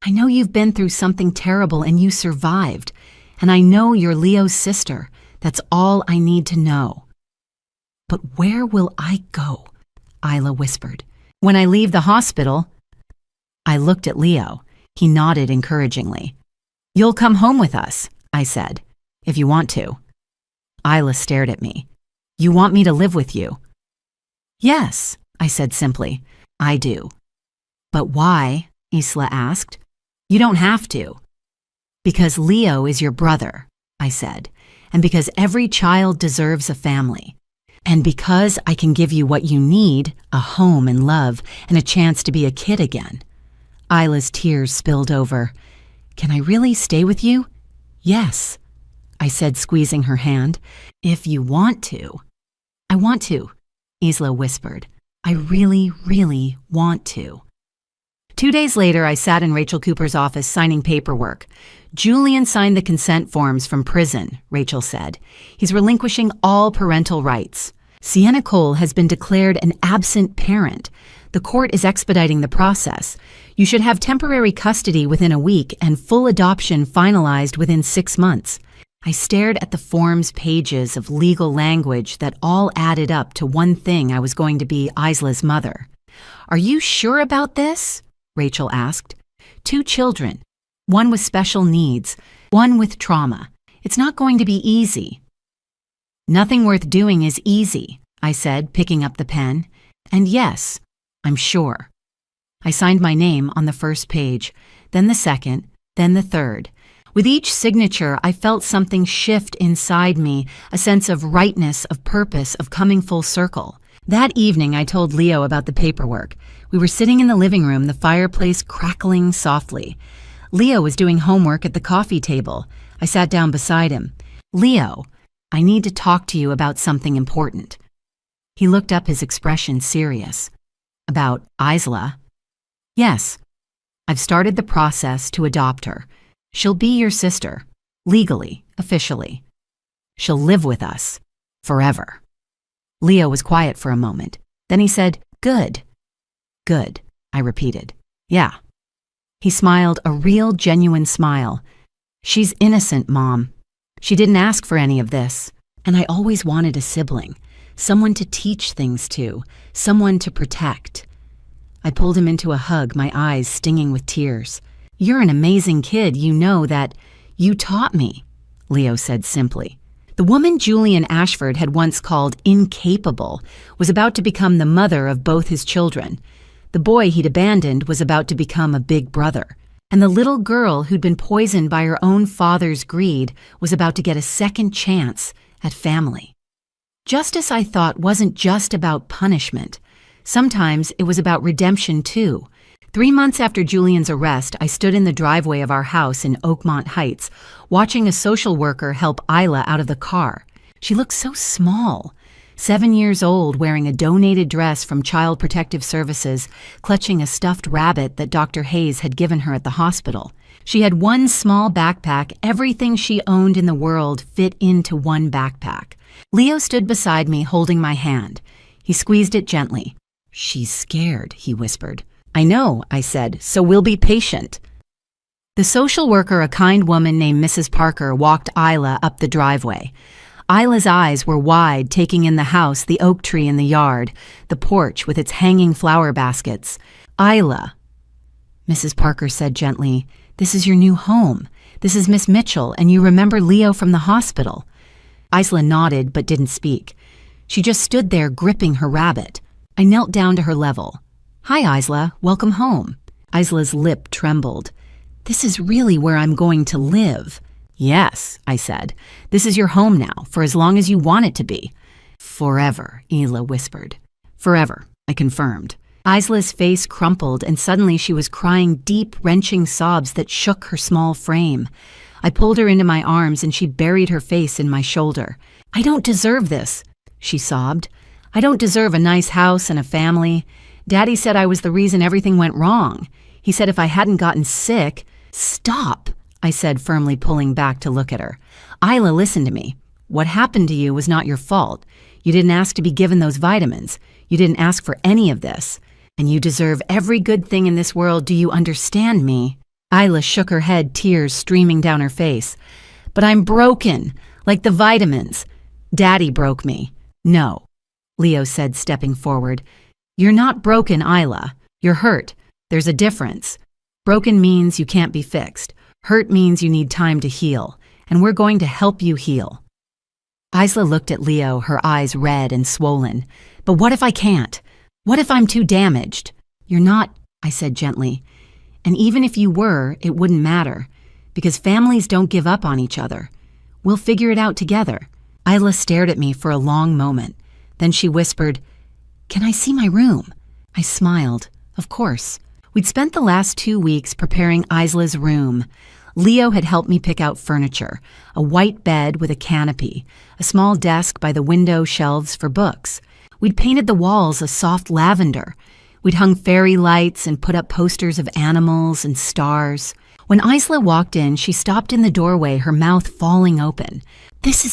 I know you've been through something terrible and you survived. And I know you're Leo's sister. That's all I need to know." "But where will I go?" Isla whispered. "When I leave the hospital." I looked at Leo. He nodded encouragingly. "You'll come home with us," I said, "if you want to." Isla stared at me. "You want me to live with you?" "Yes," I said simply. "I do." "But why?" Isla asked. "You don't have to." "Because Leo is your brother," I said, "and because every child deserves a family. And because I can give you what you need, a home and love, and a chance to be a kid again." Isla's tears spilled over. "Can I really stay with you?" "Yes," I said, squeezing her hand. "If you want to." "I want to," Isla whispered. "I really, really want to." 2 days later, I sat in Rachel Cooper's office signing paperwork. "Julian signed the consent forms from prison," Rachel said. "He's relinquishing all parental rights. Sienna Cole has been declared an absent parent. The court is expediting the process. You should have temporary custody within a week and full adoption finalized within 6 months." I stared at the form's pages of legal language that all added up to one thing: I was going to be Isla's mother. "Are you sure about this?" Rachel asked. "2 children, one with special needs, one with trauma. It's not going to be easy." "Nothing worth doing is easy," I said, picking up the pen. "And yes, I'm sure." I signed my name on the first page, then the second, then the third. With each signature, I felt something shift inside me, a sense of rightness, of purpose, of coming full circle. That evening, I told Leo about the paperwork. We were sitting in the living room, the fireplace crackling softly. Leo was doing homework at the coffee table. I sat down beside him. "Leo, I need to talk to you about something important." He looked up, his expression serious. "About Isla?" "Yes. I've started the process to adopt her. She'll be your sister, legally, officially. She'll live with us, forever." Leo was quiet for a moment. Then he said, "Good." "Good," I repeated. "Yeah." He smiled, a real, genuine smile. "She's innocent, Mom. She didn't ask for any of this. And I always wanted a sibling, someone to teach things to, someone to protect." I pulled him into a hug, my eyes stinging with tears. "You're an amazing kid, you know that. You taught me," Leo said simply. The woman Julian Ashford had once called incapable was about to become the mother of both his children. The boy he'd abandoned was about to become a big brother. And the little girl who'd been poisoned by her own father's greed was about to get a second chance at family. Justice, I thought, wasn't just about punishment. Sometimes it was about redemption, too. 3 months after Julian's arrest, I stood in the driveway of our house in Oakmont Heights, watching a social worker help Isla out of the car. She looked so small. 7 years old, wearing a donated dress from Child Protective Services, clutching a stuffed rabbit that Dr. Hayes had given her at the hospital. She had one small backpack. Everything she owned in the world fit into one backpack. Leo stood beside me, holding my hand. He squeezed it gently. "She's scared," he whispered. "I know," I said, "so we'll be patient." The social worker, a kind woman named Mrs. Parker, walked Isla up the driveway. Isla's eyes were wide, taking in the house, the oak tree in the yard, the porch with its hanging flower baskets. "Isla," Mrs. Parker said gently, "this is your new home. This is Miss Mitchell, and you remember Leo from the hospital." Isla nodded but didn't speak. She just stood there gripping her rabbit. I knelt down to her level. "Hi, Isla. Welcome home." Isla's lip trembled. "This is really where I'm going to live." "Yes," I said. "This is your home now, for as long as you want it to be." "Forever," Isla whispered. "Forever," I confirmed. Isla's face crumpled, and suddenly she was crying deep, wrenching sobs that shook her small frame. I pulled her into my arms, and she buried her face in my shoulder. "I don't deserve this," she sobbed. "I don't deserve a nice house and a family. Daddy said I was the reason everything went wrong. He said if I hadn't gotten sick—" "Stop," I said, firmly pulling back to look at her. "Isla, listen to me. What happened to you was not your fault. You didn't ask to be given those vitamins. You didn't ask for any of this. And you deserve every good thing in this world. Do you understand me?" Isla shook her head, tears streaming down her face. "But I'm broken, like the vitamins. Daddy broke me." "No," Leo said, stepping forward. "You're not broken, Isla. You're hurt. There's a difference. Broken means you can't be fixed. Hurt means you need time to heal, and we're going to help you heal." Isla looked at Leo, her eyes red and swollen. "But what if I can't? What if I'm too damaged?" "You're not," I said gently. "And even if you were, it wouldn't matter, because families don't give up on each other. We'll figure it out together." Isla stared at me for a long moment. Then she whispered, "Can I see my room?" I smiled. Of course. We'd spent the last 2 weeks preparing Isla's room. Leo had helped me pick out furniture, a white bed with a canopy, a small desk by the window, shelves for books. We'd painted the walls a soft lavender. We'd hung fairy lights and put up posters of animals and stars. When Isla walked in, she stopped in the doorway, her mouth falling open. This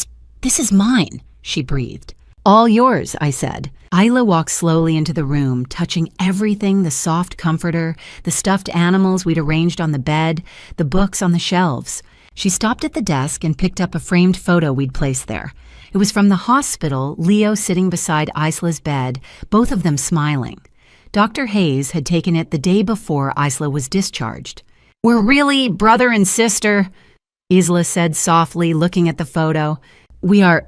is mine," she breathed. "All yours," I said. Isla walked slowly into the room, touching everything, the soft comforter, the stuffed animals we'd arranged on the bed, the books on the shelves. She stopped at the desk and picked up a framed photo we'd placed there. It was from the hospital, Leo sitting beside Isla's bed, both of them smiling. Dr. Hayes had taken it the day before Isla was discharged. "We're really brother and sister," Isla said softly, looking at the photo. "We are,"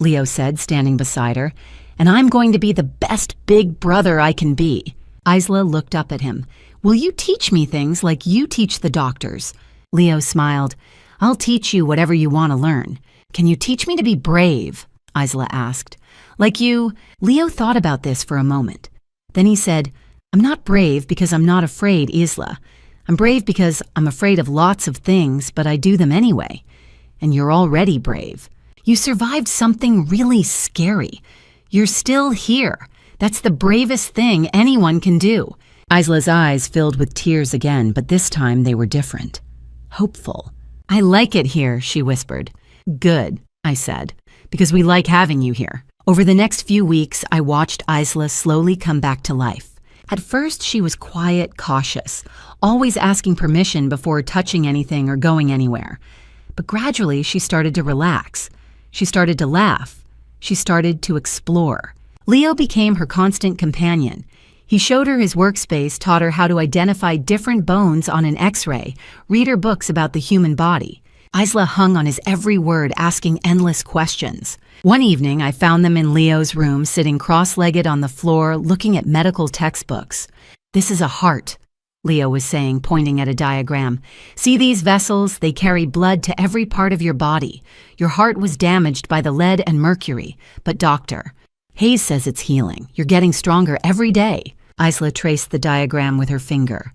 Leo said, standing beside her, "and I'm going to be the best big brother I can be." Isla looked up at him. "Will you teach me things like you teach the doctors?" Leo smiled. "I'll teach you whatever you want to learn. Can you teach me to be brave?" Isla asked. "Like you—" Leo thought about this for a moment. Then he said, "I'm not brave because I'm not afraid, Isla. I'm brave because I'm afraid of lots of things, but I do them anyway. And you're already brave. You survived something really scary. You're still here. That's the bravest thing anyone can do." Isla's eyes filled with tears again, but this time they were different. Hopeful. "I like it here," she whispered. "Good," I said, "because we like having you here." Over the next few weeks, I watched Isla slowly come back to life. At first, she was quiet, cautious, always asking permission before touching anything or going anywhere. But gradually, she started to relax. She started to laugh. She started to explore. Leo became her constant companion. He showed her his workspace, taught her how to identify different bones on an X-ray, read her books about the human body. Isla hung on his every word, asking endless questions. One evening, I found them in Leo's room, sitting cross-legged on the floor, looking at medical textbooks. "This is a heart," Leo was saying, pointing at a diagram. "See these vessels? They carry blood to every part of your body. Your heart was damaged by the lead and mercury. But doctor, Hayes says it's healing. You're getting stronger every day." Isla traced the diagram with her finger.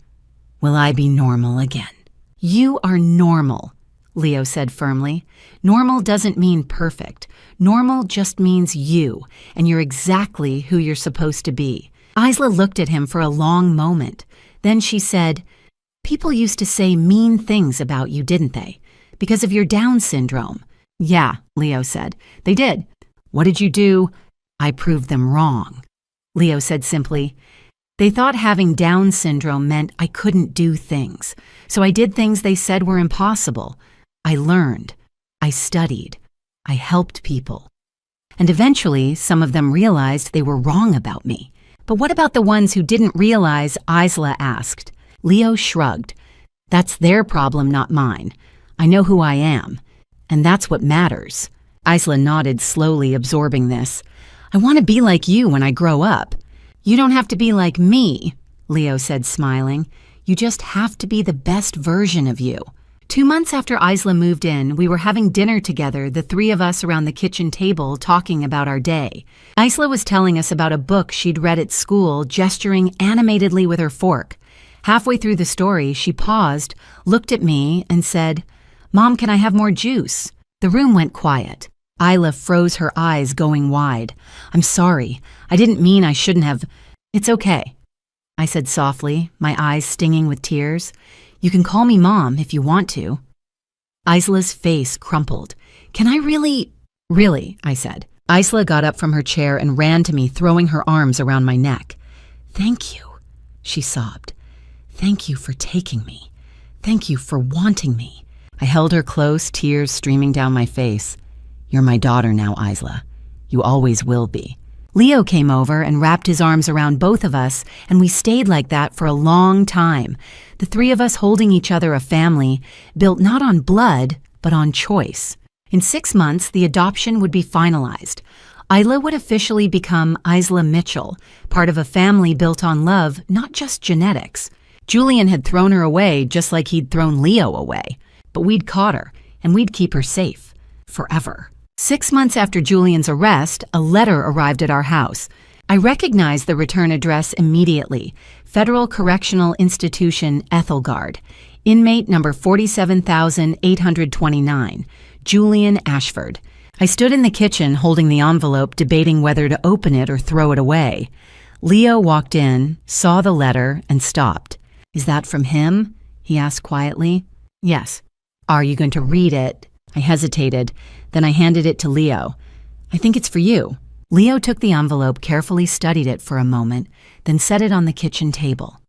"Will I be normal again?" "You are normal," Leo said firmly. Normal doesn't mean perfect. Normal just means you, and you're exactly who you're supposed to be. Isla looked at him for a long moment. Then she said, "People used to say mean things about you, didn't they? Because of your Down syndrome." "Yeah," Leo said. "They did." "What did you do?" "I proved them wrong." Leo said simply, "They thought having Down syndrome meant I couldn't do things. So I did things they said were impossible. I learned. I studied. I helped people. And eventually, some of them realized they were wrong about me." "But what about the ones who didn't realize?" Isla asked. Leo shrugged. "That's their problem, not mine. I know who I am. And that's what matters." Isla nodded slowly, absorbing this. "I want to be like you when I grow up." "You don't have to be like me," Leo said, smiling. "You just have to be the best version of you." 2 months after Isla moved in, we were having dinner together, the three of us around the kitchen table talking about our day. Isla was telling us about a book she'd read at school, gesturing animatedly with her fork. Halfway through the story, she paused, looked at me, and said, "Mom, can I have more juice?" The room went quiet. Isla froze her eyes, going wide. "I'm sorry. I didn't mean I shouldn't have." "It's okay," I said softly, my eyes stinging with tears. "You can call me Mom if you want to." Isla's face crumpled. "Can I really?" "Really," I said. Isla got up from her chair and ran to me, throwing her arms around my neck. "Thank you," she sobbed. "Thank you for taking me. Thank you for wanting me." I held her close, tears streaming down my face. "You're my daughter now, Isla. You always will be." Leo came over and wrapped his arms around both of us, and we stayed like that for a long time, the three of us holding each other, a family built not on blood, but on choice. In 6 months, the adoption would be finalized. Isla would officially become Isla Mitchell, part of a family built on love, not just genetics. Julian had thrown her away just like he'd thrown Leo away. But we'd caught her, and we'd keep her safe. Forever. 6 months after Julian's arrest, a letter arrived at our house. I recognized the return address immediately. Federal Correctional Institution, Ethelgard. Inmate number 47,829. Julian Ashford. I stood in the kitchen holding the envelope, debating whether to open it or throw it away. Leo walked in, saw the letter, and stopped. "Is that from him?" he asked quietly. "Yes." "Are you going to read it?" I hesitated. Then I handed it to Leo. "I think it's for you." Leo took the envelope, carefully studied it for a moment, then set it on the kitchen table.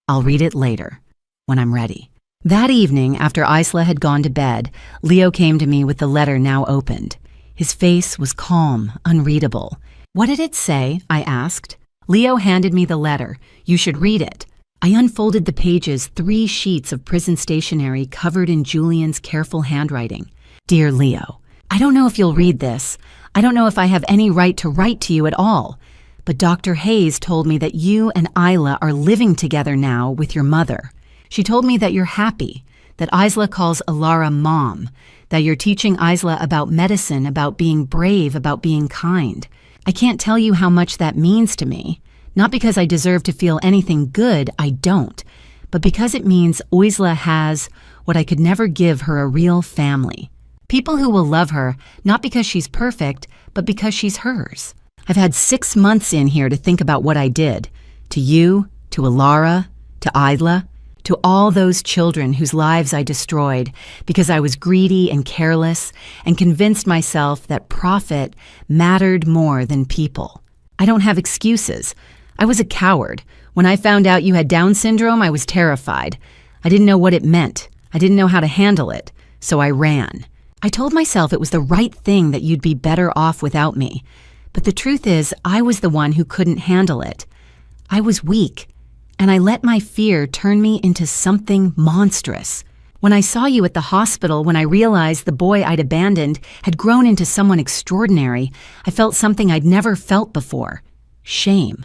"I'll read it later, when I'm ready." That evening, after Isla had gone to bed, Leo came to me with the letter now opened. His face was calm, unreadable. "What did it say?" I asked. Leo handed me the letter. "You should read it." I unfolded the pages, 3 sheets of prison stationery covered in Julian's careful handwriting. "Dear Leo, I don't know if you'll read this. I don't know if I have any right to write to you at all. But Dr. Hayes told me that you and Isla are living together now with your mother. She told me that you're happy, that Isla calls Alara Mom, that you're teaching Isla about medicine, about being brave, about being kind. I can't tell you how much that means to me. Not because I deserve to feel anything good, I don't, but because it means Isla has what I could never give her, a real family. People who will love her, not because she's perfect, but because she's hers. I've had 6 months in here to think about what I did. To you, to Alara, to Isla, to all those children whose lives I destroyed because I was greedy and careless and convinced myself that profit mattered more than people. I don't have excuses. I was a coward. When I found out you had Down syndrome, I was terrified. I didn't know what it meant. I didn't know how to handle it. So I ran. I told myself it was the right thing, that you'd be better off without me. But the truth is, I was the one who couldn't handle it. I was weak, and I let my fear turn me into something monstrous. When I saw you at the hospital, when I realized the boy I'd abandoned had grown into someone extraordinary, I felt something I'd never felt before. Shame.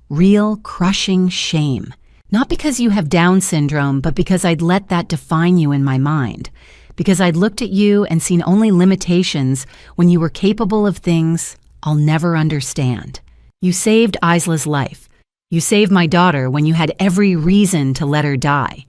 Real, crushing shame. Not because you have Down syndrome, but because I'd let that define you in my mind. Because I'd looked at you and seen only limitations when you were capable of things I'll never understand. You saved Isla's life. You saved my daughter when you had every reason to let her die.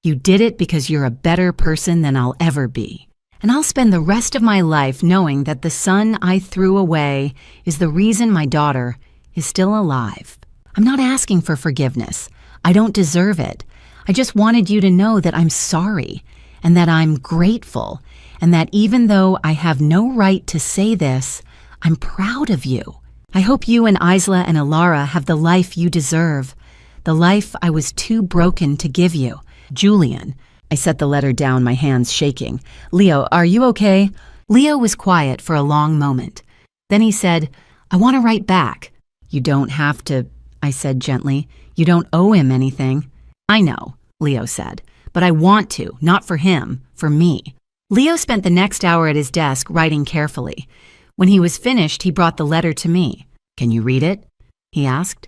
You did it because you're a better person than I'll ever be. And I'll spend the rest of my life knowing that the son I threw away is the reason my daughter is still alive. I'm not asking for forgiveness. I don't deserve it. I just wanted you to know that I'm sorry and that I'm grateful and that even though I have no right to say this, I'm proud of you. I hope you and Isla and Alara have the life you deserve, the life I was too broken to give you. Julian. I set the letter down, my hands shaking. Leo, are you okay? Leo was quiet for a long moment. Then he said, I want to write back. You don't have to, I said gently. You don't owe him anything. I know, Leo said, but I want to, not for him, for me. Leo spent the next hour at his desk writing carefully. When he was finished, he brought the letter to me. Can you read it? He asked.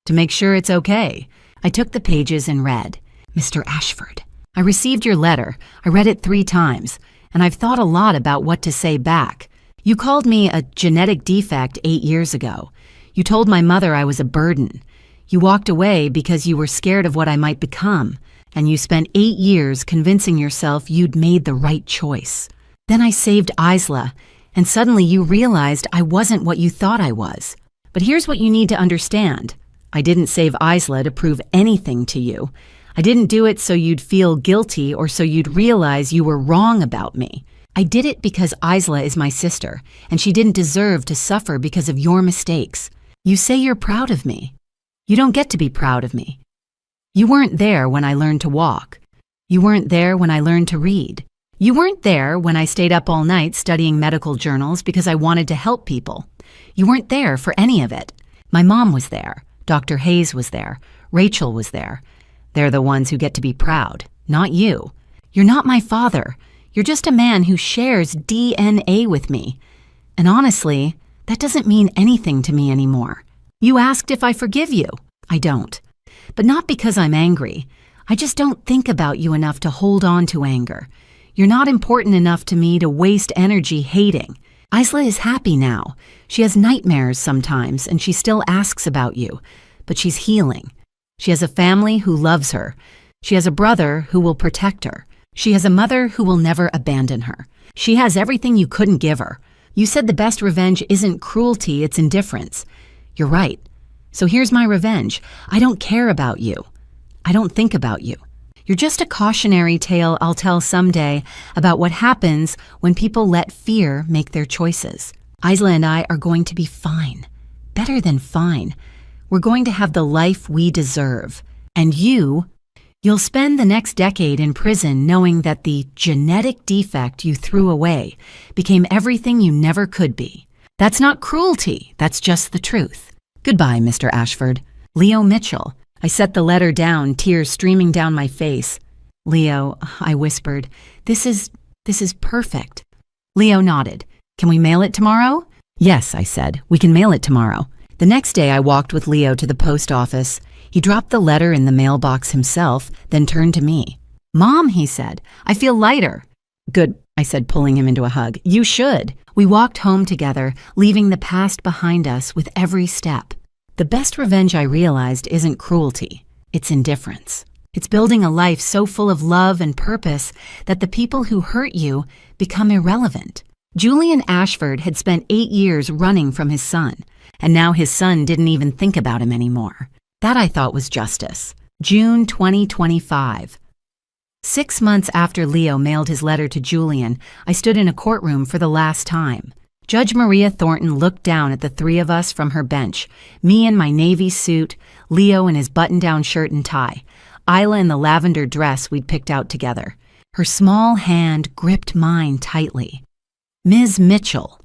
To make sure it's okay. I took the pages and read. Mr. Ashford, I received your letter. I read it 3 times, and I've thought a lot about what to say back. You called me a genetic defect 8 years ago. You told my mother I was a burden. You walked away because you were scared of what I might become, and you spent 8 years convincing yourself you'd made the right choice. Then I saved Isla, and suddenly you realized I wasn't what you thought I was. But here's what you need to understand. I didn't save Isla to prove anything to you. I didn't do it so you'd feel guilty or so you'd realize you were wrong about me. I did it because Isla is my sister, and she didn't deserve to suffer because of your mistakes. You say you're proud of me. You don't get to be proud of me. You weren't there when I learned to walk. You weren't there when I learned to read. You weren't there when I stayed up all night studying medical journals because I wanted to help people. You weren't there for any of it. My mom was there. Dr. Hayes was there. Rachel was there. They're the ones who get to be proud, not you. You're not my father. You're just a man who shares DNA with me. And honestly, that doesn't mean anything to me anymore. You asked if I forgive you. I don't. But not because I'm angry. I just don't think about you enough to hold on to anger. You're not important enough to me to waste energy hating. Isla is happy now. She has nightmares sometimes, and she still asks about you. But she's healing. She has a family who loves her. She has a brother who will protect her. She has a mother who will never abandon her. She has everything you couldn't give her. You said the best revenge isn't cruelty, it's indifference. You're right. So here's my revenge. I don't care about you. I don't think about you. You're just a cautionary tale I'll tell someday about what happens when people let fear make their choices. Isla and I are going to be fine. Better than fine. We're going to have the life we deserve. And you'll spend the next decade in prison knowing that the genetic defect you threw away became everything you never could be. That's not cruelty. That's just the truth. Goodbye, Mr. Ashford. Leo Mitchell. I set the letter down, tears streaming down my face. Leo, I whispered, this is perfect. Leo nodded. Can we mail it tomorrow? Yes, I said. We can mail it tomorrow. The next day I walked with Leo to the post office. He dropped the letter in the mailbox himself, then turned to me. Mom, he said, I feel lighter. Good, I said, pulling him into a hug. You should. We walked home together, leaving the past behind us with every step. The best revenge I realized isn't cruelty. It's indifference. It's building a life so full of love and purpose that the people who hurt you become irrelevant. Julian Ashford had spent 8 years running from his son, and now his son didn't even think about him anymore. That I thought was justice. June 2025. 6 months after Leo mailed his letter to Julian, I stood in a courtroom for the last time. Judge Maria Thornton looked down at the 3 of us from her bench, me in my navy suit, Leo in his button-down shirt and tie, Isla in the lavender dress we'd picked out together. Her small hand gripped mine tightly. Ms. Mitchell.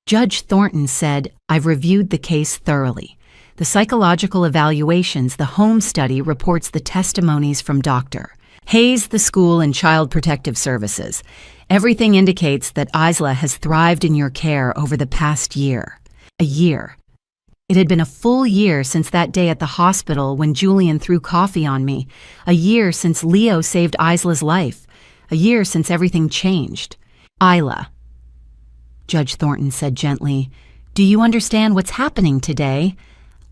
Judge Thornton said, I've reviewed the case thoroughly. The psychological evaluations, the home study reports the testimonies from Dr. Hayes, the school, and Child Protective Services. Everything indicates that Isla has thrived in your care over the past year. A year. It had been a full year since that day at the hospital when Julian threw coffee on me. A year since Leo saved Isla's life. A year since everything changed. Isla, Judge Thornton said gently, do you understand what's happening today?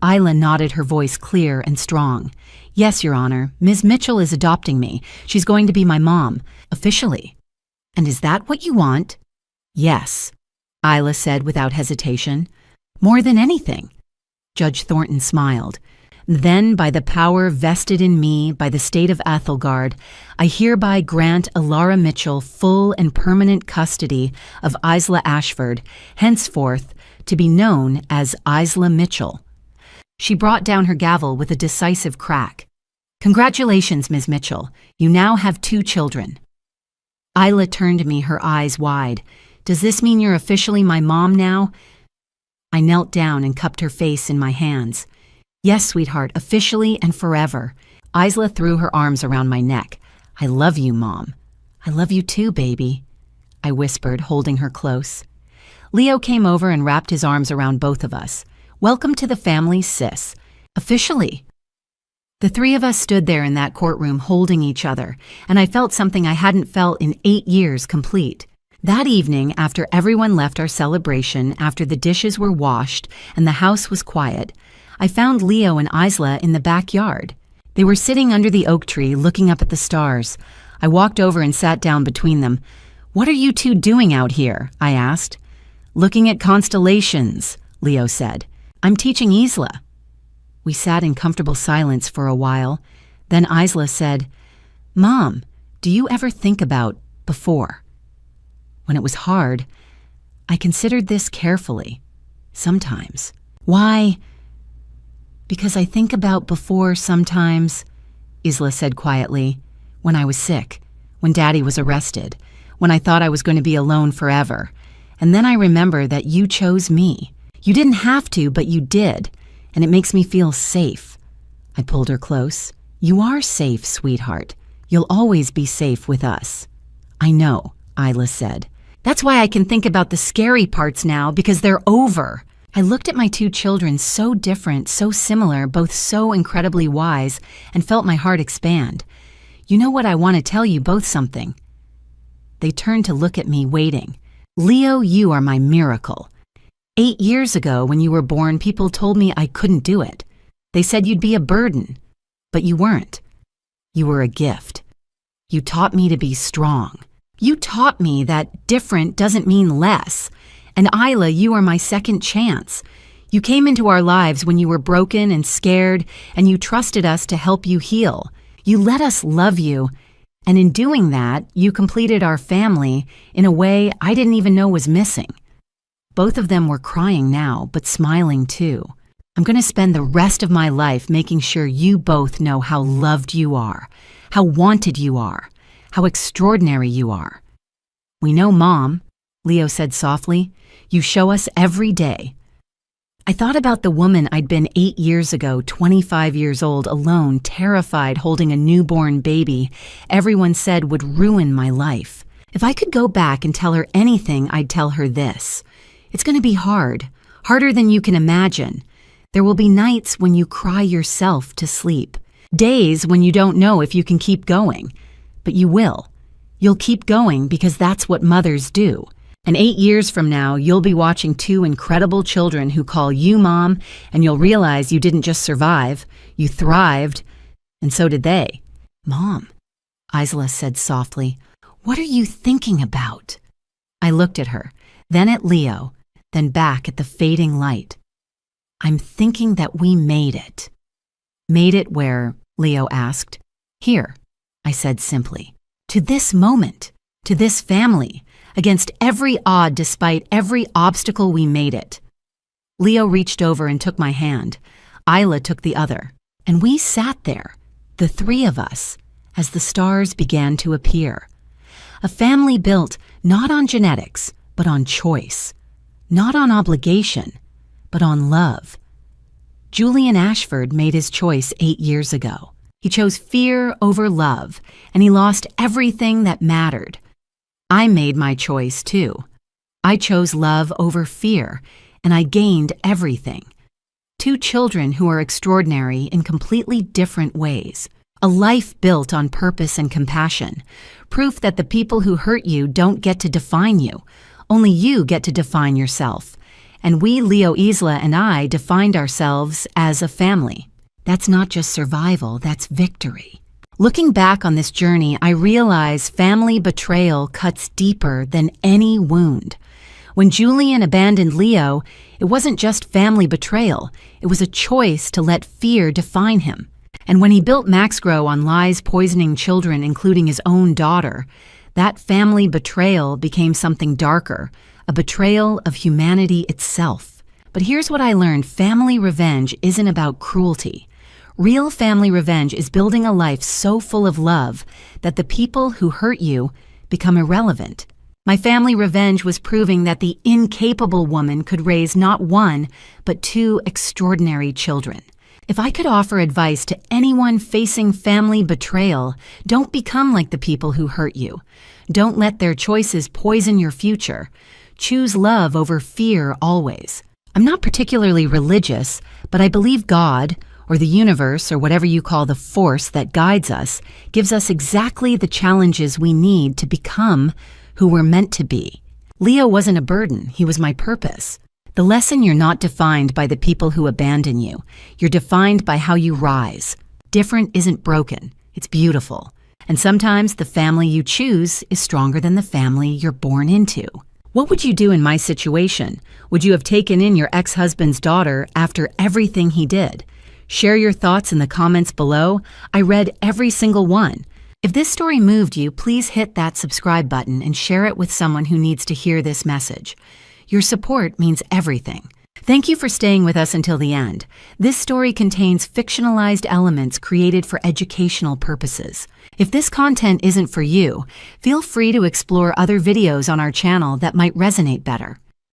Isla nodded, her voice clear and strong. Yes, Your Honor, Ms. Mitchell is adopting me. She's going to be my mom, officially. And is that what you want? Yes, Isla said without hesitation. More than anything. Judge Thornton smiled. Then, by the power vested in me by the state of Athelgard, I hereby grant Alara Mitchell full and permanent custody of Isla Ashford, henceforth to be known as Isla Mitchell. She brought down her gavel with a decisive crack. Congratulations, Ms. Mitchell. You now have 2 children. Isla turned to me, her eyes wide. Does this mean you're officially my mom now? I knelt down and cupped her face in my hands. Yes, sweetheart, officially and forever. Isla threw her arms around my neck. I love you, Mom. I love you too, baby, I whispered, holding her close. Leo came over and wrapped his arms around both of us. Welcome to the family, sis. Officially. The 3 of us stood there in that courtroom holding each other, and I felt something I hadn't felt in 8 years complete. That evening, after everyone left our celebration, after the dishes were washed and the house was quiet, I found Leo and Isla in the backyard. They were sitting under the oak tree looking up at the stars. I walked over and sat down between them. What are you 2 doing out here? I asked. Looking at constellations, Leo said. I'm teaching Isla. We sat in comfortable silence for a while. Then Isla said, Mom, do you ever think about before? When it was hard, I considered this carefully. Sometimes. Why? Because I think about before sometimes, Isla said quietly, when I was sick, when Daddy was arrested, when I thought I was going to be alone forever. And then I remember that you chose me. You didn't have to, but you did. And it makes me feel safe. I pulled her close. You are safe, sweetheart. You'll always be safe with us. I know, Isla said. That's why I can think about the scary parts now, because they're over. I looked at my 2 children, so different, so similar, both so incredibly wise, and felt my heart expand. You know what, I want to tell you both something. They turned to look at me, waiting. Leo, you are my miracle. 8 years ago, when you were born, people told me I couldn't do it. They said you'd be a burden, but you weren't. You were a gift. You taught me to be strong. You taught me that different doesn't mean less. And Isla, you are my second chance. You came into our lives when you were broken and scared, and you trusted us to help you heal. You let us love you, and in doing that, you completed our family in a way I didn't even know was missing. Both of them were crying now, but smiling too. I'm going to spend the rest of my life making sure you both know how loved you are, how wanted you are, how extraordinary you are. We know, Mom, Leo said softly. You show us every day. I thought about the woman I'd been 8 years ago, 25 years old, alone, terrified, holding a newborn baby everyone said would ruin my life. If I could go back and tell her anything, I'd tell her this. It's going to be hard, harder than you can imagine. There will be nights when you cry yourself to sleep, days when you don't know if you can keep going, but you will. You'll keep going because that's what mothers do. And 8 years from now, you'll be watching 2 incredible children who call you Mom, and you'll realize you didn't just survive, you thrived, and so did they. Mom, Isla said softly, what are you thinking about? I looked at her, then at Leo, then back at the fading light. I'm thinking that we made it. Made it where? Leo asked. Here, I said simply. To this moment, to this family. Against every odd, despite every obstacle, we made it. Leo reached over and took my hand. Isla took the other. And we sat there, the 3 of us, as the stars began to appear. A family built not on genetics, but on choice. Not on obligation, but on love. Julian Ashford made his choice 8 years ago. He chose fear over love, and he lost everything that mattered. I made my choice too. I chose love over fear, and I gained everything. 2 children who are extraordinary in completely different ways. A life built on purpose and compassion. Proof that the people who hurt you don't get to define you. Only you get to define yourself. And we, Leo Isla and I, defined ourselves as a family. That's not just survival, that's victory. Looking back on this journey, I realize family betrayal cuts deeper than any wound. When Julian abandoned Leo, it wasn't just family betrayal, it was a choice to let fear define him. And when he built Maxgrow on lies poisoning children, including his own daughter, that family betrayal became something darker, a betrayal of humanity itself. But here's what I learned: family revenge isn't about cruelty. Real family revenge is building a life so full of love that the people who hurt you become irrelevant. My family revenge was proving that the incapable woman could raise not one, but two extraordinary children. If I could offer advice to anyone facing family betrayal, don't become like the people who hurt you. Don't let their choices poison your future. Choose love over fear always. I'm not particularly religious, but I believe God, or the universe, or whatever you call the force that guides us, gives us exactly the challenges we need to become who we're meant to be. Leo wasn't a burden, he was my purpose. The lesson: you're not defined by the people who abandon you. You're defined by how you rise. Different isn't broken, it's beautiful. And sometimes the family you choose is stronger than the family you're born into. What would you do in my situation? Would you have taken in your ex-husband's daughter after everything he did? Share your thoughts in the comments below. I read every single one. If this story moved you, please hit that subscribe button and share it with someone who needs to hear this message. Your support means everything. Thank you for staying with us until the end. This story contains fictionalized elements created for educational purposes. If this content isn't for you, feel free to explore other videos on our channel that might resonate better.